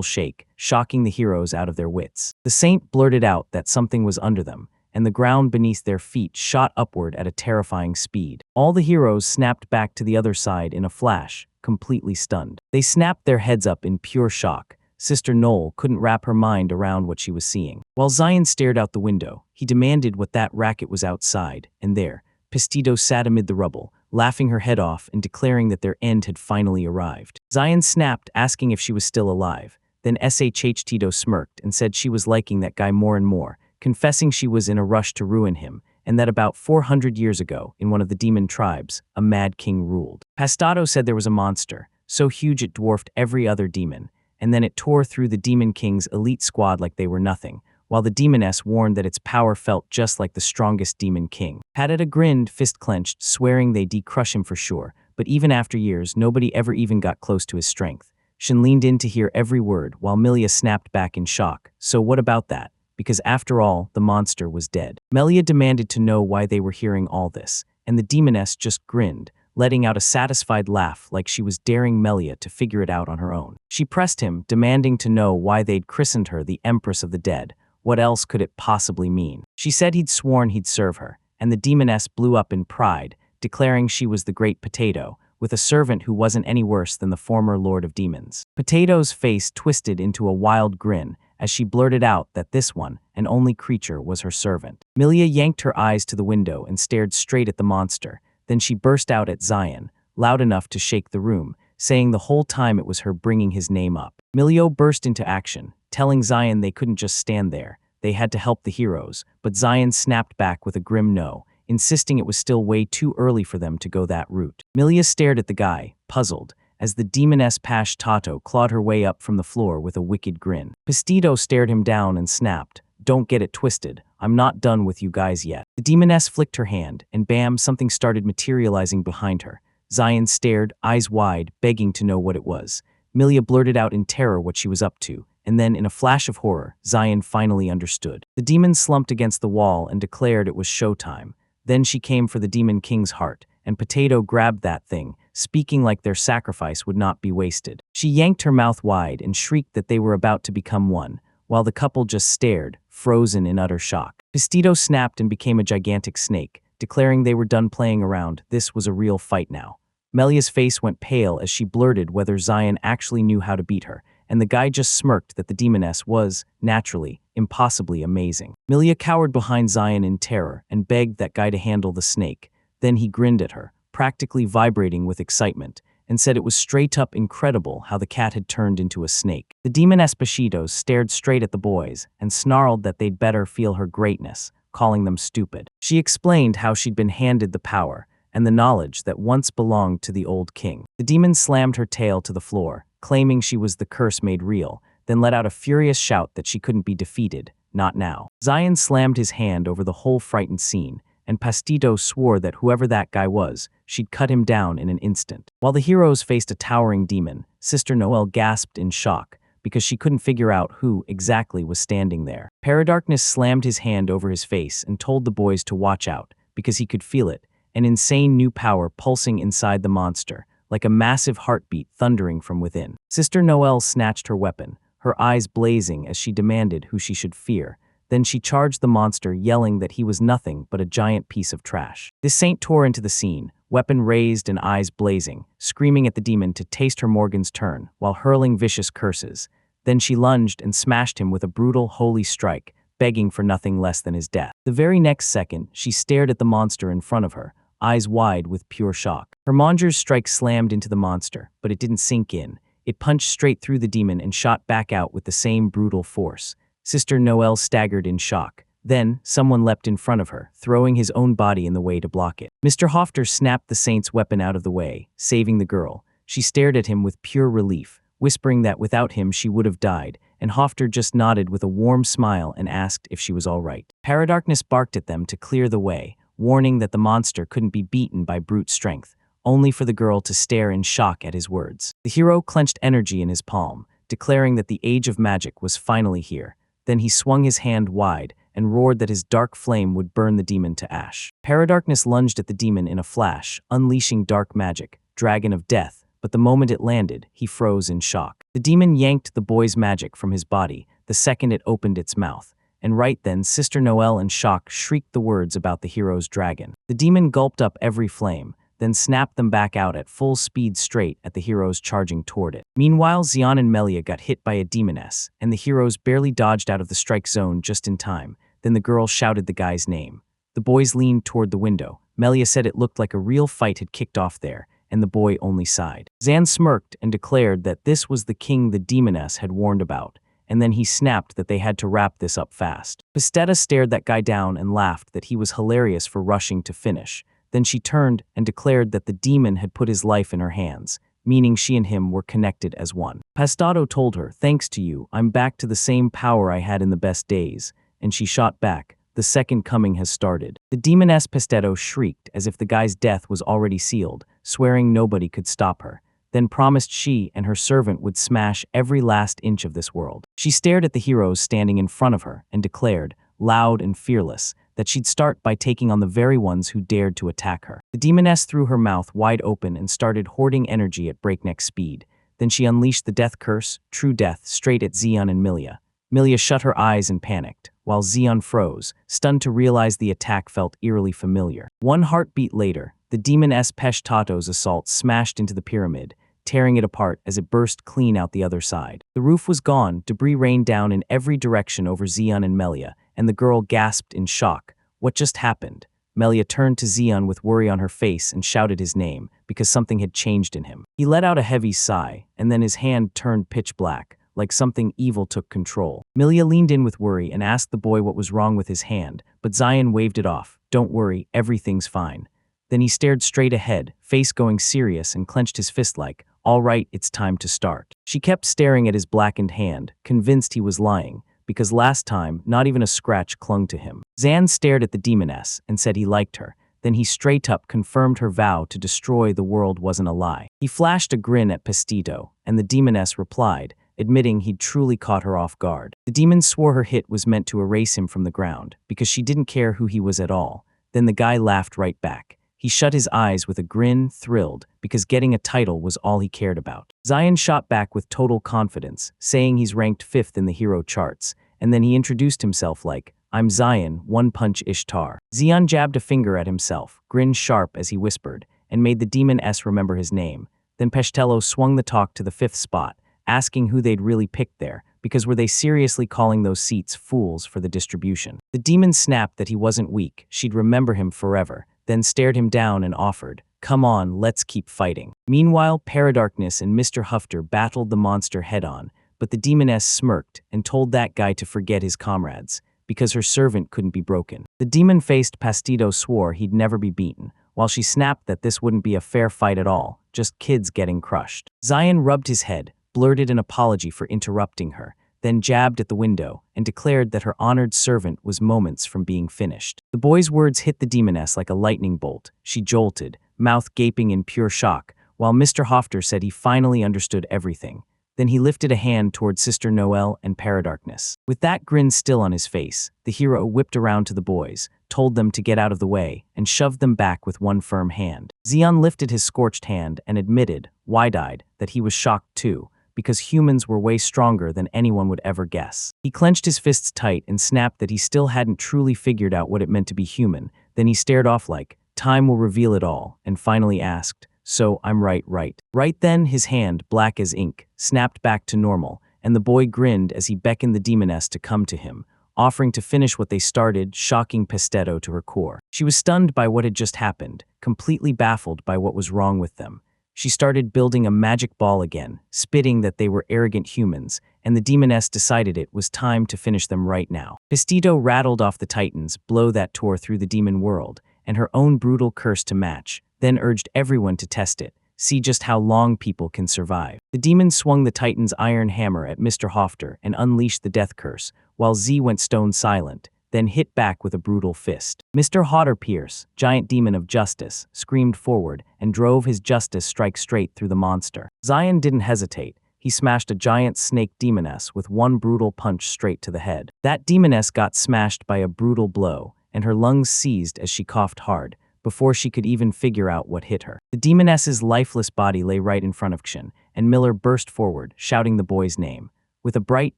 shake, shocking the heroes out of their wits. The saint blurted out that something was under them, and the ground beneath their feet shot upward at a terrifying speed. All the heroes snapped back to the other side in a flash, completely stunned. They snapped their heads up in pure shock. Sister Noel couldn't wrap her mind around what she was seeing. While Zion stared out the window, he demanded what that racket was outside, and there, Pistito sat amid the rubble, laughing her head off and declaring that their end had finally arrived. Zion snapped, asking if she was still alive. Then SHH Tito smirked and said she was liking that guy more and more, confessing she was in a rush to ruin him, and that about 400 years ago, in one of the demon tribes, a mad king ruled. Pastato said there was a monster, so huge it dwarfed every other demon, and then it tore through the Demon King's elite squad like they were nothing, while the demoness warned that its power felt just like the strongest Demon King. Pateta grinned, fist clenched, swearing they'd crush him for sure, but even after years, nobody ever even got close to his strength. Shin leaned in to hear every word, while Milia snapped back in shock. So what about that? Because after all, the monster was dead. Melia demanded to know why they were hearing all this, and the demoness just grinned, letting out a satisfied laugh like she was daring Melia to figure it out on her own. She pressed him, demanding to know why they'd christened her the Empress of the Dead. What else could it possibly mean? She said he'd sworn he'd serve her, and the demoness blew up in pride, declaring she was the Great Potato, with a servant who wasn't any worse than the former Lord of Demons. Potato's face twisted into a wild grin as she blurted out that this one, and only creature, was her servant. Milia yanked her eyes to the window and stared straight at the monster. Then she burst out at Zion, loud enough to shake the room, saying the whole time it was her bringing his name up. Milio burst into action, telling Zion they couldn't just stand there. They had to help the heroes, but Zion snapped back with a grim no, insisting it was still way too early for them to go that route. Milia stared at the guy, puzzled, as the demoness Pash Tato clawed her way up from the floor with a wicked grin. Pistito stared him down and snapped, "Don't get it twisted. I'm not done with you guys yet." The demoness flicked her hand, and bam, something started materializing behind her. Zion stared, eyes wide, begging to know what it was. Milia blurted out in terror what she was up to, and then, in a flash of horror, Zion finally understood. The demon slumped against the wall and declared it was showtime. Then she came for the Demon King's heart, and Potato grabbed that thing, speaking like their sacrifice would not be wasted. She yanked her mouth wide and shrieked that they were about to become one, while the couple just stared, frozen in utter shock. Pistito snapped and became a gigantic snake, declaring they were done playing around. This was a real fight now. Melia's face went pale as she blurted whether Zion actually knew how to beat her, and the guy just smirked that the demoness was, naturally, impossibly amazing. Milia cowered behind Zion in terror and begged that guy to handle the snake. Then he grinned at her, practically vibrating with excitement, and said it was straight up incredible how the cat had turned into a snake. The demon Esposito stared straight at the boys and snarled that they'd better feel her greatness, calling them stupid. She explained how she'd been handed the power and the knowledge that once belonged to the old king. The demon slammed her tail to the floor, claiming she was the curse made real, then let out a furious shout that she couldn't be defeated, not now. Zion slammed his hand over the whole frightened scene, and Pastito swore that whoever that guy was, she'd cut him down in an instant. While the heroes faced a towering demon, Sister Noelle gasped in shock because she couldn't figure out who exactly was standing there. Paradarkness slammed his hand over his face and told the boys to watch out because he could feel it, an insane new power pulsing inside the monster, like a massive heartbeat thundering from within. Sister Noelle snatched her weapon, her eyes blazing as she demanded who she should fear. Then she charged the monster, yelling that he was nothing but a giant piece of trash. This saint tore into the scene, weapon raised and eyes blazing, screaming at the demon to taste her Morgan's turn while hurling vicious curses. Then she lunged and smashed him with a brutal, holy strike, begging for nothing less than his death. The very next second, she stared at the monster in front of her, eyes wide with pure shock. Her manga's strike slammed into the monster, but it didn't sink in. It punched straight through the demon and shot back out with the same brutal force. Sister Noelle staggered in shock. Then, someone leapt in front of her, throwing his own body in the way to block it. Mr. Hofter snapped the saint's weapon out of the way, saving the girl. She stared at him with pure relief, whispering that without him she would have died, and Hofter just nodded with a warm smile and asked if she was all right. Paradarkness barked at them to clear the way, warning that the monster couldn't be beaten by brute strength, only for the girl to stare in shock at his words. The hero clenched energy in his palm, declaring that the age of magic was finally here. Then he swung his hand wide and roared that his dark flame would burn the demon to ash. Paradarkness lunged at the demon in a flash, unleashing dark magic, dragon of death, but the moment it landed, he froze in shock. The demon yanked the boy's magic from his body the second it opened its mouth, and right then Sister Noelle in shock shrieked the words about the hero's dragon. The demon gulped up every flame, then snapped them back out at full speed straight at the heroes charging toward it. Meanwhile, Xian and Melia got hit by a demoness, and the heroes barely dodged out of the strike zone just in time. Then the girl shouted the guy's name. The boys leaned toward the window. Melia said it looked like a real fight had kicked off there, and the boy only sighed. Zan smirked and declared that this was the king the demoness had warned about, and then he snapped that they had to wrap this up fast. Pistetta stared that guy down and laughed that he was hilarious for rushing to finish. Then she turned and declared that the demon had put his life in her hands, meaning she and him were connected as one. Pastato told her, "Thanks to you, I'm back to the same power I had in the best days," and she shot back, "The second coming has started." The demoness Pastato shrieked as if the guy's death was already sealed, swearing nobody could stop her, then promised she and her servant would smash every last inch of this world. She stared at the heroes standing in front of her and declared, loud and fearless, that she'd start by taking on the very ones who dared to attack her. The demoness threw her mouth wide open and started hoarding energy at breakneck speed. Then she unleashed the death curse, true death, straight at Xian and Melia. Melia shut her eyes and panicked, while Xian froze, stunned to realize the attack felt eerily familiar. One heartbeat later, the demoness Peshtato's assault smashed into the pyramid, tearing it apart as it burst clean out the other side. The roof was gone, debris rained down in every direction over Xian and Melia, and the girl gasped in shock. What just happened? Melia turned to Xian with worry on her face and shouted his name, because something had changed in him. He let out a heavy sigh, and then his hand turned pitch black, like something evil took control. Melia leaned in with worry and asked the boy what was wrong with his hand, but Xian waved it off. "Don't worry, everything's fine." Then he stared straight ahead, face going serious, and clenched his fist like, "All right, it's time to start." She kept staring at his blackened hand, convinced he was lying, because last time, not even a scratch clung to him. Zan stared at the demoness and said he liked her. Then he straight up confirmed her vow to destroy the world wasn't a lie. He flashed a grin at Pestito, and the demoness replied, admitting he'd truly caught her off guard. The demon swore her hit was meant to erase him from the ground, because she didn't care who he was at all. Then the guy laughed right back. He shut his eyes with a grin, thrilled, because getting a title was all he cared about. Zion shot back with total confidence, saying he's ranked 5th in the hero charts, and then he introduced himself like, "I'm Zion, One Punch Ishtar." Zion jabbed a finger at himself, grinned sharp as he whispered, and made the demon S remember his name. Then Peshtello swung the talk to the 5th spot, asking who they'd really picked there, because were they seriously calling those seats fools for the distribution? The demon snapped that he wasn't weak, she'd remember him forever, then stared him down and offered, "Come on, let's keep fighting." Meanwhile, Paradarkness and Mr. Hufter battled the monster head-on, but the demoness smirked and told that guy to forget his comrades, because her servant couldn't be broken. The demon-faced Pastito swore he'd never be beaten, while she snapped that this wouldn't be a fair fight at all, just kids getting crushed. Zion rubbed his head, blurted an apology for interrupting her, then jabbed at the window and declared that her honored servant was moments from being finished. The boy's words hit the demoness like a lightning bolt. She jolted, mouth gaping in pure shock, while Mr. Hofter said he finally understood everything. Then he lifted a hand toward Sister Noelle and Paradarkness. With that grin still on his face, the hero whipped around to the boys, told them to get out of the way, and shoved them back with one firm hand. Xian lifted his scorched hand and admitted, wide-eyed, that he was shocked too, because humans were way stronger than anyone would ever guess. He clenched his fists tight and snapped that he still hadn't truly figured out what it meant to be human. Then he stared off like, "Time will reveal it all," and finally asked, "So I'm right?" Right then, his hand, black as ink, snapped back to normal, and the boy grinned as he beckoned the demoness to come to him, offering to finish what they started, shocking Pestetto to her core. She was stunned by what had just happened, completely baffled by what was wrong with them. She started building a magic ball again, spitting that they were arrogant humans, and the demoness decided it was time to finish them right now. Pestetto rattled off the titans, blow that tore through the demon world, and her own brutal curse to match, then urged everyone to test it, see just how long people can survive. The demon swung the titan's iron hammer at Mr. Hofter and unleashed the death curse, while Z went stone silent, then hit back with a brutal fist. Mr. Hodder Pierce, giant demon of justice, screamed forward and drove his justice strike straight through the monster. Zion didn't hesitate. He smashed a giant snake demoness with one brutal punch straight to the head. That demoness got smashed by a brutal blow, and her lungs seized as she coughed hard, before she could even figure out what hit her. The demoness's lifeless body lay right in front of Kshin, and Miller burst forward, shouting the boy's name. With a bright,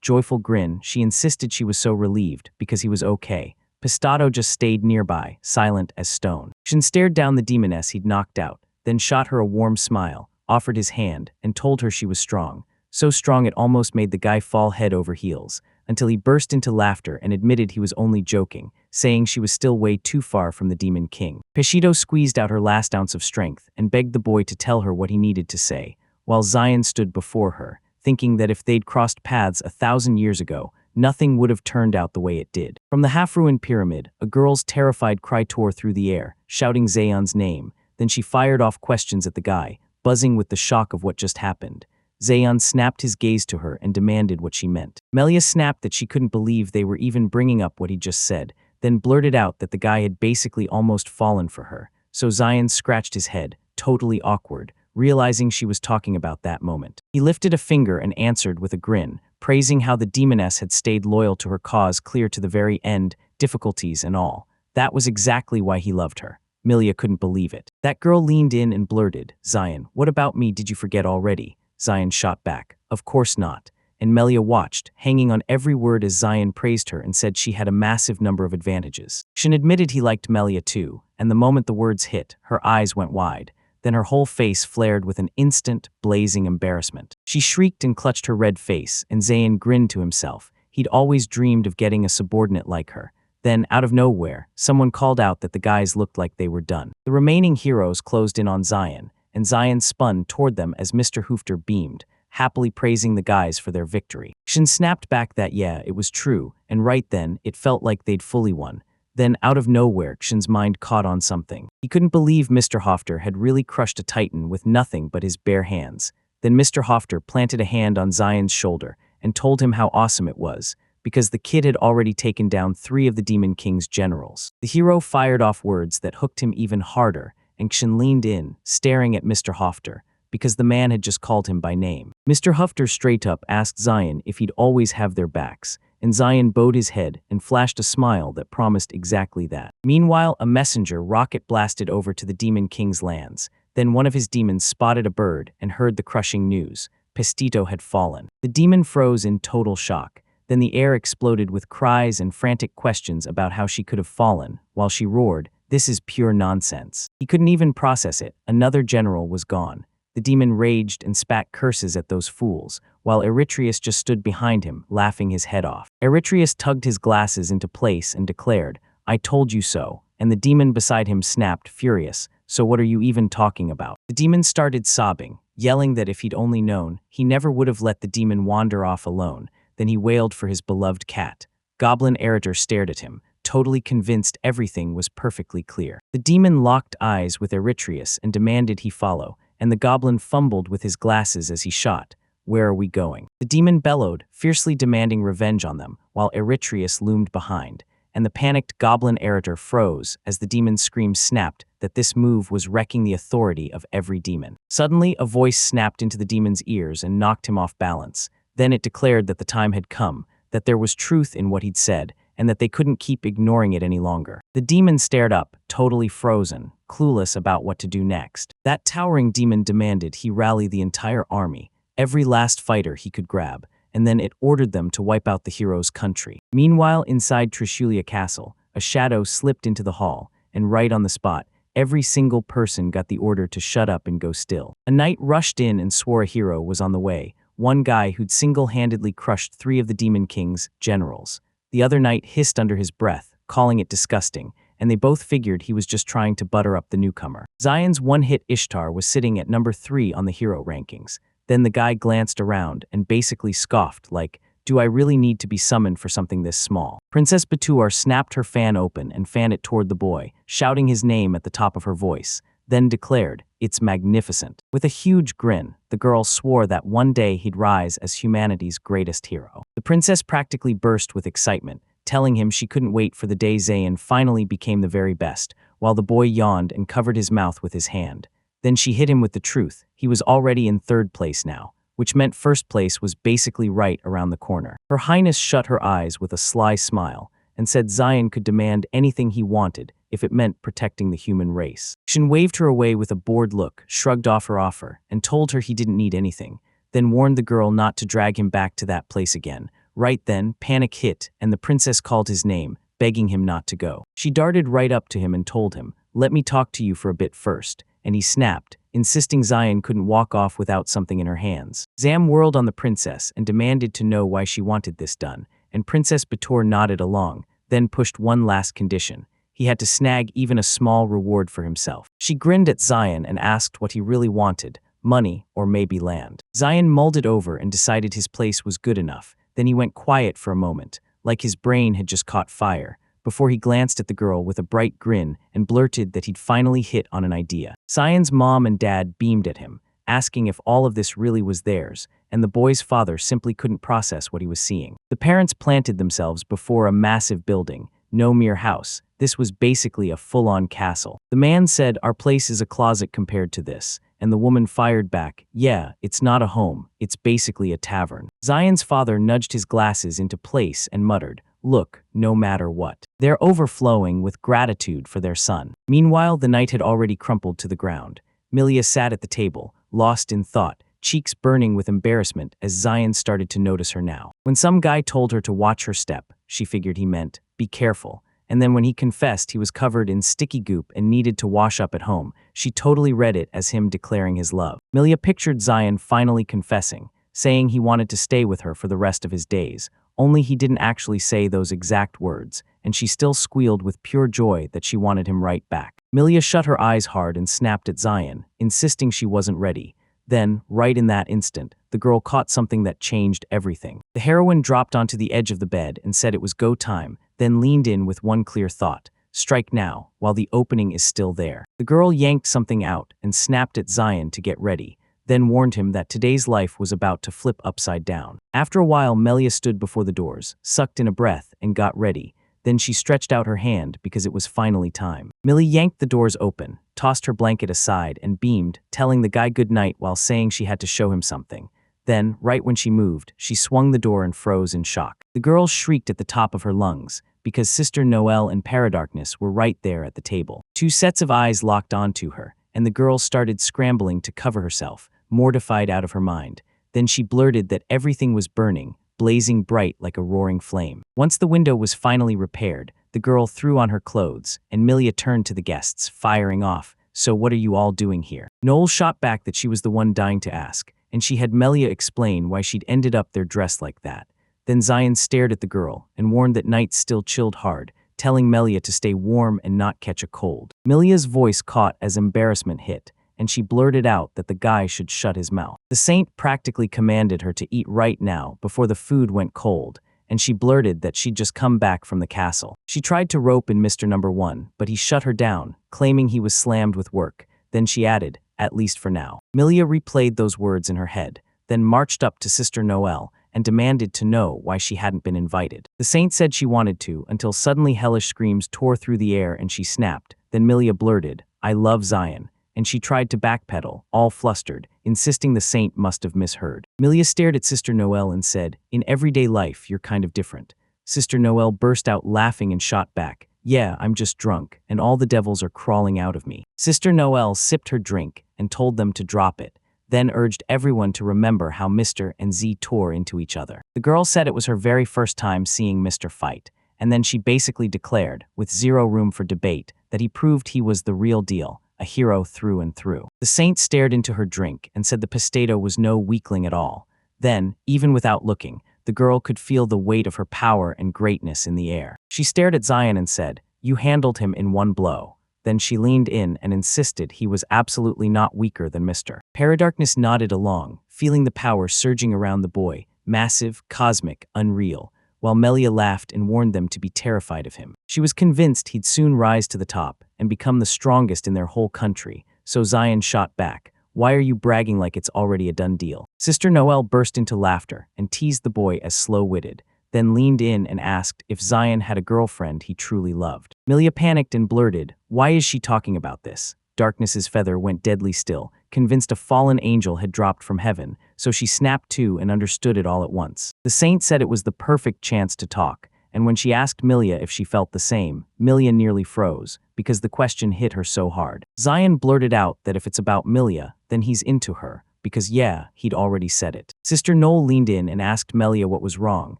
joyful grin, she insisted she was so relieved because he was okay. Pestetto just stayed nearby, silent as stone. Kshin stared down the demoness he'd knocked out, then shot her a warm smile, offered his hand, and told her she was strong. So strong it almost made the guy fall head over heels, until he burst into laughter and admitted he was only joking, saying she was still way too far from the Demon King. Pestetto squeezed out her last ounce of strength and begged the boy to tell her what he needed to say, while Zion stood before her, thinking that if they'd crossed paths 1,000 years ago, nothing would have turned out the way it did. From the half-ruined pyramid, a girl's terrified cry tore through the air, shouting Zion's name. Then she fired off questions at the guy, buzzing with the shock of what just happened. Zion snapped his gaze to her and demanded what she meant. Melia snapped that she couldn't believe they were even bringing up what he just said, then blurted out that the guy had basically almost fallen for her. So Zion scratched his head, totally awkward, realizing she was talking about that moment. He lifted a finger and answered with a grin, praising how the demoness had stayed loyal to her cause clear to the very end, difficulties and all. That was exactly why he loved her. Melia couldn't believe it. That girl leaned in and blurted, "Zion, what about me did you forget already?" Zion shot back, "Of course not." And Melia watched, hanging on every word as Zion praised her and said she had a massive number of advantages. Kshin admitted he liked Melia too, and the moment the words hit, her eyes went wide. Then her whole face flared with an instant, blazing embarrassment. She shrieked and clutched her red face, and Zayn grinned to himself. He'd always dreamed of getting a subordinate like her. Then, out of nowhere, someone called out that the guys looked like they were done. The remaining heroes closed in on Zion, and Zion spun toward them as Mr. Hoofter beamed, happily praising the guys for their victory. Kshin snapped back that yeah, it was true, and right then, it felt like they'd fully won. Then, out of nowhere, Kshin's mind caught on something. He couldn't believe Mr. Hofter had really crushed a titan with nothing but his bare hands. Then Mr. Hofter planted a hand on Zion's shoulder and told him how awesome it was, because the kid had already taken down 3 of the Demon King's generals. The hero fired off words that hooked him even harder, and Kshin leaned in, staring at Mr. Hofter, because the man had just called him by name. Mr. Hofter straight up asked Zion if he'd always have their backs, and Zion bowed his head and flashed a smile that promised exactly that. Meanwhile, a messenger rocket blasted over to the Demon King's lands. Then one of his demons spotted a bird and heard the crushing news. Pestetto had fallen. The demon froze in total shock. Then the air exploded with cries and frantic questions about how she could have fallen, while she roared, "This is pure nonsense." He couldn't even process it. Another general was gone. The demon raged and spat curses at those fools, while Eritreus just stood behind him, laughing his head off. Eritreus tugged his glasses into place and declared, "I told you so," and the demon beside him snapped, furious, "So what are you even talking about?" The demon started sobbing, yelling that if he'd only known, he never would have let the demon wander off alone. Then he wailed for his beloved cat. Goblin Eritor stared at him, totally convinced everything was perfectly clear. The demon locked eyes with Eritreus and demanded he follow, and the goblin fumbled with his glasses as he shot. "Where are we going?" The demon bellowed, fiercely demanding revenge on them, while Eritreus loomed behind, and the panicked goblin Eritor froze as the demon's scream snapped that this move was wrecking the authority of every demon. Suddenly, a voice snapped into the demon's ears and knocked him off balance. Then it declared that the time had come, that there was truth in what he'd said, and that they couldn't keep ignoring it any longer. The demon stared up, totally frozen, clueless about what to do next. That towering demon demanded he rally the entire army, every last fighter he could grab, and then it ordered them to wipe out the hero's country. Meanwhile, inside Trishulia Castle, a shadow slipped into the hall, and right on the spot, every single person got the order to shut up and go still. A knight rushed in and swore a hero was on the way, one guy who'd single-handedly crushed 3 of the Demon King's generals. The other knight hissed under his breath, calling it disgusting, and they both figured he was just trying to butter up the newcomer. Zion's one-hit Ishtar was sitting at number 3 on the hero rankings. Then the guy glanced around and basically scoffed like, "Do I really need to be summoned for something this small?" Princess Batuar snapped her fan open and fanned it toward the boy, shouting his name at the top of her voice, then declared, "It's magnificent." With a huge grin, the girl swore that one day he'd rise as humanity's greatest hero. The princess practically burst with excitement, telling him she couldn't wait for the day Zayn finally became the very best, while the boy yawned and covered his mouth with his hand. Then she hit him with the truth. He was already in 3rd place now, which meant 1st place was basically right around the corner. Her Highness shut her eyes with a sly smile and said Zion could demand anything he wanted if it meant protecting the human race. Shin waved her away with a bored look, shrugged off her offer, and told her he didn't need anything, then warned the girl not to drag him back to that place again. Right then, panic hit, and the princess called his name, begging him not to go. She darted right up to him and told him, "Let me talk to you for a bit first," and he snapped, insisting Zion couldn't walk off without something in her hands. Zam whirled on the princess and demanded to know why she wanted this done, and Princess Batur nodded along, then pushed one last condition. He had to snag even a small reward for himself. She grinned at Zion and asked what he really wanted, money or maybe land. Zion mulled it over and decided his place was good enough. Then he went quiet for a moment, like his brain had just caught fire, before he glanced at the girl with a bright grin and blurted that he'd finally hit on an idea. Zion's mom and dad beamed at him, asking if all of this really was theirs, and the boy's father simply couldn't process what he was seeing. The parents planted themselves before a massive building, no mere house. This was basically a full-on castle. The man said, "Our place is a closet compared to this," and the woman fired back, "Yeah, it's not a home, it's basically a tavern." Zion's father nudged his glasses into place and muttered, "Look, no matter what." They're overflowing with gratitude for their son. Meanwhile, the knight had already crumpled to the ground. Milia sat at the table, lost in thought, cheeks burning with embarrassment as Zion started to notice her now. When some guy told her to watch her step, she figured he meant, "Be careful." And then when he confessed he was covered in sticky goop and needed to wash up at home, she totally read it as him declaring his love. Milia pictured Zion finally confessing, saying he wanted to stay with her for the rest of his days, only he didn't actually say those exact words, and she still squealed with pure joy that she wanted him right back. Milia shut her eyes hard and snapped at Zion, insisting she wasn't ready. Then, right in that instant, the girl caught something that changed everything. The heroine dropped onto the edge of the bed and said it was go time, then leaned in with one clear thought: strike now, while the opening is still there. The girl yanked something out and snapped at Zion to get ready, then warned him that today's life was about to flip upside down. After a while, Melia stood before the doors, sucked in a breath, and got ready. Then she stretched out her hand because it was finally time. Millie yanked the doors open, tossed her blanket aside, and beamed, telling the guy good night while saying she had to show him something. Then, right when she moved, she swung the door and froze in shock. The girl shrieked at the top of her lungs, because Sister Noelle and Paradarkness were right there at the table. 2 sets of eyes locked onto her, and the girl started scrambling to cover herself, mortified out of her mind. Then she blurted that everything was burning, blazing bright like a roaring flame. Once the window was finally repaired, the girl threw on her clothes, and Milia turned to the guests, firing off, "So what are you all doing here?" Noel shot back that she was the one dying to ask, and she had Melia explain why she'd ended up there dressed like that. Then Zion stared at the girl and warned that nights still chilled hard, telling Melia to stay warm and not catch a cold. Milia's voice caught as embarrassment hit, and she blurted out that the guy should shut his mouth. The saint practically commanded her to eat right now before the food went cold, and she blurted that she'd just come back from the castle. She tried to rope in Mr. Number 1, but he shut her down, claiming he was slammed with work. Then she added, "At least for now." Milia replayed those words in her head, then marched up to Sister Noelle and demanded to know why she hadn't been invited. The saint said she wanted to, until suddenly hellish screams tore through the air and she snapped. Then Milia blurted, "I love Zion," and she tried to backpedal, all flustered, insisting the saint must have misheard. Milia stared at Sister Noelle and said, "In everyday life, you're kind of different." Sister Noelle burst out laughing and shot back, "Yeah, I'm just drunk, and all the devils are crawling out of me." Sister Noelle sipped her drink and told them to drop it, then urged everyone to remember how Mr. and Z tore into each other. The girl said it was her very first time seeing Mr. fight, and then she basically declared, with zero room for debate, that he proved he was the real deal, a hero through and through. The saint stared into her drink and said the Pistato was no weakling at all. Then, even without looking, the girl could feel the weight of her power and greatness in the air. She stared at Zion and said, "You handled him in one blow." Then she leaned in and insisted he was absolutely not weaker than Mr. Paradarkness nodded along, feeling the power surging around the boy, massive, cosmic, unreal, while Melia laughed and warned them to be terrified of him. She was convinced he'd soon rise to the top and become the strongest in their whole country, so Zion shot back, "Why are you bragging like it's already a done deal?" Sister Noelle burst into laughter and teased the boy as slow-witted, then leaned in and asked if Zion had a girlfriend he truly loved. Melia panicked and blurted, "Why is she talking about this?" Darkness's feather went deadly still, convinced a fallen angel had dropped from heaven, so she snapped to and understood it all at once. The saint said it was the perfect chance to talk, and when she asked Melia if she felt the same, Melia nearly froze, because the question hit her so hard. Zion blurted out that if it's about Melia, then he's into her, because yeah, he'd already said it. Sister Noel leaned in and asked Melia what was wrong.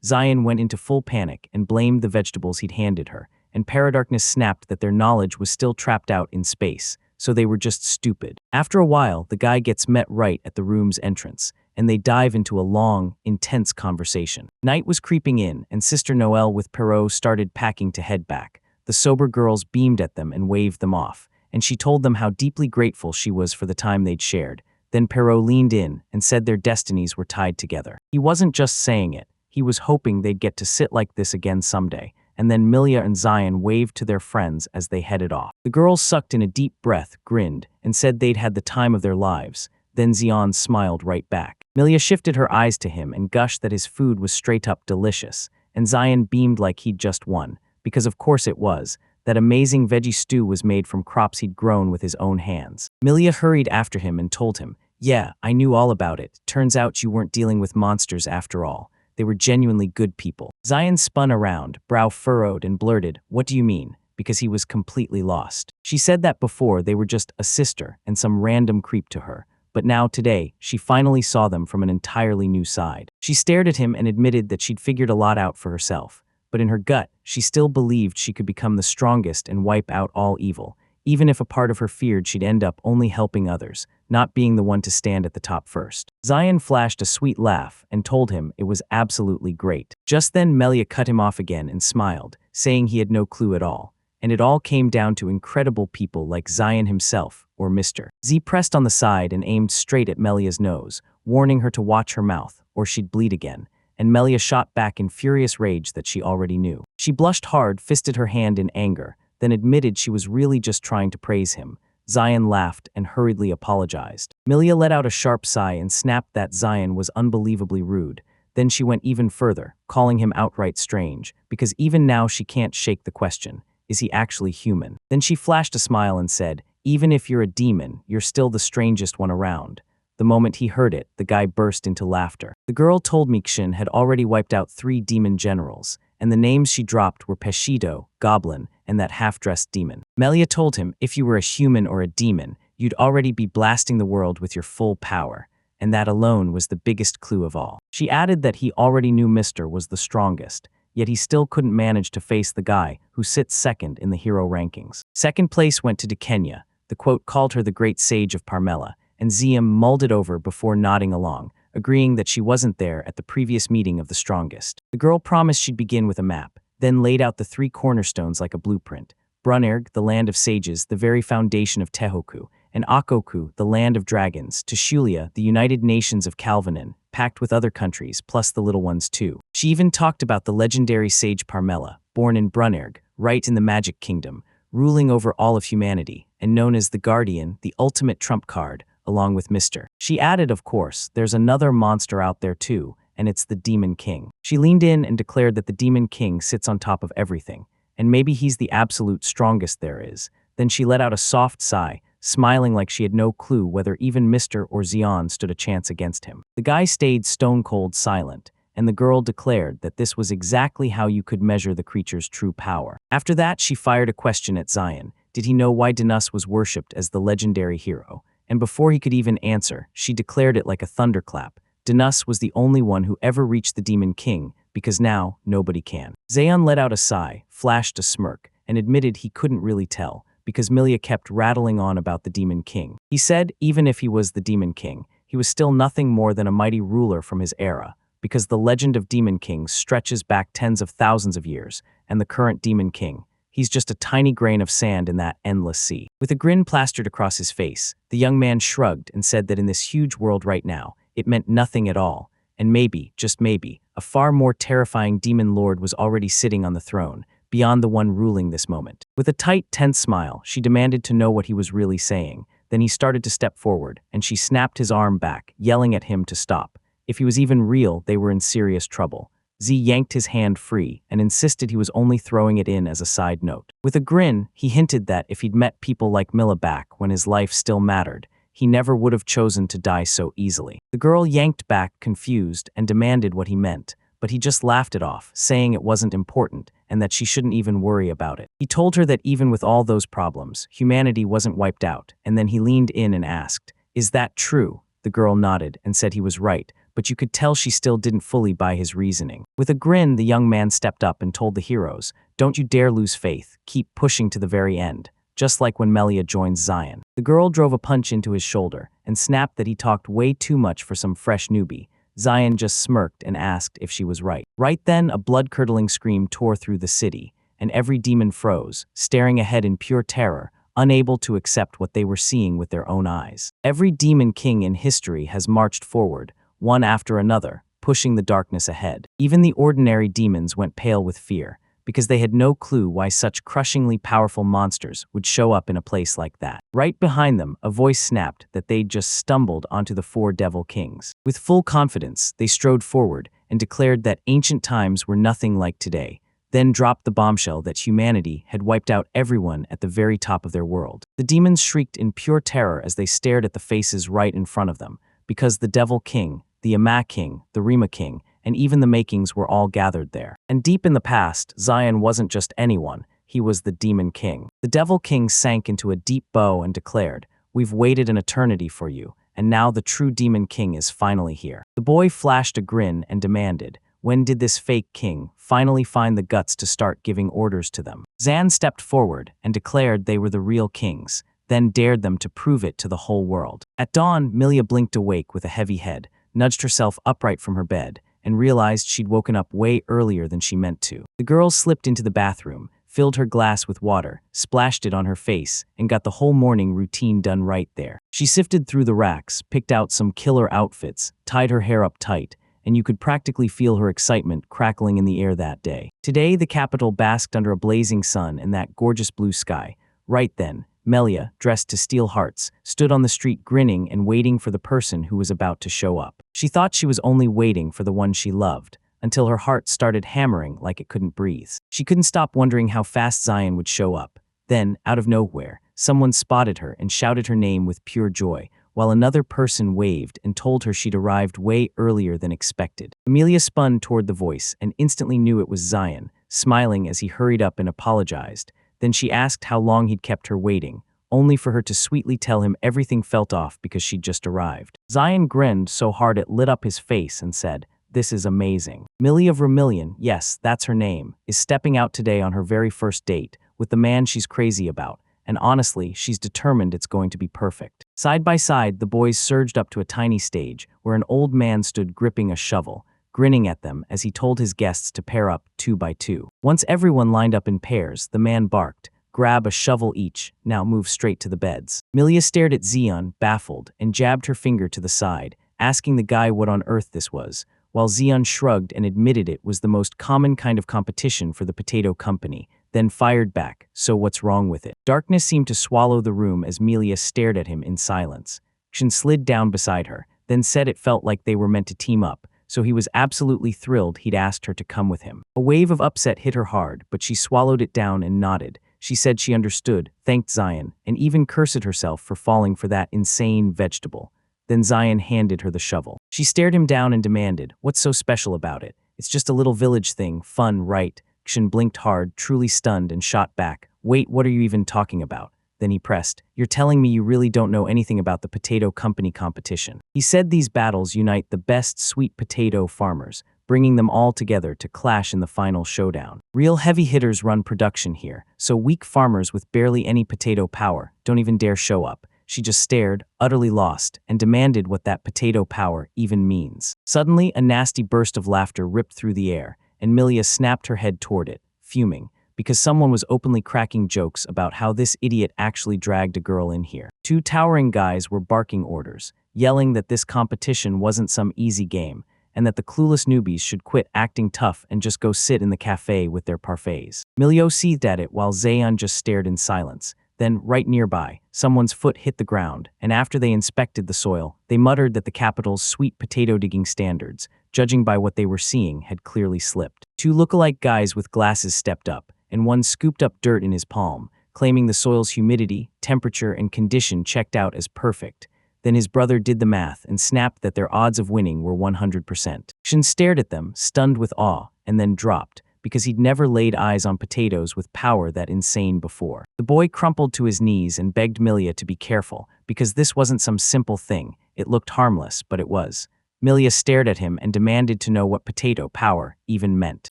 Zion went into full panic and blamed the vegetables he'd handed her, and Paradarkness snapped that their knowledge was still trapped out in space, so they were just stupid. After a while, the guy gets met right at the room's entrance, and they dive into a long, intense conversation. Night was creeping in, and Sister Noelle with Perrault started packing to head back. The sober girls beamed at them and waved them off, and she told them how deeply grateful she was for the time they'd shared. Then Perrault leaned in and said their destinies were tied together. He wasn't just saying it, he was hoping they'd get to sit like this again someday. And then Melia and Zion waved to their friends as they headed off. The girls sucked in a deep breath, grinned, and said they'd had the time of their lives. Then Zion smiled right back. Melia shifted her eyes to him and gushed that his food was straight-up delicious, and Zion beamed like he'd just won, because of course it was. That amazing veggie stew was made from crops he'd grown with his own hands. Melia hurried after him and told him, "Yeah, I knew all about it. Turns out you weren't dealing with monsters after all. They were genuinely good people." Zion spun around, brow furrowed, and blurted, "What do you mean?" because he was completely lost. She said that before they were just a sister and some random creep to her, but now today, she finally saw them from an entirely new side. She stared at him and admitted that she'd figured a lot out for herself, but in her gut, she still believed she could become the strongest and wipe out all evil, even if a part of her feared she'd end up only helping others, not being the one to stand at the top first. Zion flashed a sweet laugh and told him it was absolutely great. Just then Melia cut him off again and smiled, saying he had no clue at all. And it all came down to incredible people like Zion himself, or Mr. Z pressed on the side and aimed straight at Melia's nose, warning her to watch her mouth, or she'd bleed again, and Melia shot back in furious rage that she already knew. She blushed hard, fisted her hand in anger, then admitted she was really just trying to praise him. Zion laughed and hurriedly apologized. Melia let out a sharp sigh and snapped that Zion was unbelievably rude. Then she went even further, calling him outright strange, because even now she can't shake the question, is he actually human? Then she flashed a smile and said, "Even if you're a demon, you're still the strangest one around." The moment he heard it, the guy burst into laughter. The girl told me Kshin had already wiped out 3 demon generals, and the names she dropped were Peshido, Goblin, and that half-dressed demon. Melia told him if you were a human or a demon, you'd already be blasting the world with your full power, and that alone was the biggest clue of all. She added that he already knew Mr. was the strongest, yet he still couldn't manage to face the guy who sits second in the hero rankings. Second place went to Dekenya. The quote called her the great sage of Parmela, and Ziam mulled it over before nodding along, agreeing that she wasn't there at the previous meeting of the strongest. The girl promised she'd begin with a map, then laid out the 3 cornerstones like a blueprint. Brunerg, the land of sages, the very foundation of Tehoku, and Akoku, the land of dragons, to Shulia, the United Nations of Calvinan, packed with other countries, plus the little ones too. She even talked about the legendary sage Parmela, born in Brunerg, right in the Magic Kingdom, ruling over all of humanity, and known as the Guardian, the ultimate trump card, along with Mr. She added, of course, there's another monster out there too, and it's the Demon King. She leaned in and declared that the Demon King sits on top of everything, and maybe he's the absolute strongest there is. Then she let out a soft sigh, smiling like she had no clue whether even Mr. or Xian stood a chance against him. The guy stayed stone-cold silent, and the girl declared that this was exactly how you could measure the creature's true power. After that, she fired a question at Zion. Did he know why Denus was worshipped as the legendary hero? And before he could even answer, she declared it like a thunderclap. Denus was the only one who ever reached the Demon King, because now nobody can. Zayon let out a sigh, flashed a smirk, and admitted he couldn't really tell, because Melia kept rattling on about the Demon King. He said even if he was the Demon King, he he was still nothing more than a mighty ruler from his era, because the legend of Demon Kings stretches back tens of thousands of years, and the current Demon King, he's just a tiny grain of sand in that endless sea. With a grin plastered across his face, the young man shrugged and said that in this huge world right now, it meant nothing at all, and maybe, just maybe, a far more terrifying demon lord was already sitting on the throne, beyond the one ruling this moment. With a tight, tense smile, she demanded to know what he was really saying. Then he started to step forward, and she snapped his arm back, yelling at him to stop. If he was even real, they were in serious trouble. Z yanked his hand free and insisted he was only throwing it in as a side note. With a grin, he hinted that if he'd met people like Milla back when his life still mattered, he never would have chosen to die so easily. The girl yanked back, confused, and demanded what he meant, but he just laughed it off, saying it wasn't important and that she shouldn't even worry about it. He told her that even with all those problems, humanity wasn't wiped out, and then he leaned in and asked, "Is that true?" The girl nodded and said he was right, but you could tell she still didn't fully buy his reasoning. With a grin, the young man stepped up and told the heroes, "Don't you dare lose faith, keep pushing to the very end." Just like when Melia joins Zion. The girl drove a punch into his shoulder and snapped that he talked way too much for some fresh newbie. Zion just smirked and asked if she was right. Right then, a blood-curdling scream tore through the city, and every demon froze, staring ahead in pure terror, unable to accept what they were seeing with their own eyes. Every demon king in history has marched forward, one after another, pushing the darkness ahead. Even the ordinary demons went pale with fear, because they had no clue why such crushingly powerful monsters would show up in a place like that. Right behind them, a voice snapped that they'd just stumbled onto the four devil kings. With full confidence, they strode forward and declared that ancient times were nothing like today, then dropped the bombshell that humanity had wiped out everyone at the very top of their world. The demons shrieked in pure terror as they stared at the faces right in front of them, because the Devil King, the Ama King, the Rima King, and even the Makings were all gathered there. And deep in the past, Zion wasn't just anyone, he was the Demon King. The Devil King sank into a deep bow and declared, "We've waited an eternity for you, and now the true Demon King is finally here." The boy flashed a grin and demanded, when did this fake king finally find the guts to start giving orders to them? Zan stepped forward and declared they were the real kings, then dared them to prove it to the whole world. At dawn, Milia blinked awake with a heavy head, nudged herself upright from her bed, and realized she'd woken up way earlier than she meant to. The girl slipped into the bathroom, filled her glass with water, splashed it on her face, and got the whole morning routine done right there. She sifted through the racks, picked out some killer outfits, tied her hair up tight, and you could practically feel her excitement crackling in the air that day. Today, the capital basked under a blazing sun and that gorgeous blue sky. Right then, Melia, dressed to steal hearts, stood on the street grinning and waiting for the person who was about to show up. She thought she was only waiting for the one she loved, until her heart started hammering like it couldn't breathe. She couldn't stop wondering how fast Zion would show up. Then, out of nowhere, someone spotted her and shouted her name with pure joy, while another person waved and told her she'd arrived way earlier than expected. Amelia spun toward the voice and instantly knew it was Zion, smiling as he hurried up and apologized. Then she asked how long he'd kept her waiting, only for her to sweetly tell him everything felt off because she'd just arrived. Zion grinned so hard it lit up his face and said, "This is amazing. Millie of Vermilion, yes, that's her name, is stepping out today on her very first date with the man she's crazy about, and honestly, she's determined it's going to be perfect." Side by side, the boys surged up to a tiny stage where an old man stood gripping a shovel, grinning at them as he told his guests to pair up 2 by 2. Once everyone lined up in pairs, the man barked, "Grab a shovel each, now move straight to the beds." Milia stared at Zion, baffled, and jabbed her finger to the side, asking the guy what on earth this was, while Zion shrugged and admitted it was the most common kind of competition for the potato company, then fired back, "So what's wrong with it?" Darkness seemed to swallow the room as Milia stared at him in silence. Kshin slid down beside her, then said it felt like they were meant to team up, so he was absolutely thrilled he'd asked her to come with him. A wave of upset hit her hard, but she swallowed it down and nodded. She said she understood, thanked Zion, and even cursed herself for falling for that insane vegetable. Then Zion handed her the shovel. She stared him down and demanded, "What's so special about it? It's just a little village thing, fun, right?" Kshin blinked hard, truly stunned, and shot back, "Wait, what are you even talking about?" Then he pressed, "You're telling me you really don't know anything about the potato company competition." He said these battles unite the best sweet potato farmers, bringing them all together to clash in the final showdown. Real heavy hitters run production here, so weak farmers with barely any potato power don't even dare show up. She just stared, utterly lost, and demanded what that potato power even means. Suddenly, a nasty burst of laughter ripped through the air, and Milia snapped her head toward it, fuming, because someone was openly cracking jokes about how this idiot actually dragged a girl in here. Two towering guys were barking orders, yelling that this competition wasn't some easy game, and that the clueless newbies should quit acting tough and just go sit in the cafe with their parfaits. Milio seethed at it while Zayan just stared in silence. Then, right nearby, someone's foot hit the ground, and after they inspected the soil, they muttered that the capital's sweet potato-digging standards, judging by what they were seeing, had clearly slipped. Two look-alike guys with glasses stepped up, and one scooped up dirt in his palm, claiming the soil's humidity, temperature, and condition checked out as perfect. Then his brother did the math and snapped that their odds of winning were 100%. Shin stared at them, stunned with awe, and then dropped, because he'd never laid eyes on potatoes with power that insane before. The boy crumpled to his knees and begged Milia to be careful, because this wasn't some simple thing. It looked harmless, but it was. Milia stared at him and demanded to know what potato power even meant.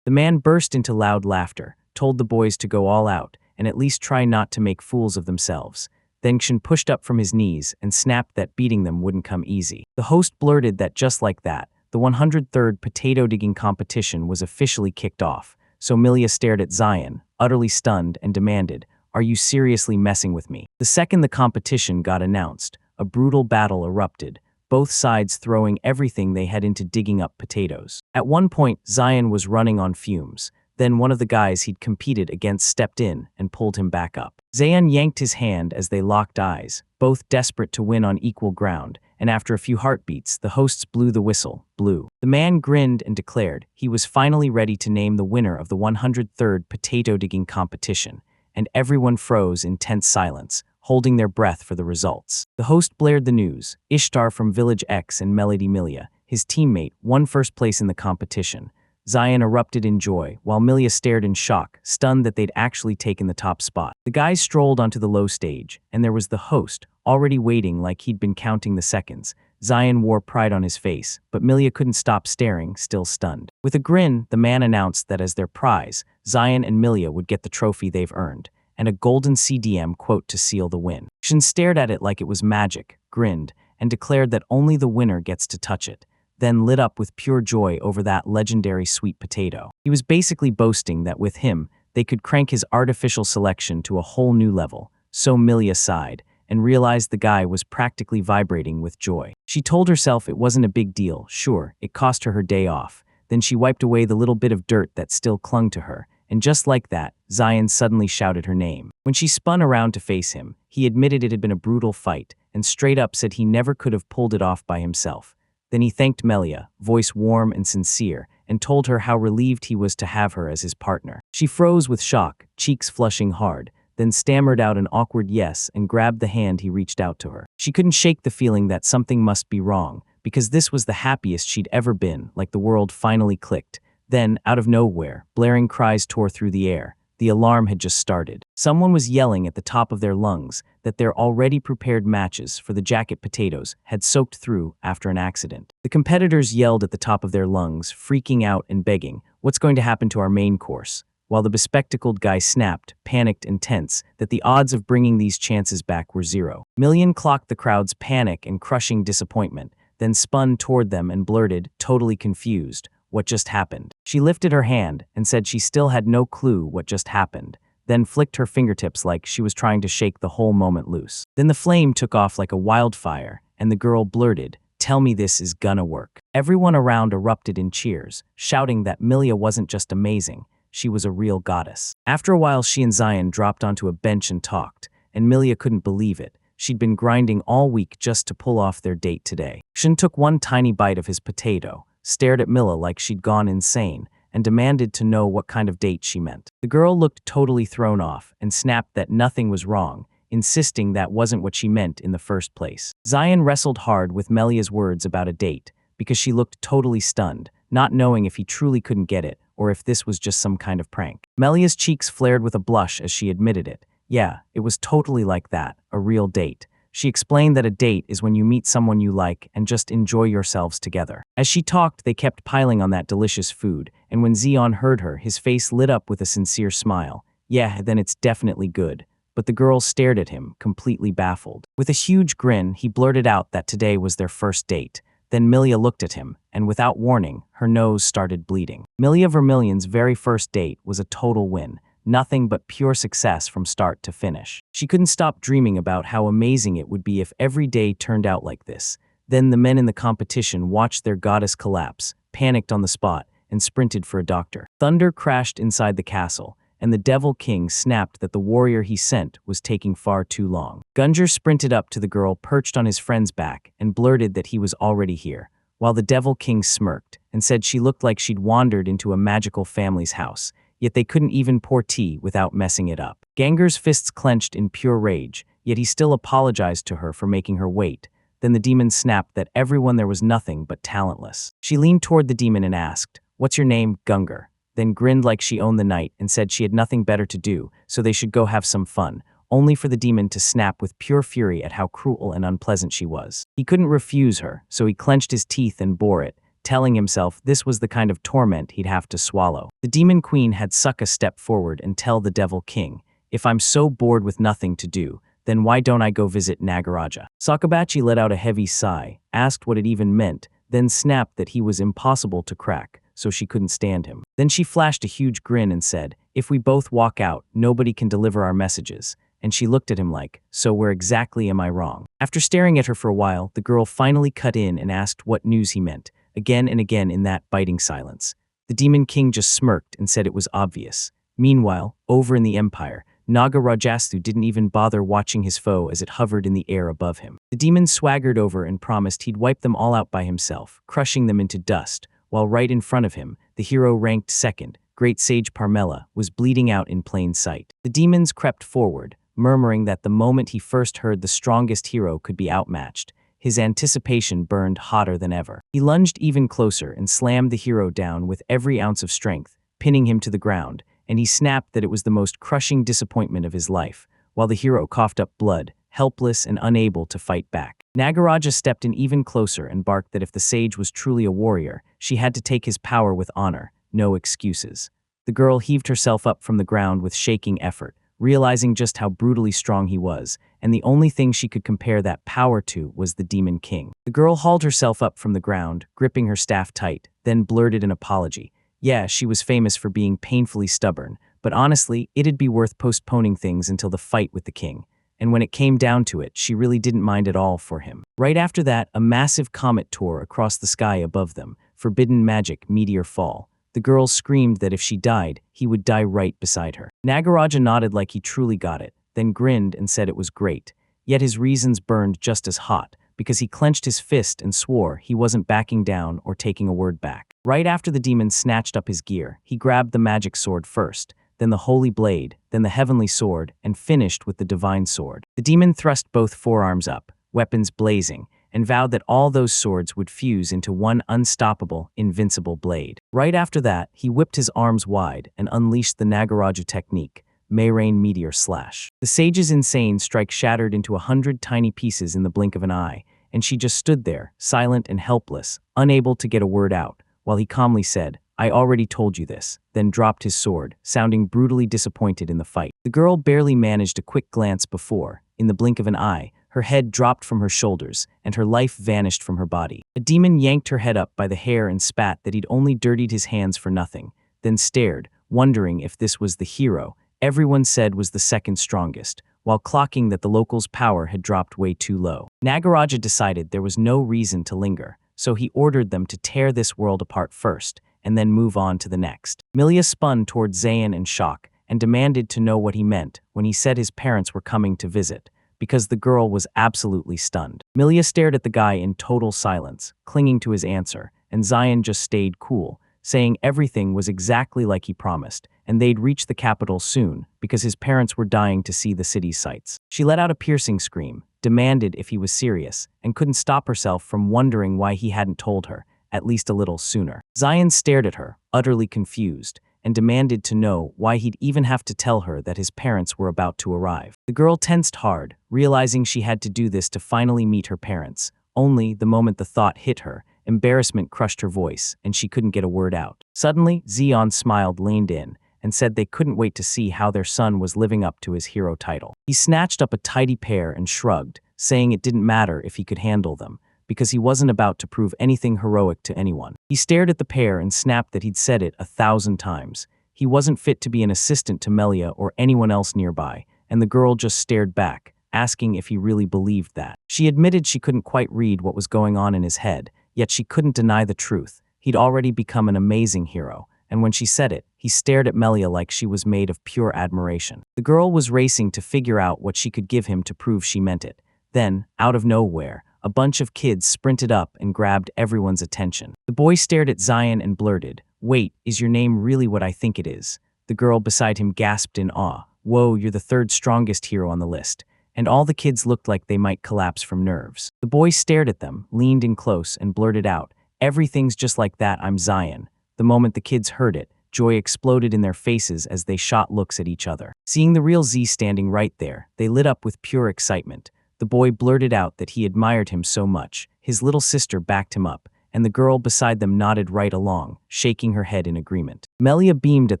The man burst into loud laughter, told the boys to go all out, and at least try not to make fools of themselves. Then Kshin pushed up from his knees and snapped that beating them wouldn't come easy. The host blurted that just like that, the 103rd potato-digging competition was officially kicked off, so Milia stared at Zayan, utterly stunned, and demanded, "Are you seriously messing with me?" The second the competition got announced, a brutal battle erupted, both sides throwing everything they had into digging up potatoes. At one point, Zayan was running on fumes. Then one of the guys he'd competed against stepped in and pulled him back up. Zayan yanked his hand as they locked eyes, both desperate to win on equal ground, and after a few heartbeats, the hosts blew the whistle. The man grinned and declared he was finally ready to name the winner of the 103rd potato-digging competition, and everyone froze in tense silence, holding their breath for the results. The host blared the news. Ishtar from Village X and Melody Milia, his teammate, won first place in the competition. Zayan erupted in joy, while Milia stared in shock, stunned that they'd actually taken the top spot. The guys strolled onto the low stage, and there was the host, already waiting like he'd been counting the seconds. Zayan wore pride on his face, but Milia couldn't stop staring, still stunned. With a grin, the man announced that as their prize, Zayan and Milia would get the trophy they've earned, and a golden CDM quote to seal the win. Shin stared at it like it was magic, grinned, and declared that only the winner gets to touch it, then lit up with pure joy over that legendary sweet potato. He was basically boasting that with him, they could crank his artificial selection to a whole new level, so Milia sighed, and realized the guy was practically vibrating with joy. She told herself it wasn't a big deal, sure, it cost her her day off. Then she wiped away the little bit of dirt that still clung to her, and just like that, Zayan suddenly shouted her name. When she spun around to face him, he admitted it had been a brutal fight, and straight up said he never could have pulled it off by himself. Then he thanked Melia, voice warm and sincere, and told her how relieved he was to have her as his partner. She froze with shock, cheeks flushing hard, then stammered out an awkward yes and grabbed the hand he reached out to her. She couldn't shake the feeling that something must be wrong, because this was the happiest she'd ever been, like the world finally clicked. Then, out of nowhere, blaring cries tore through the air. The alarm had just started. Someone was yelling at the top of their lungs that their already prepared matches for the jacket potatoes had soaked through after an accident. The competitors yelled at the top of their lungs, freaking out and begging, "What's going to happen to our main course?" While the bespectacled guy snapped, panicked and tense, that the odds of bringing these chances back were 0. Million clocked the crowd's panic and crushing disappointment, then spun toward them and blurted, totally confused, what just happened. She lifted her hand and said she still had no clue what just happened, then flicked her fingertips like she was trying to shake the whole moment loose. Then the flame took off like a wildfire, and the girl blurted, "Tell me this is gonna work." Everyone around erupted in cheers, shouting that Milia wasn't just amazing, she was a real goddess. After a while, she and Zayan dropped onto a bench and talked, and Milia couldn't believe it. She'd been grinding all week just to pull off their date today. Shin took one tiny bite of his potato, stared at Mila like she'd gone insane, and demanded to know what kind of date she meant. The girl looked totally thrown off and snapped that nothing was wrong, insisting that wasn't what she meant in the first place. Zayan wrestled hard with Melia's words about a date, because she looked totally stunned, not knowing if he truly couldn't get it or if this was just some kind of prank. Melia's cheeks flared with a blush as she admitted it. Yeah, it was totally like that, a real date. She explained that a date is when you meet someone you like and just enjoy yourselves together. As she talked, they kept piling on that delicious food, and when Zeon heard her, his face lit up with a sincere smile. "Yeah, then it's definitely good. but the girl stared at him, completely baffled. With a huge grin, he blurted out that today was their first date. Then Milia looked at him, and without warning, her nose started bleeding. Milia Vermilion's very first date was a total win. Nothing but pure success from start to finish. She couldn't stop dreaming about how amazing it would be if every day turned out like this. Then the men in the competition watched their goddess collapse, panicked on the spot, and sprinted for a doctor. Thunder crashed inside the castle, and the Devil King snapped that the warrior he sent was taking far too long. Gunjar sprinted up to the girl perched on his friend's back and blurted that he was already here, while the Devil King smirked and said she looked like she'd wandered into a magical family's house, yet they couldn't even pour tea without messing it up. Ganger's fists clenched in pure rage, yet he still apologized to her for making her wait. Then the demon snapped that everyone there was nothing but talentless. She leaned toward the demon and asked, "What's your name, Gungar?" Then grinned like she owned the night and said she had nothing better to do, so they should go have some fun, only for the demon to snap with pure fury at how cruel and unpleasant she was. He couldn't refuse her, so he clenched his teeth and bore it, telling himself this was the kind of torment he'd have to swallow. The demon queen had Sukka step forward and tell the Devil King, "If I'm so bored with nothing to do, then why don't I go visit Nagaraja?" Sakabachi let out a heavy sigh, asked what it even meant, then snapped that he was impossible to crack, so she couldn't stand him. Then she flashed a huge grin and said, "If we both walk out, nobody can deliver our messages." And she looked at him like, "So where exactly am I wrong?" After staring at her for a while, the girl finally cut in and asked what news he meant, again and again in that biting silence. The Demon King just smirked and said it was obvious. Meanwhile, over in the Empire, Naga Rajastu didn't even bother watching his foe as it hovered in the air above him. The demon swaggered over and promised he'd wipe them all out by himself, crushing them into dust, while right in front of him, the hero ranked second, Great Sage Parmela, was bleeding out in plain sight. The demons crept forward, murmuring that the moment he first heard the strongest hero could be outmatched, his anticipation burned hotter than ever. He lunged even closer and slammed the hero down with every ounce of strength, pinning him to the ground, and he snapped that it was the most crushing disappointment of his life, while the hero coughed up blood, helpless and unable to fight back. Nagaraja stepped in even closer and barked that if the sage was truly a warrior, she had to take his power with honor, no excuses. The girl heaved herself up from the ground with shaking effort, realizing just how brutally strong he was, and the only thing she could compare that power to was the Demon King. The girl hauled herself up from the ground, gripping her staff tight, then blurted an apology. Yeah, she was famous for being painfully stubborn, but honestly, it'd be worth postponing things until the fight with the king. And when it came down to it, she really didn't mind at all for him. Right after that, a massive comet tore across the sky above them, forbidden magic meteor fall. The girl screamed that if she died, he would die right beside her. Nagaraja nodded like he truly got it, then grinned and said it was great. Yet his reasons burned just as hot, because he clenched his fist and swore he wasn't backing down or taking a word back. Right after the demon snatched up his gear, he grabbed the magic sword first, then the holy blade, then the heavenly sword, and finished with the divine sword. The demon thrust both forearms up, weapons blazing, and vowed that all those swords would fuse into one unstoppable, invincible blade. Right after that, he whipped his arms wide and unleashed the Nagaraja technique, Mayrain Meteor Slash. The sage's insane strike shattered into 100 tiny pieces in the blink of an eye, and she just stood there, silent and helpless, unable to get a word out, while he calmly said, "I already told you this," then dropped his sword, sounding brutally disappointed in the fight. The girl barely managed a quick glance before, in the blink of an eye, her head dropped from her shoulders, and her life vanished from her body. A demon yanked her head up by the hair and spat that he'd only dirtied his hands for nothing, then stared, wondering if this was the hero everyone said was the second strongest, while clocking that the locals' power had dropped way too low. Nagaraja decided there was no reason to linger, so he ordered them to tear this world apart first, and then move on to the next. Milia spun toward Zayn in shock and demanded to know what he meant when he said his parents were coming to visit, because the girl was absolutely stunned. Milia stared at the guy in total silence, clinging to his answer, and Zayn just stayed cool, saying everything was exactly like he promised, and they'd reach the capital soon because his parents were dying to see the city's sights. She let out a piercing scream, demanded if he was serious, and couldn't stop herself from wondering why he hadn't told her, at least a little sooner. Zayn stared at her, utterly confused, and demanded to know why he'd even have to tell her that his parents were about to arrive. The girl tensed hard, realizing she had to do this to finally meet her parents. Only, the moment the thought hit her, embarrassment crushed her voice, and she couldn't get a word out. Suddenly, Zeon smiled, leaned in, and said they couldn't wait to see how their son was living up to his hero title. He snatched up a tidy pair and shrugged, saying it didn't matter if he could handle them, because he wasn't about to prove anything heroic to anyone. He stared at the pair and snapped that he'd said it 1,000 times. He wasn't fit to be an assistant to Melia or anyone else nearby, and the girl just stared back, asking if he really believed that. She admitted she couldn't quite read what was going on in his head, yet she couldn't deny the truth. He'd already become an amazing hero, and when she said it, he stared at Melia like she was made of pure admiration. The girl was racing to figure out what she could give him to prove she meant it. Then, out of nowhere, a bunch of kids sprinted up and grabbed everyone's attention. The boy stared at Zion and blurted, "Wait, is your name really what I think it is?" The girl beside him gasped in awe, "Whoa, you're the third strongest hero on the list." And all the kids looked like they might collapse from nerves. The boy stared at them, leaned in close, and blurted out, "Everything's just like that, I'm Zion." The moment the kids heard it, joy exploded in their faces as they shot looks at each other. Seeing the real Z standing right there, they lit up with pure excitement. The boy blurted out that he admired him so much. His little sister backed him up, and the girl beside them nodded right along, shaking her head in agreement. Melia beamed at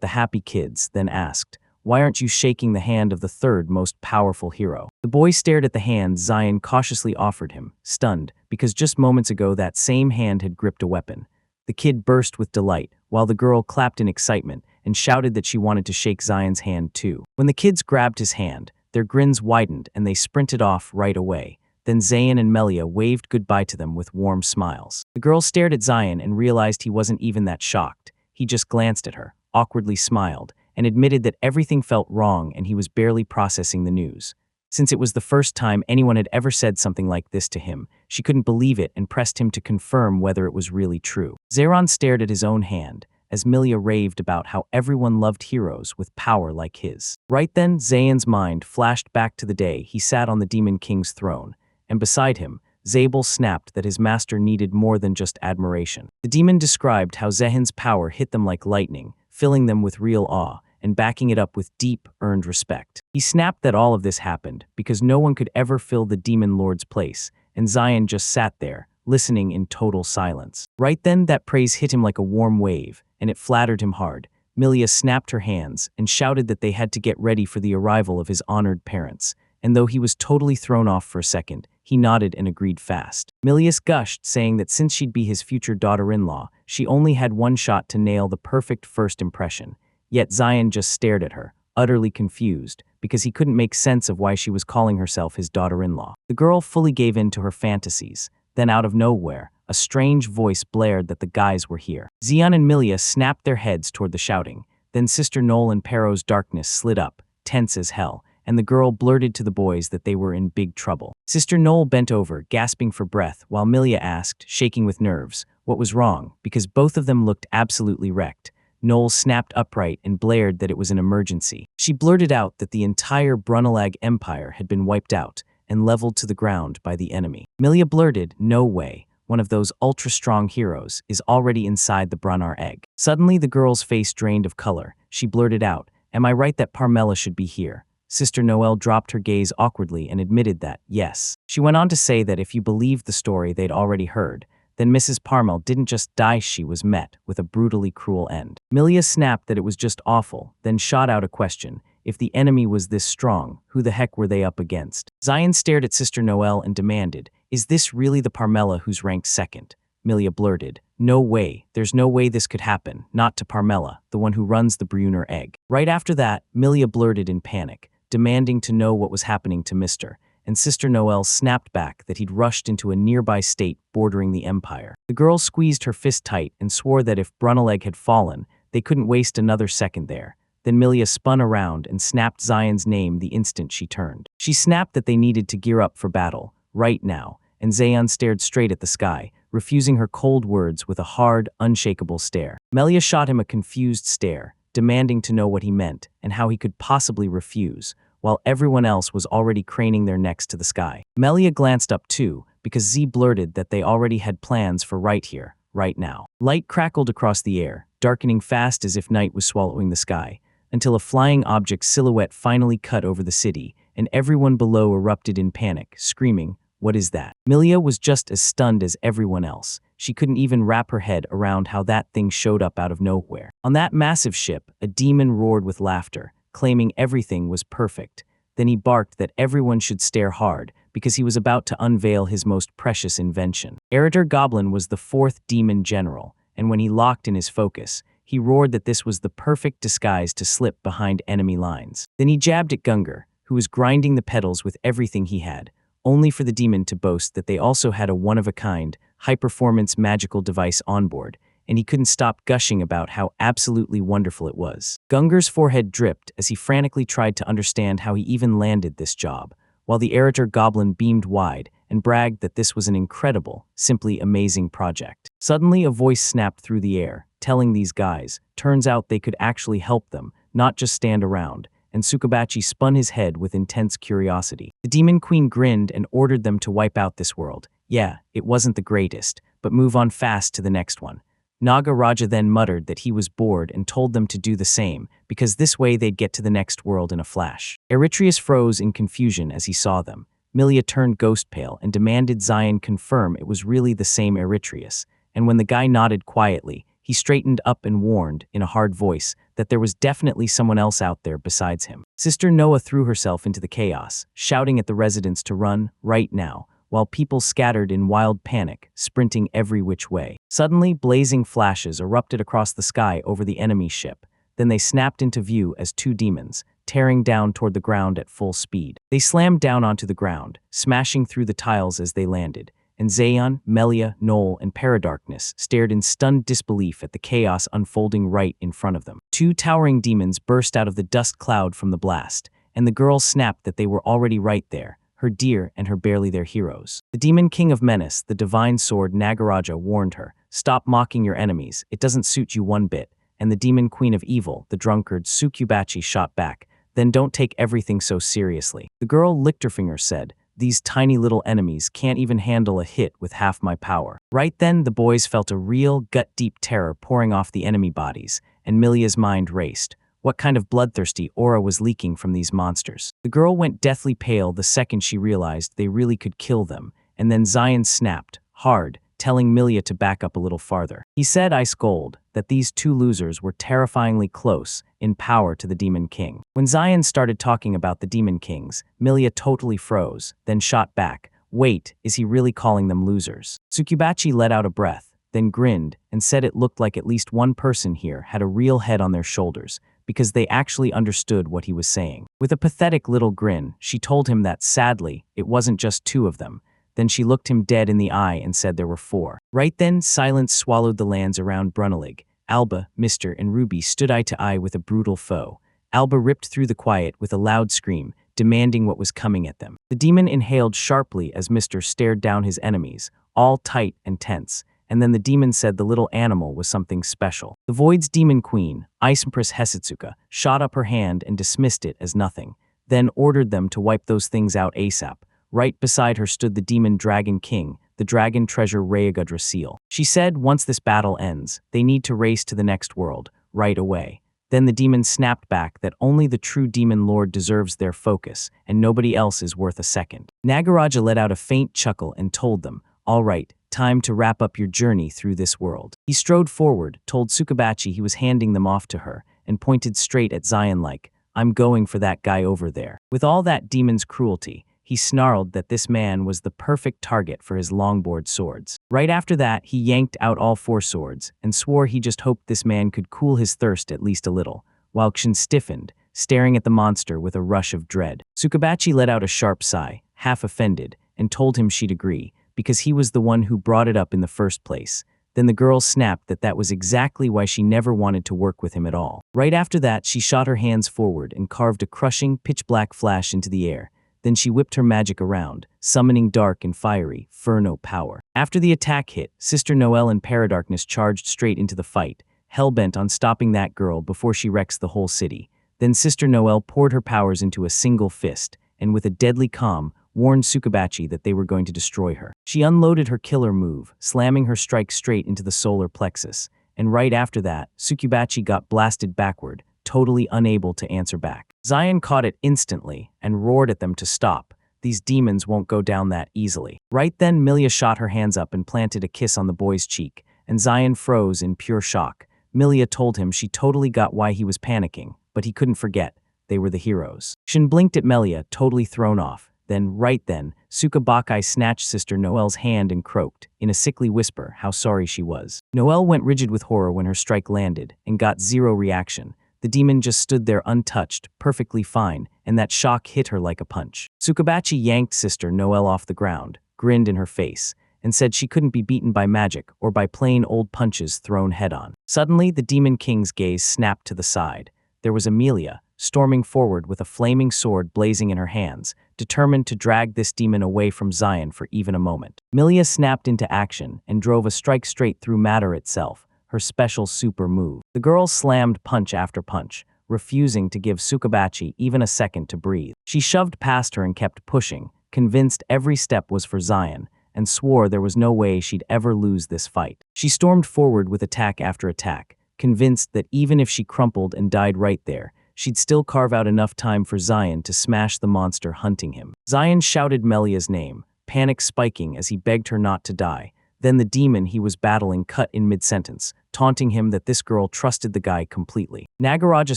the happy kids, then asked, "Why aren't you shaking the hand of the third most powerful hero?" The boy stared at the hand Zion cautiously offered him, stunned, because just moments ago that same hand had gripped a weapon. The kid burst with delight, while the girl clapped in excitement and shouted that she wanted to shake Zion's hand too. When the kids grabbed his hand, their grins widened and they sprinted off right away. Then Zion and Melia waved goodbye to them with warm smiles. The girl stared at Zion and realized he wasn't even that shocked. He just glanced at her, awkwardly smiled, and admitted that everything felt wrong and he was barely processing the news. Since it was the first time anyone had ever said something like this to him, she couldn't believe it and pressed him to confirm whether it was really true. Zeron stared at his own hand, as Melia raved about how everyone loved heroes with power like his. Right then, Zayn's mind flashed back to the day he sat on the Demon King's throne, and beside him, Zabel snapped that his master needed more than just admiration. The demon described how Zehan's power hit them like lightning, filling them with real awe, and backing it up with deep, earned respect. He snapped that all of this happened because no one could ever fill the Demon Lord's place, and Zion just sat there, listening in total silence. Right then, that praise hit him like a warm wave, and it flattered him hard. Melia snapped her hands and shouted that they had to get ready for the arrival of his honored parents, and though he was totally thrown off for a second, he nodded and agreed fast. Milius gushed, saying that since she'd be his future daughter-in-law, she only had one shot to nail the perfect first impression. Yet Zion just stared at her, utterly confused, because he couldn't make sense of why she was calling herself his daughter-in-law. The girl fully gave in to her fantasies. Then out of nowhere, a strange voice blared that the guys were here. Zion and Melia snapped their heads toward the shouting. Then Sister Noel and Pero's darkness slid up, tense as hell, and the girl blurted to the boys that they were in big trouble. Sister Noel bent over, gasping for breath, while Melia asked, shaking with nerves, what was wrong, because both of them looked absolutely wrecked. Noel snapped upright and blared that it was an emergency. She blurted out that the entire Brunalag Empire had been wiped out and leveled to the ground by the enemy. Melia blurted, "No way. One of those ultra-strong heroes is already inside the Brunar egg." Suddenly, the girl's face drained of color. She blurted out, "Am I right that Parmela should be here?" Sister Noel dropped her gaze awkwardly and admitted that, yes. She went on to say that if you believed the story they'd already heard, then Mrs. Parmel didn't just die, she was met with a brutally cruel end. Melia snapped that it was just awful, then shot out a question. If the enemy was this strong, who the heck were they up against? Zion stared at Sister Noel and demanded, "Is this really the Parmela who's ranked second?" Melia blurted, "No way, there's no way this could happen, not to Parmela, the one who runs the Brunner egg." Right after that, Melia blurted in panic, demanding to know what was happening to Mr., and Sister Noel snapped back that he'd rushed into a nearby state bordering the Empire. The girl squeezed her fist tight and swore that if Brunaleg had fallen, they couldn't waste another second there. Then Melia spun around and snapped Zion's name the instant she turned. She snapped that they needed to gear up for battle, right now, and Zayon stared straight at the sky, refusing her cold words with a hard, unshakable stare. Melia shot him a confused stare, demanding to know what he meant and how he could possibly refuse, while everyone else was already craning their necks to the sky. Melia glanced up too, because Z blurted that they already had plans for right here, right now. Light crackled across the air, darkening fast as if night was swallowing the sky, until a flying object silhouette finally cut over the city, and everyone below erupted in panic, screaming, "What is that?" Melia was just as stunned as everyone else. she couldn't even wrap her head around how that thing showed up out of nowhere. On that massive ship, a demon roared with laughter, claiming everything was perfect. Then he barked that everyone should stare hard, because he was about to unveil his most precious invention. Eritor Goblin was the fourth demon general, and when he locked in his focus, he roared that this was the perfect disguise to slip behind enemy lines. Then he jabbed at Gungar, who was grinding the pedals with everything he had, only for the demon to boast that they also had a one-of-a-kind, high-performance magical device on board, and he couldn't stop gushing about how absolutely wonderful it was. Gungar's forehead dripped as he frantically tried to understand how he even landed this job, while the Eritor Goblin beamed wide and bragged that this was an incredible, simply amazing project. Suddenly a voice snapped through the air, telling these guys, turns out they could actually help them, not just stand around, and Tsukubachi spun his head with intense curiosity. The Demon Queen grinned and ordered them to wipe out this world. Yeah, it wasn't the greatest, but move on fast to the next one. Naga Raja then muttered that he was bored and told them to do the same, because this way they'd get to the next world in a flash. Eritreus froze in confusion as he saw them. Milia turned ghost pale and demanded Zion confirm it was really the same Eritreus, and when the guy nodded quietly, he straightened up and warned, in a hard voice, that there was definitely someone else out there besides him. Sister Noah threw herself into the chaos, shouting at the residents to run, right now, while people scattered in wild panic, sprinting every which way. Suddenly, blazing flashes erupted across the sky over the enemy ship. Then they snapped into view as two demons, tearing down toward the ground at full speed. They slammed down onto the ground, smashing through the tiles as they landed, and Zayon, Melia, Noel, and Paradarkness stared in stunned disbelief at the chaos unfolding right in front of them. Two towering demons burst out of the dust cloud from the blast, and the girl snapped that they were already right there, her dear and her barely their heroes. The Demon King of Menace, the divine sword Nagaraja, warned her, "Stop mocking your enemies, it doesn't suit you one bit," and the Demon Queen of Evil, the drunkard Tsukubachi, shot back, "Then don't take everything so seriously." The girl licked her finger, said, "These tiny little enemies can't even handle a hit with half my power." Right then, the boys felt a real, gut-deep terror pouring off the enemy bodies, and Milia's mind raced. What kind of bloodthirsty aura was leaking from these monsters? The girl went deathly pale the second she realized they really could kill them, and then Zion snapped, hard, telling Milia to back up a little farther. He said, ice cold, that these two losers were terrifyingly close in power to the Demon King. When Zion started talking about the Demon Kings, Milia totally froze, then shot back, "Wait, is he really calling them losers?" Tsukubachi let out a breath, then grinned and said it looked like at least one person here had a real head on their shoulders, because they actually understood what he was saying. With a pathetic little grin, she told him that, sadly, it wasn't just two of them. Then she looked him dead in the eye and said there were four. Right then, silence swallowed the lands around Brunnelig. Alba, Mr. and Ruby stood eye to eye with a brutal foe. Alba ripped through the quiet with a loud scream, demanding what was coming at them. The demon inhaled sharply as Mr. stared down his enemies, all tight and tense, and then the demon said the little animal was something special. The Void's demon queen, Ice Empress Hesitsuka, shot up her hand and dismissed it as nothing, then ordered them to wipe those things out ASAP. Right beside her stood the demon dragon king, the dragon treasure Rayagudra seal. She said once this battle ends, they need to race to the next world, right away. Then the demon snapped back that only the true demon lord deserves their focus, and nobody else is worth a second. Nagaraja let out a faint chuckle and told them, "All right, time to wrap up your journey through this world." He strode forward, told Tsukubachi he was handing them off to her, and pointed straight at Zion like, "I'm going for that guy over there." With all that demon's cruelty, he snarled that this man was the perfect target for his longboard swords. Right after that, he yanked out all four swords, and swore he just hoped this man could cool his thirst at least a little, while Kshin stiffened, staring at the monster with a rush of dread. Tsukubachi let out a sharp sigh, half offended, and told him she'd agree, because he was the one who brought it up in the first place. Then the girl snapped that that was exactly why she never wanted to work with him at all. Right after that, she shot her hands forward and carved a crushing, pitch-black flash into the air. Then she whipped her magic around, summoning dark and fiery, Furno power. After the attack hit, Sister Noelle and Paradarkness charged straight into the fight, hell-bent on stopping that girl before she wrecks the whole city. Then Sister Noelle poured her powers into a single fist, and with a deadly calm, warned Tsukubachi that they were going to destroy her. She unloaded her killer move, slamming her strike straight into the solar plexus, and right after that, Tsukubachi got blasted backward, totally unable to answer back. Zion caught it instantly and roared at them to stop. These demons won't go down that easily. Right then, Milia shot her hands up and planted a kiss on the boy's cheek, and Zion froze in pure shock. Milia told him she totally got why he was panicking, but he couldn't forget. They were the heroes. Shin blinked at Melia, totally thrown off. Right then, Sukabakai snatched Sister Noelle's hand and croaked, in a sickly whisper, how sorry she was. Noelle went rigid with horror when her strike landed, and got zero reaction. The demon just stood there untouched, perfectly fine, and that shock hit her like a punch. Sukabachi yanked Sister Noelle off the ground, grinned in her face, and said she couldn't be beaten by magic or by plain old punches thrown head-on. Suddenly, the Demon King's gaze snapped to the side. There was Amelia, storming forward with a flaming sword blazing in her hands, determined to drag this demon away from Zion for even a moment. Amelia snapped into action and drove a strike straight through matter itself, her special super move. The girl slammed punch after punch, refusing to give Sukabachi even a second to breathe. She shoved past her and kept pushing, convinced every step was for Zion, and swore there was no way she'd ever lose this fight. She stormed forward with attack after attack, convinced that even if she crumpled and died right there, she'd still carve out enough time for Zion to smash the monster hunting him. Zion shouted Melia's name, panic spiking as he begged her not to die. Then the demon he was battling cut in mid-sentence, taunting him that this girl trusted the guy completely. Nagaraja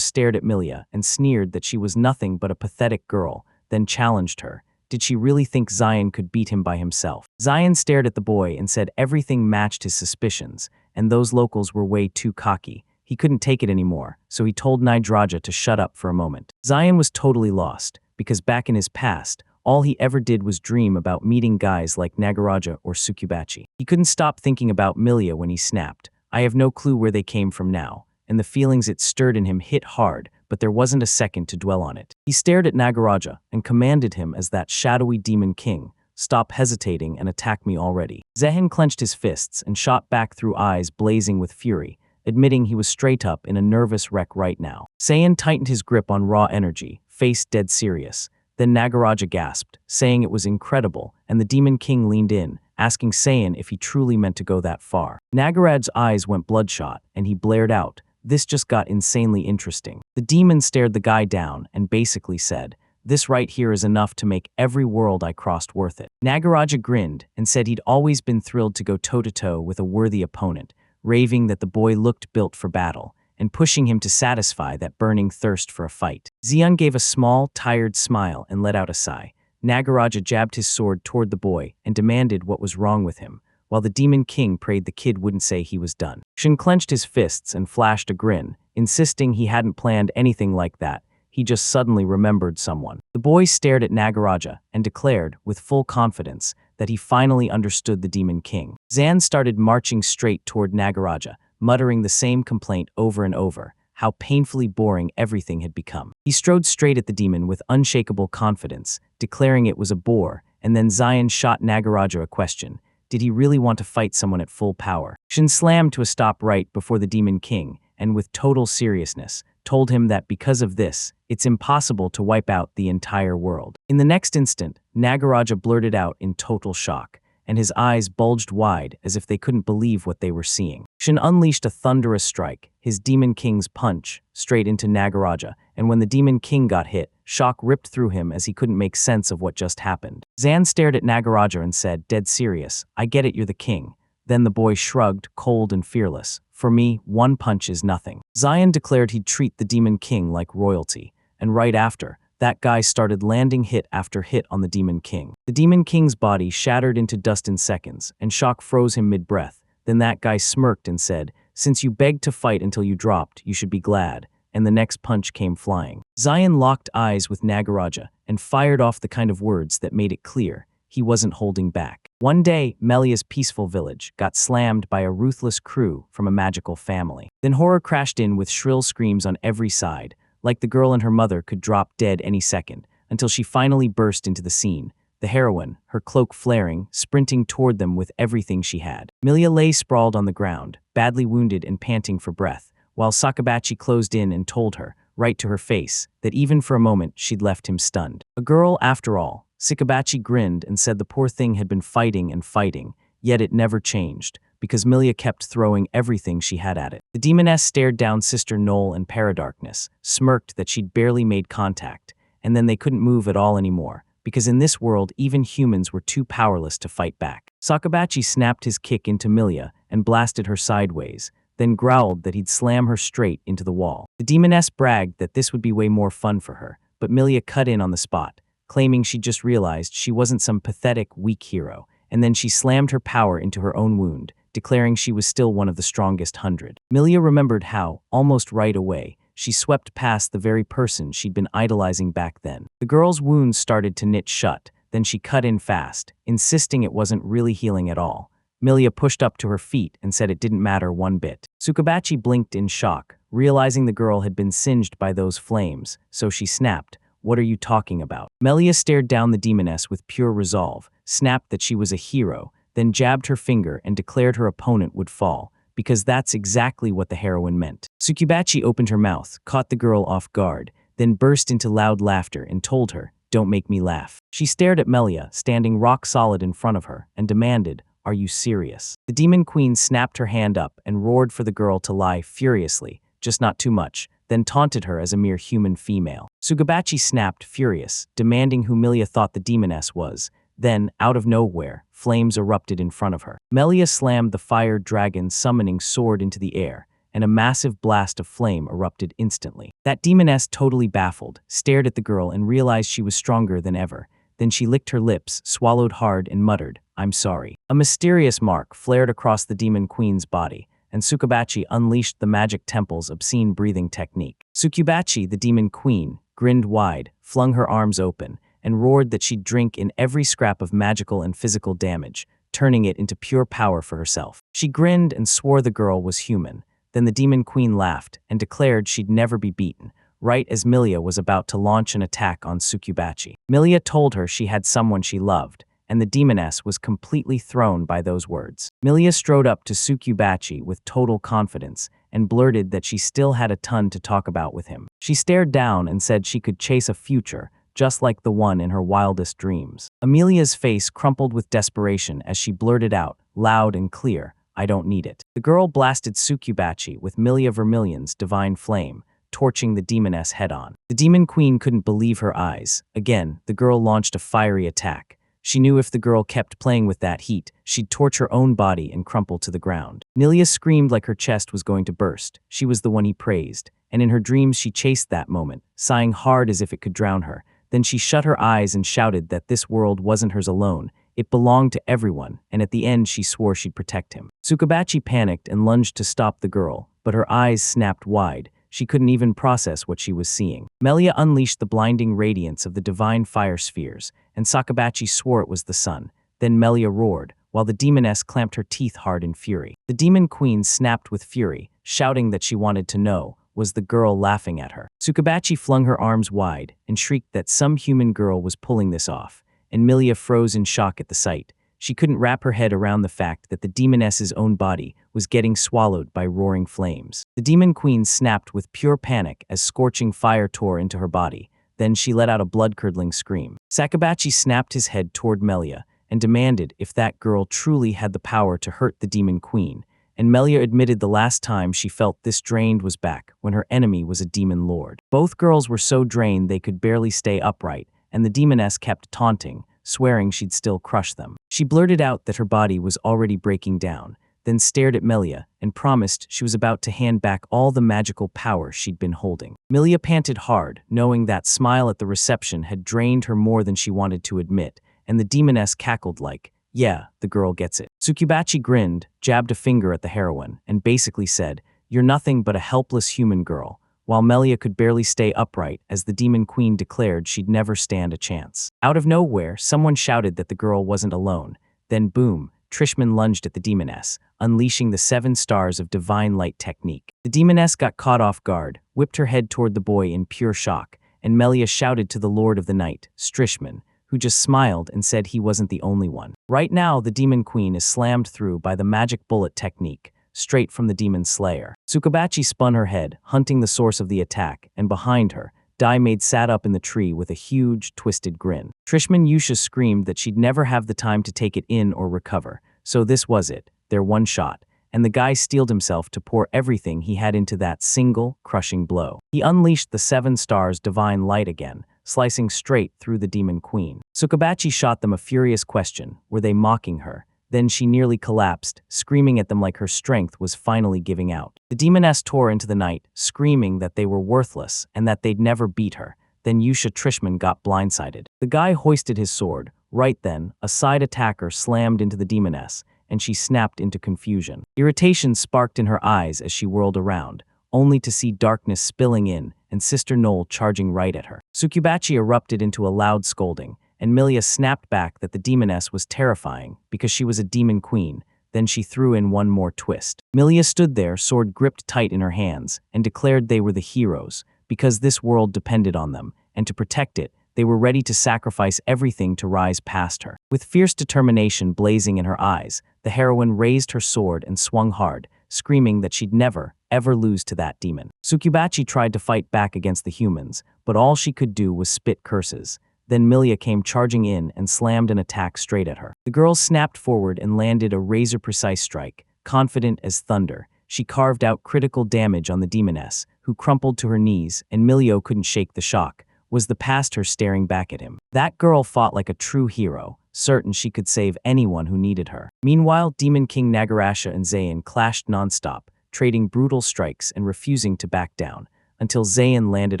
stared at Melia and sneered that she was nothing but a pathetic girl, then challenged her. Did she really think Zion could beat him by himself? Zion stared at the boy and said everything matched his suspicions, and those locals were way too cocky. He couldn't take it anymore, so he told Nagaraja to shut up for a moment. Zion was totally lost, because back in his past, all he ever did was dream about meeting guys like Nagaraja or Sukubachi. He couldn't stop thinking about Milia when he snapped. I have no clue where they came from now, and the feelings it stirred in him hit hard, but there wasn't a second to dwell on it. He stared at Nagaraja and commanded him as that shadowy demon king, stop hesitating and attack me already. Zehen clenched his fists and shot back through eyes blazing with fury, admitting he was straight up in a nervous wreck right now. Saiyan tightened his grip on raw energy, face dead serious. Then Nagaraja gasped, saying it was incredible, and the Demon King leaned in, asking Saiyan if he truly meant to go that far. Nagaraj's eyes went bloodshot, and he blared out, "This just got insanely interesting." The demon stared the guy down and basically said, "This right here is enough to make every world I crossed worth it." Nagaraja grinned and said he'd always been thrilled to go toe-to-toe with a worthy opponent, raving that the boy looked built for battle, and pushing him to satisfy that burning thirst for a fight. Xian gave a small, tired smile and let out a sigh. Nagaraja jabbed his sword toward the boy and demanded what was wrong with him, while the Demon King prayed the kid wouldn't say he was done. Shin clenched his fists and flashed a grin, insisting he hadn't planned anything like that. He just suddenly remembered someone. The boy stared at Nagaraja and declared, with full confidence, that he finally understood the Demon King. Zan started marching straight toward Nagaraja, muttering the same complaint over and over, how painfully boring everything had become. He strode straight at the demon with unshakable confidence, declaring it was a bore, and then Zion shot Nagaraja a question. Did he really want to fight someone at full power? Shin slammed to a stop right before the Demon King, and with total seriousness, told him that because of this, it's impossible to wipe out the entire world. In the next instant, Nagaraja blurted out in total shock, and his eyes bulged wide as if they couldn't believe what they were seeing. Shin unleashed a thunderous strike, his Demon King's punch, straight into Nagaraja, and when the Demon King got hit, shock ripped through him as he couldn't make sense of what just happened. Zan stared at Nagaraja and said, dead serious, "I get it, you're the king." Then the boy shrugged, cold and fearless. "For me, one punch is nothing." Zion declared he'd treat the Demon King like royalty, and right after, that guy started landing hit after hit on the Demon King. The Demon King's body shattered into dust in seconds, and shock froze him mid-breath. Then that guy smirked and said, "Since you begged to fight until you dropped, you should be glad," and the next punch came flying. Zion locked eyes with Nagaraja and fired off the kind of words that made it clear he wasn't holding back. One day, Melia's peaceful village got slammed by a ruthless crew from a magical family. Then horror crashed in with shrill screams on every side, like the girl and her mother could drop dead any second, until she finally burst into the scene. The heroine, her cloak flaring, sprinting toward them with everything she had. Melia lay sprawled on the ground, badly wounded and panting for breath, while Sakabachi closed in and told her, right to her face, that even for a moment she'd left him stunned. A girl, after all. Sakabachi grinned and said the poor thing had been fighting and fighting, yet it never changed, because Milia kept throwing everything she had at it. The demoness stared down Sister Noel and Paradarkness, smirked that she'd barely made contact, and then they couldn't move at all anymore. because in this world even humans were too powerless to fight back. Sakabachi snapped his kick into Milia and blasted her sideways, then growled that he'd slam her straight into the wall. The demoness bragged that this would be way more fun for her, but Milia cut in on the spot, claiming she just realized she wasn't some pathetic, weak hero, and then she slammed her power into her own wound, declaring she was still one of the strongest 100. Milia remembered how, almost right away, she swept past the very person she'd been idolizing back then. The girl's wounds started to knit shut, then she cut in fast, insisting it wasn't really healing at all. Milia pushed up to her feet and said it didn't matter one bit. Sukabachi blinked in shock, realizing the girl had been singed by those flames, so she snapped, "What are you talking about?" Melia stared down the demoness with pure resolve, snapped that she was a hero, then jabbed her finger and declared her opponent would fall, because that's exactly what the heroine meant. Sukubachi opened her mouth, caught the girl off guard, then burst into loud laughter and told her, "Don't make me laugh." She stared at Melia, standing rock solid in front of her, and demanded, "Are you serious?" The demon queen snapped her hand up and roared for the girl to lie furiously, just not too much, then taunted her as a mere human female. Sukubachi snapped, furious, demanding who Melia thought the demoness was. Then, out of nowhere, flames erupted in front of her. Melia slammed the fire dragon summoning sword into the air, and a massive blast of flame erupted instantly. That demoness, totally baffled, stared at the girl and realized she was stronger than ever. Then she licked her lips, swallowed hard, and muttered, "I'm sorry." A mysterious mark flared across the demon queen's body, and Sukubachi unleashed the magic temple's obscene breathing technique. Sukubachi, the demon queen, grinned wide, flung her arms open, and roared that she'd drink in every scrap of magical and physical damage, turning it into pure power for herself. She grinned and swore the girl was human. Then the demon queen laughed and declared she'd never be beaten, right as Milia was about to launch an attack on Sukubachi. Milia told her she had someone she loved, and the demoness was completely thrown by those words. Milia strode up to Sukubachi with total confidence and blurted that she still had a ton to talk about with him. She stared down and said she could chase a future, just like the one in her wildest dreams. Amelia's face crumpled with desperation as she blurted out, loud and clear, "I don't need it." The girl blasted Sukubachi with Milia Vermilion's divine flame, torching the demoness head-on. The demon queen couldn't believe her eyes. Again, the girl launched a fiery attack. She knew if the girl kept playing with that heat, she'd torch her own body and crumple to the ground. Milia screamed like her chest was going to burst. She was the one he praised, and in her dreams she chased that moment, sighing hard as if it could drown her. Then she shut her eyes and shouted that this world wasn't hers alone. It belonged to everyone, and at the end she swore she'd protect him. Sukubachi panicked and lunged to stop the girl, but her eyes snapped wide. She couldn't even process what she was seeing. Melia unleashed the blinding radiance of the divine fire spheres, and Sakabachi swore it was the sun. Then Melia roared, while the demoness clamped her teeth hard in fury. The demon queen snapped with fury, shouting that she wanted to know, was the girl laughing at her? Sukubachi flung her arms wide and shrieked that some human girl was pulling this off, and Milia froze in shock at the sight. She couldn't wrap her head around the fact that the demoness's own body was getting swallowed by roaring flames. The demon queen snapped with pure panic as scorching fire tore into her body. Then she let out a blood-curdling scream. Sakabachi snapped his head toward Melia and demanded if that girl truly had the power to hurt the demon queen, and Melia admitted the last time she felt this drained was back when her enemy was a demon lord. Both girls were so drained they could barely stay upright, and the demoness kept taunting, swearing she'd still crush them. She blurted out that her body was already breaking down, then stared at Melia and promised she was about to hand back all the magical power she'd been holding. Melia panted hard, knowing that smile at the reception had drained her more than she wanted to admit, and the demoness cackled like, "Yeah, the girl gets it." Sukubachi grinned, jabbed a finger at the heroine, and basically said, "You're nothing but a helpless human girl," while Melia could barely stay upright as the demon queen declared she'd never stand a chance. Out of nowhere, someone shouted that the girl wasn't alone. Then boom, Trishman lunged at the demoness, unleashing the 7 stars of divine light technique. The demoness got caught off guard, whipped her head toward the boy in pure shock, and Melia shouted to the Lord of the Night, Strishman, who just smiled and said he wasn't the only one. Right now, the demon queen is slammed through by the magic bullet technique, straight from the demon slayer. Sukubachi spun her head, hunting the source of the attack, and behind her, Dai-Maid sat up in the tree with a huge, twisted grin. Trishman Yusha screamed that she'd never have the time to take it in or recover, so this was it, their one shot, and the guy steeled himself to pour everything he had into that single, crushing blow. He unleashed the 7 stars divine light again, slicing straight through the demon queen. Sukabachi shot them a furious question. Were they mocking her? Then she nearly collapsed, screaming at them like her strength was finally giving out. The demoness tore into the night, screaming that they were worthless and that they'd never beat her. Then Yusha Trishman got blindsided. The guy hoisted his sword. Right then, a side attacker slammed into the demoness, and she snapped into confusion. Irritation sparked in her eyes as she whirled around, only to see darkness spilling in and Sister Knoll charging right at her. Sukubachi erupted into a loud scolding, and Milia snapped back that the demoness was terrifying because she was a demon queen. Then she threw in one more twist. Milia stood there, sword gripped tight in her hands, and declared they were the heroes because this world depended on them, and to protect it, they were ready to sacrifice everything to rise past her. With fierce determination blazing in her eyes, the heroine raised her sword and swung hard, screaming that she'd never, ever lose to that demon. Sukubachi tried to fight back against the humans, but all she could do was spit curses. Then Milia came charging in and slammed an attack straight at her. The girl snapped forward and landed a razor-precise strike. Confident as thunder, she carved out critical damage on the demoness, who crumpled to her knees, and Milio couldn't shake the shock. Was the past her staring back at him? That girl fought like a true hero, certain she could save anyone who needed her. Meanwhile, Demon King Nagarasha and Zayn clashed nonstop, trading brutal strikes and refusing to back down, until Zayn landed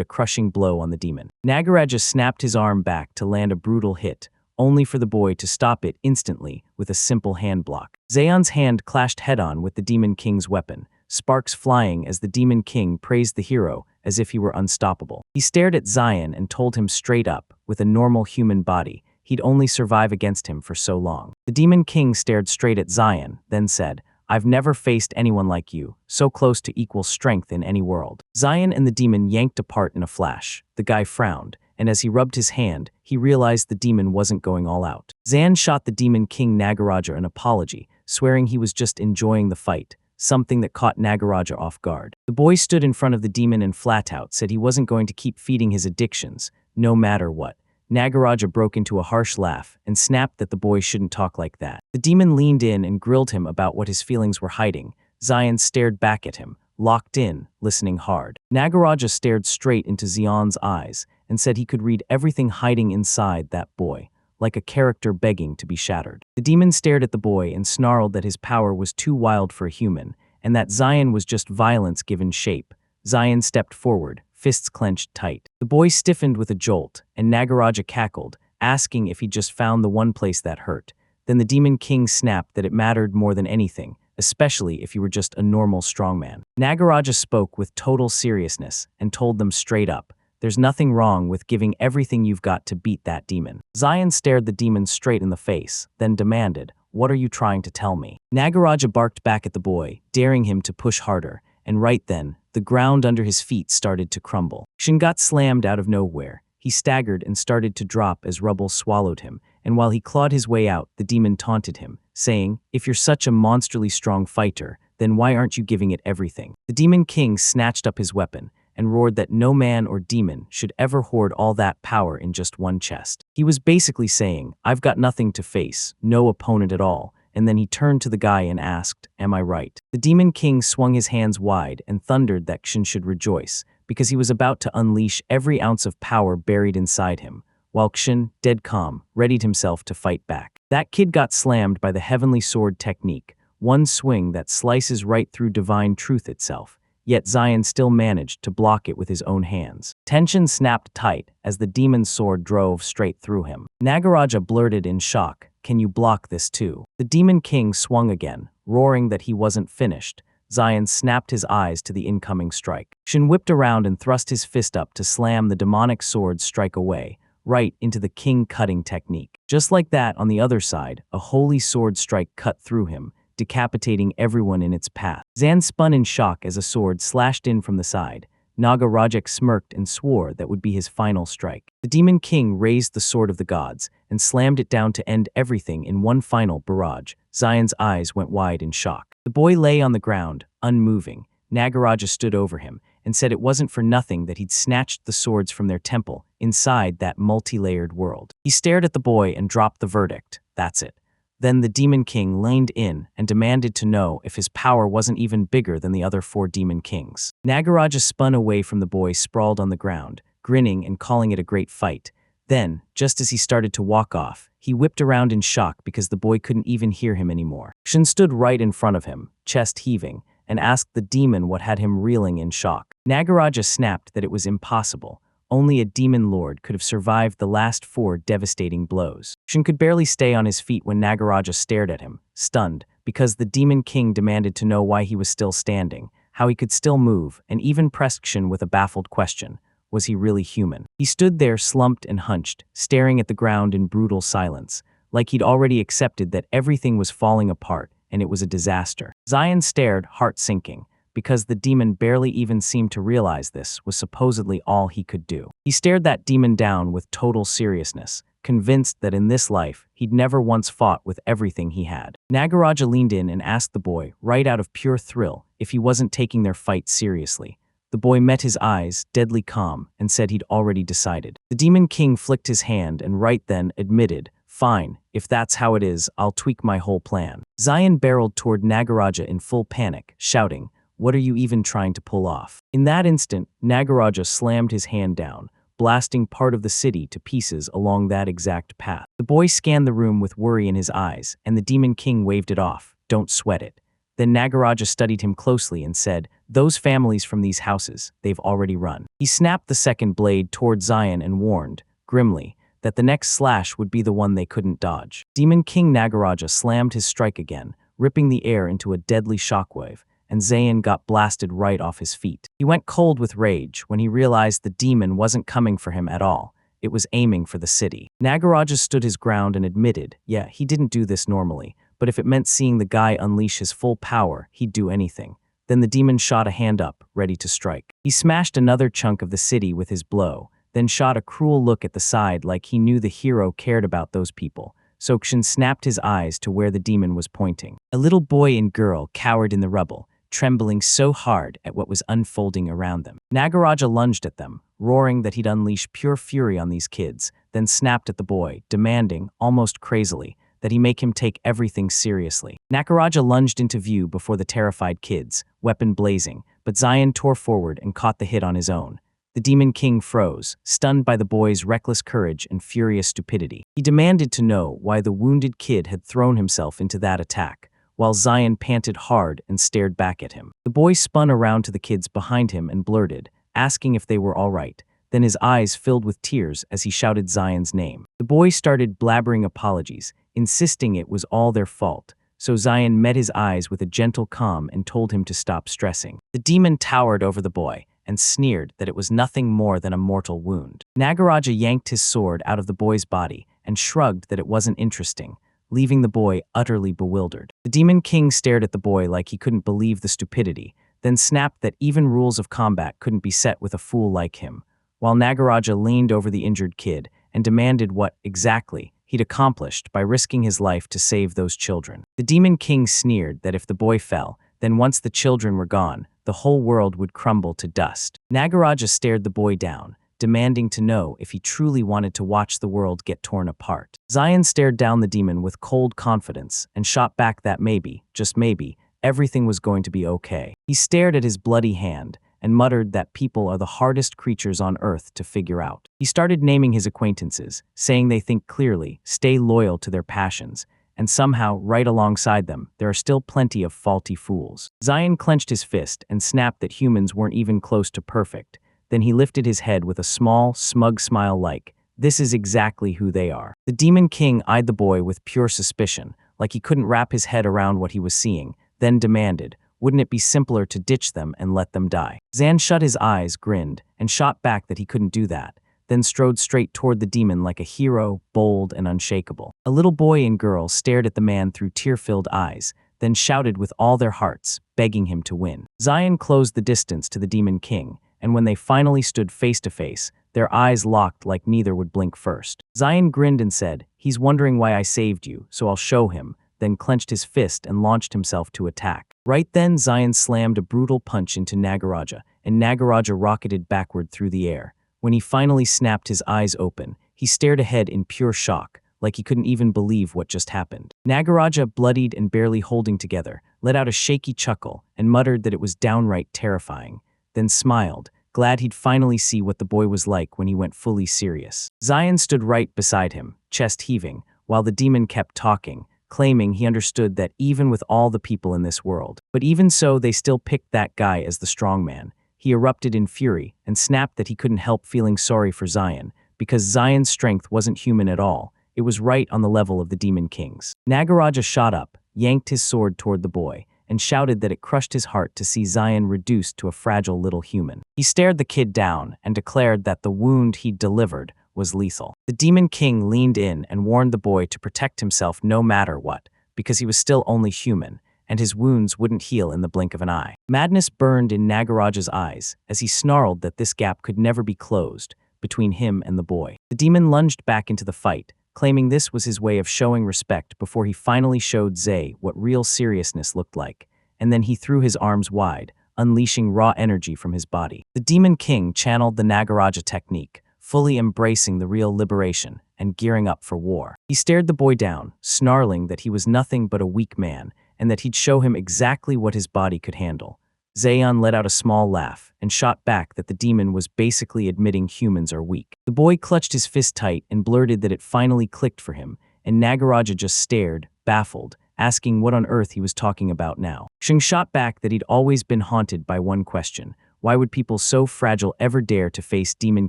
a crushing blow on the demon. Nagaraja snapped his arm back to land a brutal hit, only for the boy to stop it instantly with a simple hand block. Zayn's hand clashed head-on with the Demon King's weapon, sparks flying as the Demon King praised the hero as if he were unstoppable. He stared at Zayn and told him straight up, with a normal human body, he'd only survive against him for so long. The Demon King stared straight at Zayn, then said, "I've never faced anyone like you, so close to equal strength in any world." Zayn and the demon yanked apart in a flash. The guy frowned, and as he rubbed his hand, he realized the demon wasn't going all out. Zayn shot the Demon King Nagaraja an apology, swearing he was just enjoying the fight, something that caught Nagaraja off guard. The boy stood in front of the demon and flat out said he wasn't going to keep feeding his addictions, no matter what. Nagaraja broke into a harsh laugh and snapped that the boy shouldn't talk like that. The demon leaned in and grilled him about what his feelings were hiding. Zayn stared back at him, locked in, listening hard. Nagaraja stared straight into Zion's eyes and said he could read everything hiding inside that boy, like a character begging to be shattered. The demon stared at the boy and snarled that his power was too wild for a human, and that Zayn was just violence given shape. Zayn stepped forward, fists clenched tight. The boy stiffened with a jolt, and Nagaraja cackled, asking if he'd just found the one place that hurt. Then the Demon King snapped that it mattered more than anything, especially if you were just a normal strongman. Nagaraja spoke with total seriousness and told them straight up, "There's nothing wrong with giving everything you've got to beat that demon." Zayn stared the demon straight in the face, then demanded, "What are you trying to tell me?" Nagaraja barked back at the boy, daring him to push harder, and right then, the ground under his feet started to crumble. Shin got slammed out of nowhere. He staggered and started to drop as rubble swallowed him, and while he clawed his way out, the demon taunted him, saying, "If you're such a monstrally strong fighter, then why aren't you giving it everything?" The Demon King snatched up his weapon and roared that no man or demon should ever hoard all that power in just one chest. He was basically saying, "I've got nothing to face, no opponent at all," and then he turned to the guy and asked, "Am I right?" The Demon King swung his hands wide and thundered that Kshin should rejoice, because he was about to unleash every ounce of power buried inside him, while Kshin, dead calm, readied himself to fight back. That kid got slammed by the heavenly sword technique, one swing that slices right through divine truth itself, yet Zayn still managed to block it with his own hands. Tension snapped tight as the demon's sword drove straight through him. Nagaraja blurted in shock, "Can you block this too?" The Demon King swung again, roaring that he wasn't finished. Zayn snapped his eyes to the incoming strike. Shin whipped around and thrust his fist up to slam the demonic sword's strike away, right into the king-cutting technique. Just like that, on the other side, a holy sword strike cut through him, decapitating everyone in its path. Zayn spun in shock as a sword slashed in from the side. Nagarajak smirked and swore that would be his final strike. The Demon King raised the Sword of the Gods and slammed it down to end everything in one final barrage. Zayn's eyes went wide in shock. The boy lay on the ground, unmoving. Nagaraja stood over him and said it wasn't for nothing that he'd snatched the swords from their temple inside that multi-layered world. He stared at the boy and dropped the verdict, "That's it." Then the Demon King leaned in and demanded to know if his power wasn't even bigger than the other 4 Demon Kings. Nagaraja spun away from the boy sprawled on the ground, grinning and calling it a great fight. Then, just as he started to walk off, he whipped around in shock because the boy couldn't even hear him anymore. Shin stood right in front of him, chest heaving, and asked the demon what had him reeling in shock. Nagaraja snapped that it was impossible. Only a demon lord could have survived the last 4 devastating blows. Shin could barely stay on his feet when Nagaraja stared at him, stunned, because the demon king demanded to know why he was still standing, how he could still move, and even pressed Shin with a baffled question. Was he really human? He stood there slumped and hunched, staring at the ground in brutal silence, like he'd already accepted that everything was falling apart and it was a disaster. Zion stared, heart sinking, because the demon barely even seemed to realize this was supposedly all he could do. He stared that demon down with total seriousness, convinced that in this life he'd never once fought with everything he had. Nagaraja leaned in and asked the boy, right out of pure thrill, if he wasn't taking their fight seriously. The boy met his eyes, deadly calm, and said he'd already decided. The demon king flicked his hand and right then admitted, "Fine, if that's how it is, I'll tweak my whole plan." Zion barreled toward Nagaraja in full panic, shouting, "What are you even trying to pull off?" In that instant, Nagaraja slammed his hand down, blasting part of the city to pieces along that exact path. The boy scanned the room with worry in his eyes, and the demon king waved it off. "Don't sweat it." Then Nagaraja studied him closely and said, "Those families from these houses, they've already run." He snapped the second blade toward Zion and warned, grimly, that the next slash would be the one they couldn't dodge. Demon King Nagaraja slammed his strike again, ripping the air into a deadly shockwave, and Zayn got blasted right off his feet. He went cold with rage when he realized the demon wasn't coming for him at all. It was aiming for the city. Nagaraja stood his ground and admitted, yeah, he didn't do this normally, but if it meant seeing the guy unleash his full power, he'd do anything. Then the demon shot a hand up, ready to strike. He smashed another chunk of the city with his blow, then shot a cruel look at the side like he knew the hero cared about those people. Sokshin snapped his eyes to where the demon was pointing. A little boy and girl cowered in the rubble, trembling so hard at what was unfolding around them. Nagaraja lunged at them, roaring that he'd unleash pure fury on these kids, then snapped at the boy, demanding, almost crazily, that he make him take everything seriously. Nagaraja lunged into view before the terrified kids, weapon blazing, but Zion tore forward and caught the hit on his own. The Demon King froze, stunned by the boy's reckless courage and furious stupidity. He demanded to know why the wounded kid had thrown himself into that attack, while Zion panted hard and stared back at him. The boy spun around to the kids behind him and blurted, asking if they were all right. Then his eyes filled with tears as he shouted Zion's name. The boy started blabbering apologies, insisting it was all their fault, so Zion met his eyes with a gentle calm and told him to stop stressing. The demon towered over the boy and sneered that it was nothing more than a mortal wound. Nagaraja yanked his sword out of the boy's body and shrugged that it wasn't interesting, leaving the boy utterly bewildered. The Demon King stared at the boy like he couldn't believe the stupidity, then snapped that even rules of combat couldn't be set with a fool like him, while Nagaraja leaned over the injured kid and demanded what, exactly, he'd accomplished by risking his life to save those children. The Demon King sneered that if the boy fell, then once the children were gone, the whole world would crumble to dust. Nagaraja stared the boy down, demanding to know if he truly wanted to watch the world get torn apart. Zion stared down the demon with cold confidence and shot back that maybe, just maybe, everything was going to be okay. He stared at his bloody hand and muttered that people are the hardest creatures on earth to figure out. He started naming his acquaintances, saying they think clearly, stay loyal to their passions, and somehow, right alongside them, there are still plenty of faulty fools. Zion clenched his fist and snapped that humans weren't even close to perfect. Then he lifted his head with a small, smug smile like, this is exactly who they are. The Demon King eyed the boy with pure suspicion, like he couldn't wrap his head around what he was seeing, then demanded, wouldn't it be simpler to ditch them and let them die? Zan shut his eyes, grinned, and shot back that he couldn't do that, then strode straight toward the demon like a hero, bold and unshakable. A little boy and girl stared at the man through tear-filled eyes, then shouted with all their hearts, begging him to win. Zion closed the distance to the Demon King, and when they finally stood face to face, their eyes locked like neither would blink first. Zion grinned and said, he's wondering why I saved you, so I'll show him, then clenched his fist and launched himself to attack. Right then, Zion slammed a brutal punch into Nagaraja, and Nagaraja rocketed backward through the air. When he finally snapped his eyes open, he stared ahead in pure shock, like he couldn't even believe what just happened. Nagaraja, bloodied and barely holding together, let out a shaky chuckle and muttered that it was downright terrifying, then smiled, glad he'd finally see what the boy was like when he went fully serious. Zion stood right beside him, chest heaving, while the demon kept talking, claiming he understood that even with all the people in this world. But even so, they still picked that guy as the strong man. He erupted in fury and snapped that he couldn't help feeling sorry for Zion, because Zion's strength wasn't human at all. It was right on the level of the Demon King's. Nagaraja shot up, yanked his sword toward the boy, and shouted that it crushed his heart to see Zion reduced to a fragile little human. He stared the kid down and declared that the wound he'd delivered was lethal. The Demon King leaned in and warned the boy to protect himself no matter what, because he was still only human, and his wounds wouldn't heal in the blink of an eye. Madness burned in Nagaraja's eyes as he snarled that this gap could never be closed between him and the boy. The demon lunged back into the fight, claiming this was his way of showing respect before he finally showed Zay what real seriousness looked like, and then he threw his arms wide, unleashing raw energy from his body. The Demon King channeled the Nagaraja technique, fully embracing the real liberation and gearing up for war. He stared the boy down, snarling that he was nothing but a weak man, and that he'd show him exactly what his body could handle. Zayon let out a small laugh and shot back that the demon was basically admitting humans are weak. The boy clutched his fist tight and blurted that it finally clicked for him, and Nagaraja just stared, baffled, asking what on earth he was talking about now. Sheng shot back that he'd always been haunted by one question: why would people so fragile ever dare to face demon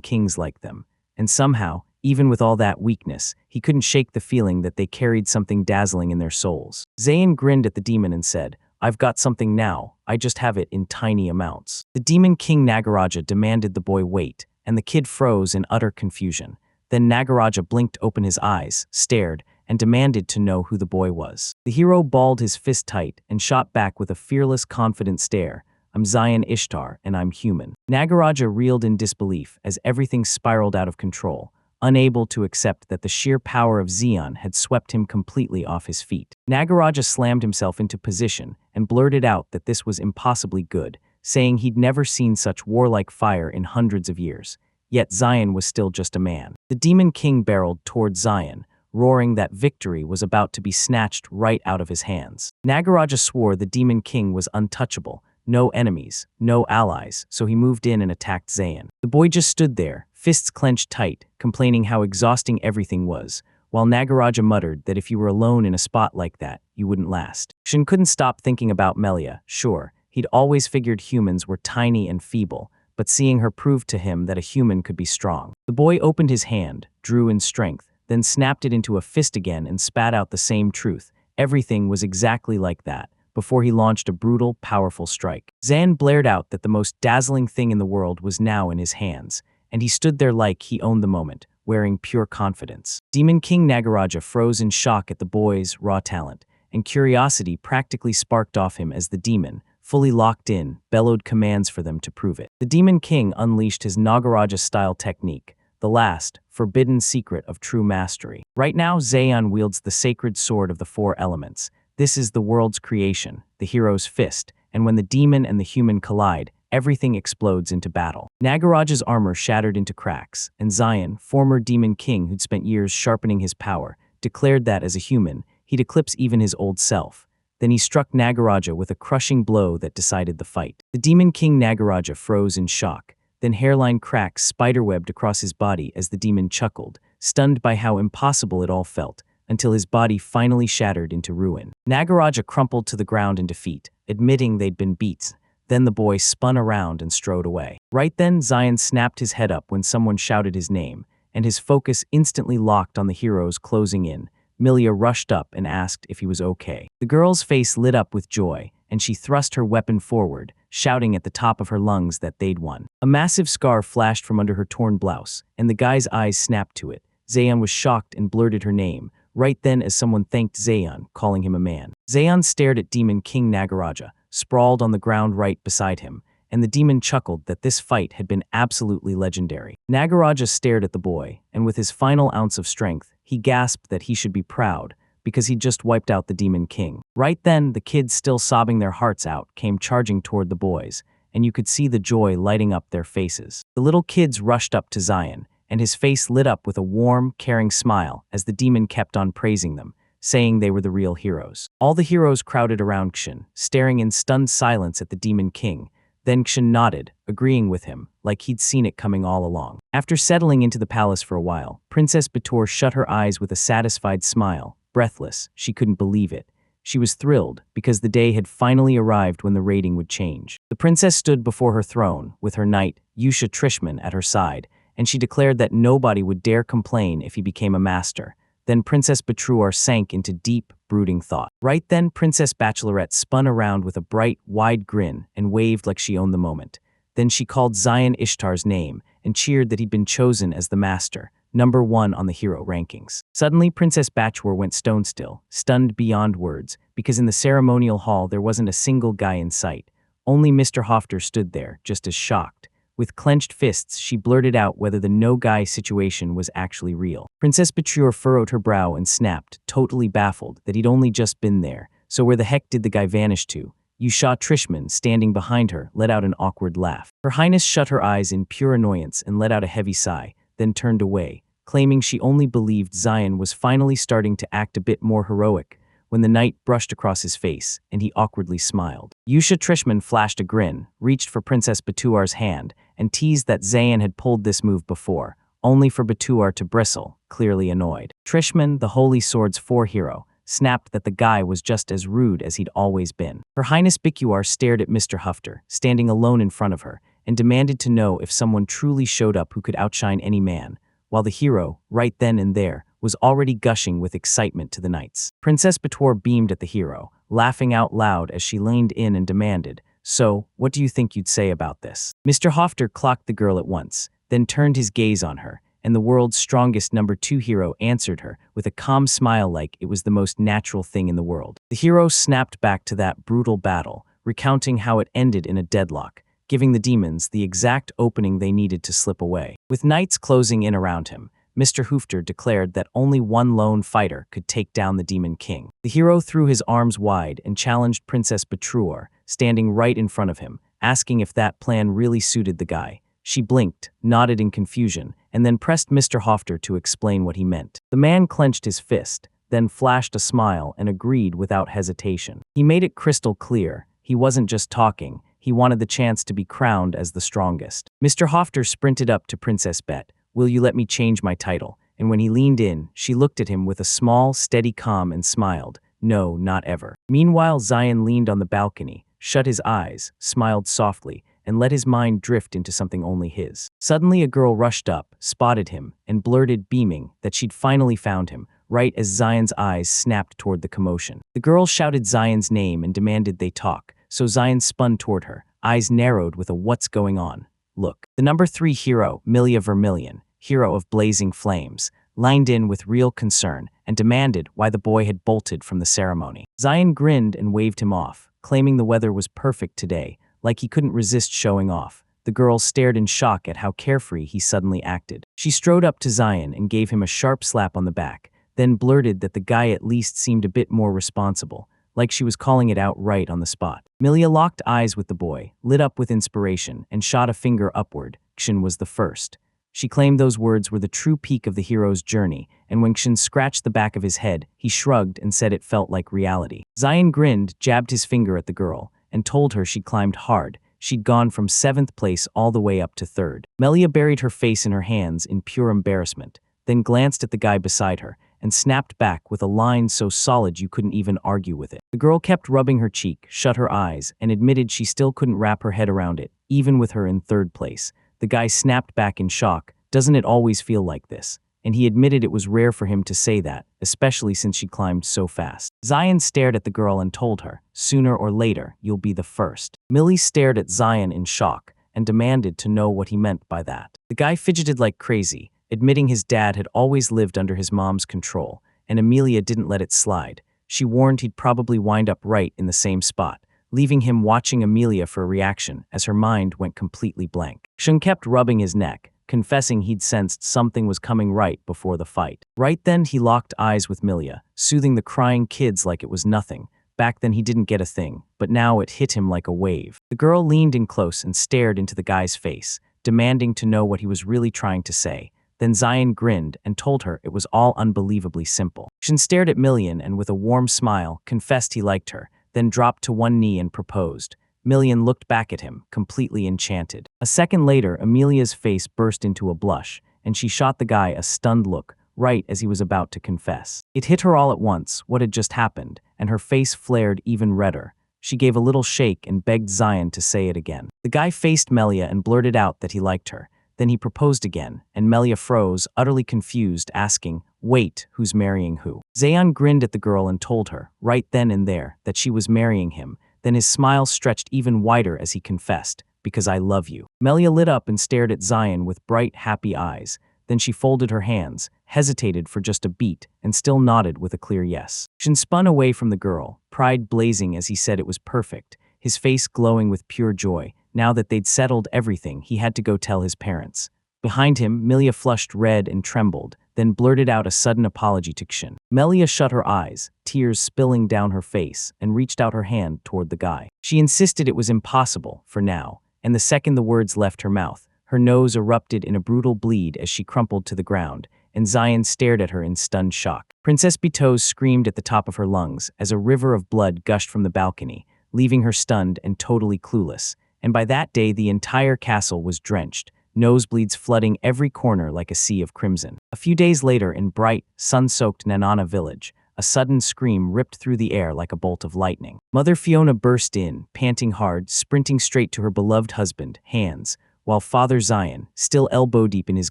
kings like them? And somehow, even with all that weakness, he couldn't shake the feeling that they carried something dazzling in their souls. Zayn grinned at the demon and said, "I've got something now, I just have it in tiny amounts." The Demon King Nagaraja demanded the boy wait, and the kid froze in utter confusion. Then Nagaraja blinked open his eyes, stared, and demanded to know who the boy was. The hero balled his fist tight and shot back with a fearless, confident stare. "I'm Zion Ishtar, and I'm human." Nagaraja reeled in disbelief as everything spiraled out of control, unable to accept that the sheer power of Zion had swept him completely off his feet. Nagaraja slammed himself into position and blurted out that this was impossibly good, saying he'd never seen such warlike fire in hundreds of years. Yet Zion was still just a man. The Demon King barreled toward Zion, roaring that victory was about to be snatched right out of his hands. Nagaraja swore the Demon King was untouchable, no enemies, no allies, so he moved in and attacked Zayn. The boy just stood there, fists clenched tight, complaining how exhausting everything was, while Nagaraja muttered that if you were alone in a spot like that, you wouldn't last. Shin couldn't stop thinking about Melia. Sure, he'd always figured humans were tiny and feeble, but seeing her proved to him that a human could be strong. The boy opened his hand, drew in strength, then snapped it into a fist again and spat out the same truth. Everything was exactly like that, before he launched a brutal, powerful strike. Zan blared out that the most dazzling thing in the world was now in his hands, and he stood there like he owned the moment, wearing pure confidence. Demon King Nagaraja froze in shock at the boy's raw talent, and curiosity practically sparked off him as the demon, fully locked in, bellowed commands for them to prove it. The Demon King unleashed his Nagaraja-style technique, the last, forbidden secret of true mastery. Right now, Zayon wields the sacred sword of the four elements. This is the world's creation, the hero's fist, and when the demon and the human collide, everything explodes into battle. Nagaraja's armor shattered into cracks, and Zion, former Demon King who'd spent years sharpening his power, declared that as a human, he'd eclipse even his old self. Then he struck Nagaraja with a crushing blow that decided the fight. The Demon King Nagaraja froze in shock, then hairline cracks spiderwebbed across his body as the demon chuckled, stunned by how impossible it all felt, until his body finally shattered into ruin. Nagaraja crumpled to the ground in defeat, admitting they'd been beat. Then the boy spun around and strode away. Right then, Zion snapped his head up when someone shouted his name, and his focus instantly locked on the heroes closing in. Milia rushed up and asked if he was okay. The girl's face lit up with joy, and she thrust her weapon forward, shouting at the top of her lungs that they'd won. A massive scar flashed from under her torn blouse, and the guy's eyes snapped to it. Zayon was shocked and blurted her name, right then as someone thanked Zayon, calling him a man. Zayon stared at Demon King Nagaraja, sprawled on the ground right beside him, and the demon chuckled that this fight had been absolutely legendary. Nagaraja stared at the boy, and with his final ounce of strength, he gasped that he should be proud, because he'd just wiped out the Demon King. Right then, the kids, still sobbing their hearts out, came charging toward the boys, and you could see the joy lighting up their faces. The little kids rushed up to Zion, and his face lit up with a warm, caring smile as the demon kept on praising them, saying they were the real heroes. All the heroes crowded around Kshin, staring in stunned silence at the Demon King. Then Xian nodded, agreeing with him, like he'd seen it coming all along. After settling into the palace for a while, Princess Bator shut her eyes with a satisfied smile. Breathless, she couldn't believe it. She was thrilled, because the day had finally arrived when the rating would change. The princess stood before her throne, with her knight, Yusha Trishman, at her side, and she declared that nobody would dare complain if he became a master. Then Princess Batruar sank into deep, brooding thought. Right then, Princess Bachelorette spun around with a bright, wide grin and waved like she owned the moment. Then she called Zion Ishtar's name and cheered that he'd been chosen as the master, #1 on the hero rankings. Suddenly, Princess Batchwar went stone still, stunned beyond words, because in the ceremonial hall there wasn't a single guy in sight. Only Mr. Hofter stood there, just as shocked. With clenched fists, she blurted out whether the no-guy situation was actually real. Princess Batchwar furrowed her brow and snapped, totally baffled, that he'd only just been there. So where the heck did the guy vanish to? Yusha Trishman, standing behind her, let out an awkward laugh. Her Highness shut her eyes in pure annoyance and let out a heavy sigh, then turned away, claiming she only believed Zion was finally starting to act a bit more heroic, when the knight brushed across his face, and he awkwardly smiled. Yusha Trishman flashed a grin, reached for Princess Batuar's hand, and teased that Zayn had pulled this move before, only for Batuar to bristle, clearly annoyed. Trishman, the Holy Sword's hero, snapped that the guy was just as rude as he'd always been. Her Highness Bikuar stared at Mr. Hufter, standing alone in front of her, and demanded to know if someone truly showed up who could outshine any man, while the hero, right then and there, was already gushing with excitement to the knights. Princess Batuar beamed at the hero, laughing out loud as she leaned in and demanded, "So, what do you think you'd say about this?" Mr. Hofter clocked the girl at once, then turned his gaze on her, and the world's strongest #2 hero answered her with a calm smile like it was the most natural thing in the world. The hero snapped back to that brutal battle, recounting how it ended in a deadlock, giving the demons the exact opening they needed to slip away. With knights closing in around him, Mr. Hoofter declared that only one lone fighter could take down the Demon King. The hero threw his arms wide and challenged Princess Batruar, standing right in front of him, asking if that plan really suited the guy. She blinked, nodded in confusion, and then pressed Mr. Hofter to explain what he meant. The man clenched his fist, then flashed a smile and agreed without hesitation. He made it crystal clear, he wasn't just talking, he wanted the chance to be crowned as the strongest. Mr. Hofter sprinted up to Princess Bet. "Will you let me change my title?" And when he leaned in, she looked at him with a small, steady calm and smiled. "No, not ever." Meanwhile, Zion leaned on the balcony, shut his eyes, smiled softly, and let his mind drift into something only his. Suddenly a girl rushed up, spotted him, and blurted, beaming, that she'd finally found him, right as Zion's eyes snapped toward the commotion. The girl shouted Zion's name and demanded they talk, so Zion spun toward her, eyes narrowed with a "what's going on?" look. The #3 hero, Milia Vermilion, hero of Blazing Flames, lined in with real concern and demanded why the boy had bolted from the ceremony. Zion grinned and waved him off, claiming the weather was perfect today, like he couldn't resist showing off. The girl stared in shock at how carefree he suddenly acted. She strode up to Zion and gave him a sharp slap on the back, then blurted that the guy at least seemed a bit more responsible, like she was calling it out right on the spot. Milia locked eyes with the boy, lit up with inspiration, and shot a finger upward. Xian was the first. She claimed those words were the true peak of the hero's journey, and when Xian scratched the back of his head, he shrugged and said it felt like reality. Zion grinned, jabbed his finger at the girl, and told her she'd climbed hard. She'd gone from 7th place all the way up to 3rd. Melia buried her face in her hands in pure embarrassment, then glanced at the guy beside her, and snapped back with a line so solid you couldn't even argue with it. The girl kept rubbing her cheek, shut her eyes, and admitted she still couldn't wrap her head around it, even with her in 3rd place. The guy snapped back in shock. "Doesn't it always feel like this?" And he admitted it was rare for him to say that, especially since she climbed so fast. Zion stared at the girl and told her, "Sooner or later, you'll be the first." Millie stared at Zion in shock and demanded to know what he meant by that. The guy fidgeted like crazy, admitting his dad had always lived under his mom's control, and Amelia didn't let it slide. She warned he'd probably wind up right in the same spot, leaving him watching Amelia for a reaction as her mind went completely blank. Xian kept rubbing his neck, confessing he'd sensed something was coming right before the fight. Right then he locked eyes with Milia, soothing the crying kids like it was nothing. Back then he didn't get a thing, but now it hit him like a wave. The girl leaned in close and stared into the guy's face, demanding to know what he was really trying to say. Then Zion grinned and told her it was all unbelievably simple. Xian stared at Million and with a warm smile confessed he liked her, then dropped to one knee and proposed. Million looked back at him, completely enchanted. A second later, Amelia's face burst into a blush, and she shot the guy a stunned look, right as he was about to confess. It hit her all at once what had just happened, and her face flared even redder. She gave a little shake and begged Zion to say it again. The guy faced Melia and blurted out that he liked her. Then he proposed again, and Melia froze, utterly confused, asking, "Wait, who's marrying who?" Zion grinned at the girl and told her, right then and there, that she was marrying him. Then his smile stretched even wider as he confessed, "Because I love you." Melia lit up and stared at Zion with bright, happy eyes. Then she folded her hands, hesitated for just a beat, and still nodded with a clear yes. Shin spun away from the girl, pride blazing as he said it was perfect, his face glowing with pure joy. Now that they'd settled everything, he had to go tell his parents. Behind him, Melia flushed red and trembled, then blurted out a sudden apology to Shin. Melia shut her eyes, tears spilling down her face, and reached out her hand toward the guy. She insisted it was impossible, for now, and the second the words left her mouth, her nose erupted in a brutal bleed as she crumpled to the ground, and Zion stared at her in stunned shock. Princess Beatos screamed at the top of her lungs as a river of blood gushed from the balcony, leaving her stunned and totally clueless. And by that day the entire castle was drenched, nosebleeds flooding every corner like a sea of crimson. A few days later in bright, sun-soaked Nanana village, a sudden scream ripped through the air like a bolt of lightning. Mother Fiona burst in, panting hard, sprinting straight to her beloved husband, Hans, while Father Zion, still elbow-deep in his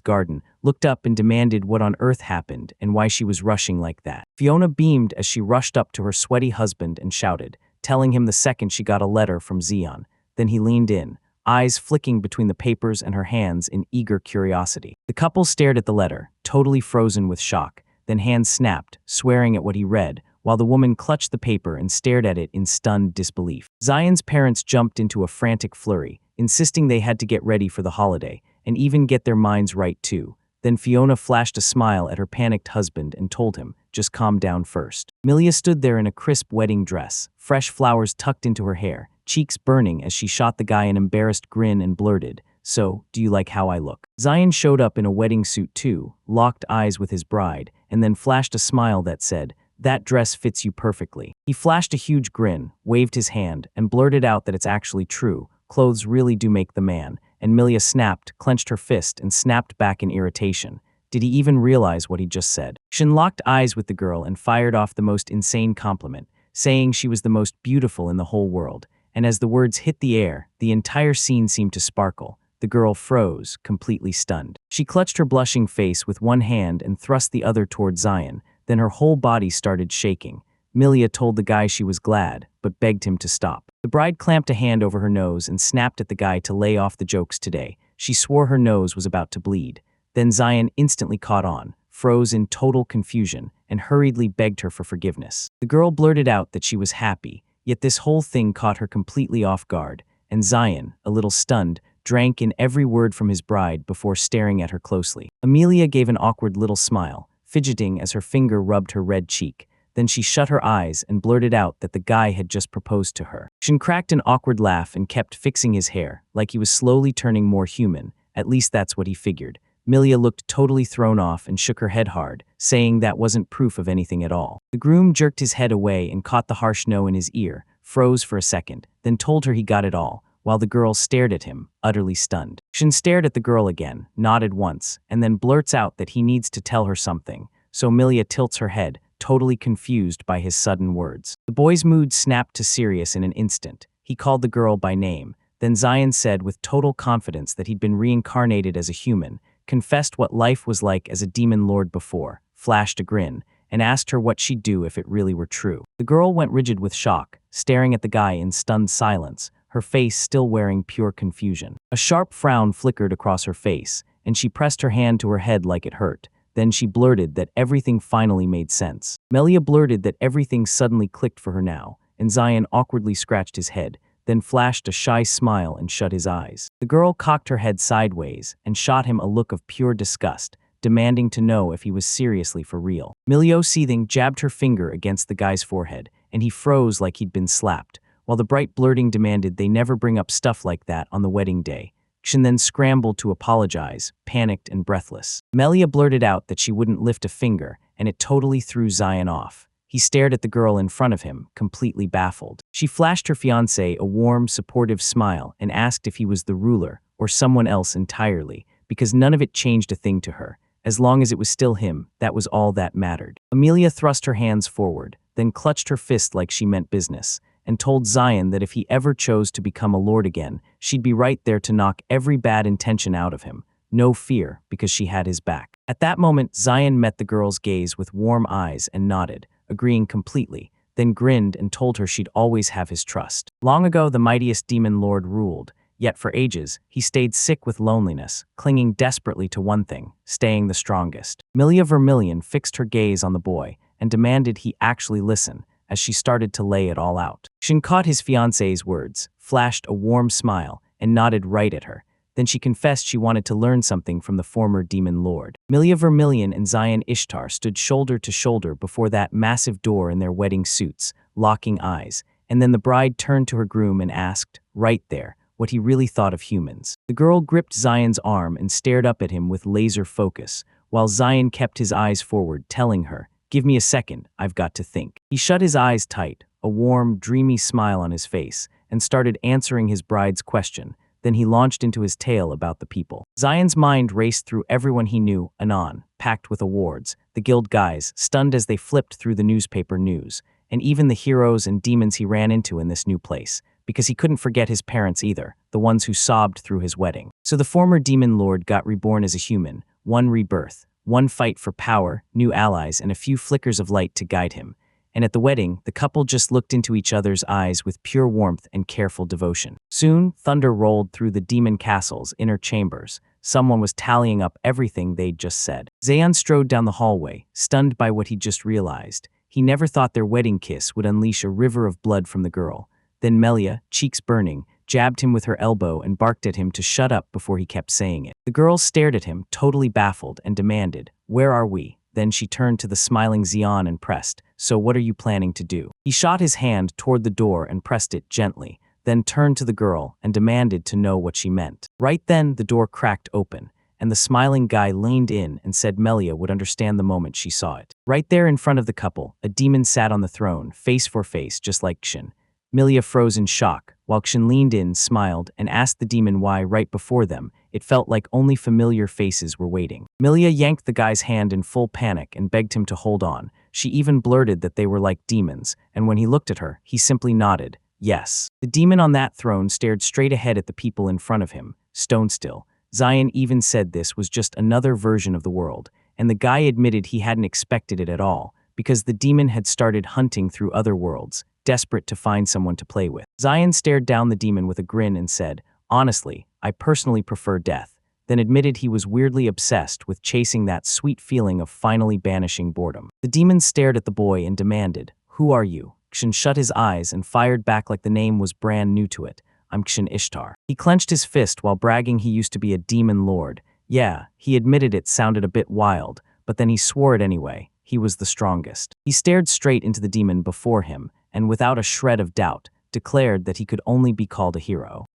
garden, looked up and demanded what on earth happened and why she was rushing like that. Fiona beamed as she rushed up to her sweaty husband and shouted, telling him the second she got a letter from Zion. Then he leaned in, eyes flicking between the papers and her hands in eager curiosity. The couple stared at the letter, totally frozen with shock. Then Hans snapped, swearing at what he read, while the woman clutched the paper and stared at it in stunned disbelief. Zion's parents jumped into a frantic flurry, insisting they had to get ready for the holiday, and even get their minds right too. Then Fiona flashed a smile at her panicked husband and told him, "Just calm down first." Melia stood there in a crisp wedding dress, fresh flowers tucked into her hair, cheeks burning as she shot the guy an embarrassed grin and blurted, "So, do you like how I look?" Zion showed up in a wedding suit too, locked eyes with his bride, and then flashed a smile that said, "That dress fits you perfectly." He flashed a huge grin, waved his hand, and blurted out that it's actually true. Clothes really do make the man, and Melia snapped, clenched her fist, and snapped back in irritation. Did he even realize what he just said? Shin locked eyes with the girl and fired off the most insane compliment, saying she was the most beautiful in the whole world. And as the words hit the air, the entire scene seemed to sparkle. The girl froze, completely stunned. She clutched her blushing face with one hand and thrust the other toward Zion, then her whole body started shaking. Melia told the guy she was glad, but begged him to stop. The bride clamped a hand over her nose and snapped at the guy to lay off the jokes today. She swore her nose was about to bleed. Then Zion instantly caught on, froze in total confusion, and hurriedly begged her for forgiveness. The girl blurted out that she was happy, yet this whole thing caught her completely off guard, and Zion, a little stunned, drank in every word from his bride before staring at her closely. Amelia gave an awkward little smile, fidgeting as her finger rubbed her red cheek. Then she shut her eyes and blurted out that the guy had just proposed to her. Shin cracked an awkward laugh and kept fixing his hair, like he was slowly turning more human. At least that's what he figured. Melia looked totally thrown off and shook her head hard, saying that wasn't proof of anything at all. The groom jerked his head away and caught the harsh no in his ear, froze for a second, then told her he got it all, while the girl stared at him, utterly stunned. Shin stared at the girl again, nodded once, and then blurts out that he needs to tell her something, so Melia tilts her head, totally confused by his sudden words. The boy's mood snapped to serious in an instant. He called the girl by name. Then Zion said with total confidence that he'd been reincarnated as a human, confessed what life was like as a demon lord before, flashed a grin, and asked her what she'd do if it really were true. The girl went rigid with shock, staring at the guy in stunned silence, her face still wearing pure confusion. A sharp frown flickered across her face, and she pressed her hand to her head like it hurt. Then she blurted that everything finally made sense. Melia blurted that everything suddenly clicked for her now, and Zion awkwardly scratched his head, then flashed a shy smile and shut his eyes. The girl cocked her head sideways and shot him a look of pure disgust, demanding to know if he was seriously for real. Melia, seething, jabbed her finger against the guy's forehead, and he froze like he'd been slapped, while the bright blurting demanded they never bring up stuff like that on the wedding day. Shin then scrambled to apologize, panicked and breathless. Melia blurted out that she wouldn't lift a finger, and it totally threw Zion off. He stared at the girl in front of him, completely baffled. She flashed her fiancé a warm, supportive smile and asked if he was the ruler or someone else entirely, because none of it changed a thing to her. As long as it was still him, that was all that mattered. Amelia thrust her hands forward, then clutched her fist like she meant business, and told Zion that if he ever chose to become a lord again, she'd be right there to knock every bad intention out of him. No fear, because she had his back. At that moment, Zion met the girl's gaze with warm eyes and nodded, agreeing completely, then grinned and told her she'd always have his trust. Long ago, the mightiest demon lord ruled, yet for ages, he stayed sick with loneliness, clinging desperately to one thing, staying the strongest. Milia Vermilion fixed her gaze on the boy and demanded he actually listen as she started to lay it all out. Shin caught his fiancé's words, flashed a warm smile, and nodded right at her. Then she confessed she wanted to learn something from the former demon lord. Milia Vermilion and Zion Ishtar stood shoulder to shoulder before that massive door in their wedding suits, locking eyes, and then the bride turned to her groom and asked, right there, what he really thought of humans. The girl gripped Zion's arm and stared up at him with laser focus, while Zion kept his eyes forward, telling her, "Give me a second, I've got to think." He shut his eyes tight, a warm, dreamy smile on his face, and started answering his bride's question. Then he launched into his tale about the people. Zion's mind raced through everyone he knew, anon, packed with awards, the guild guys, stunned as they flipped through the newspaper news, and even the heroes and demons he ran into in this new place, because he couldn't forget his parents either, the ones who sobbed through his wedding. So the former demon lord got reborn as a human, one rebirth, one fight for power, new allies, and a few flickers of light to guide him. And at the wedding, the couple just looked into each other's eyes with pure warmth and careful devotion. Soon, thunder rolled through the demon castle's inner chambers. Someone was tallying up everything they'd just said. Zayan strode down the hallway, stunned by what he'd just realized. He never thought their wedding kiss would unleash a river of blood from the girl. Then Melia, cheeks burning, jabbed him with her elbow and barked at him to shut up before he kept saying it. The girl stared at him, totally baffled, and demanded, "Where are we?" Then she turned to the smiling Xian and pressed, "So what are you planning to do?" He shot his hand toward the door and pressed it gently, then turned to the girl and demanded to know what she meant. Right then, the door cracked open, and the smiling guy leaned in and said Melia would understand the moment she saw it. Right there in front of the couple, a demon sat on the throne, face for face, just like Kshin. Melia froze in shock, while Kshin leaned in, smiled, and asked the demon why right before them, it felt like only familiar faces were waiting. Melia yanked the guy's hand in full panic and begged him to hold on. She even blurted that they were like demons, and when he looked at her, he simply nodded, yes. The demon on that throne stared straight ahead at the people in front of him, stone still. Zion even said this was just another version of the world, and the guy admitted he hadn't expected it at all, because the demon had started hunting through other worlds, desperate to find someone to play with. Zion stared down the demon with a grin and said, "Honestly, I personally prefer death," then admitted he was weirdly obsessed with chasing that sweet feeling of finally banishing boredom. The demon stared at the boy and demanded, "Who are you?" Kshin shut his eyes and fired back like the name was brand new to it. "I'm Kshin Ishtar." He clenched his fist while bragging he used to be a demon lord. Yeah, he admitted it sounded a bit wild, but then he swore it anyway. He was the strongest. He stared straight into the demon before him, and without a shred of doubt, declared that he could only be called a hero.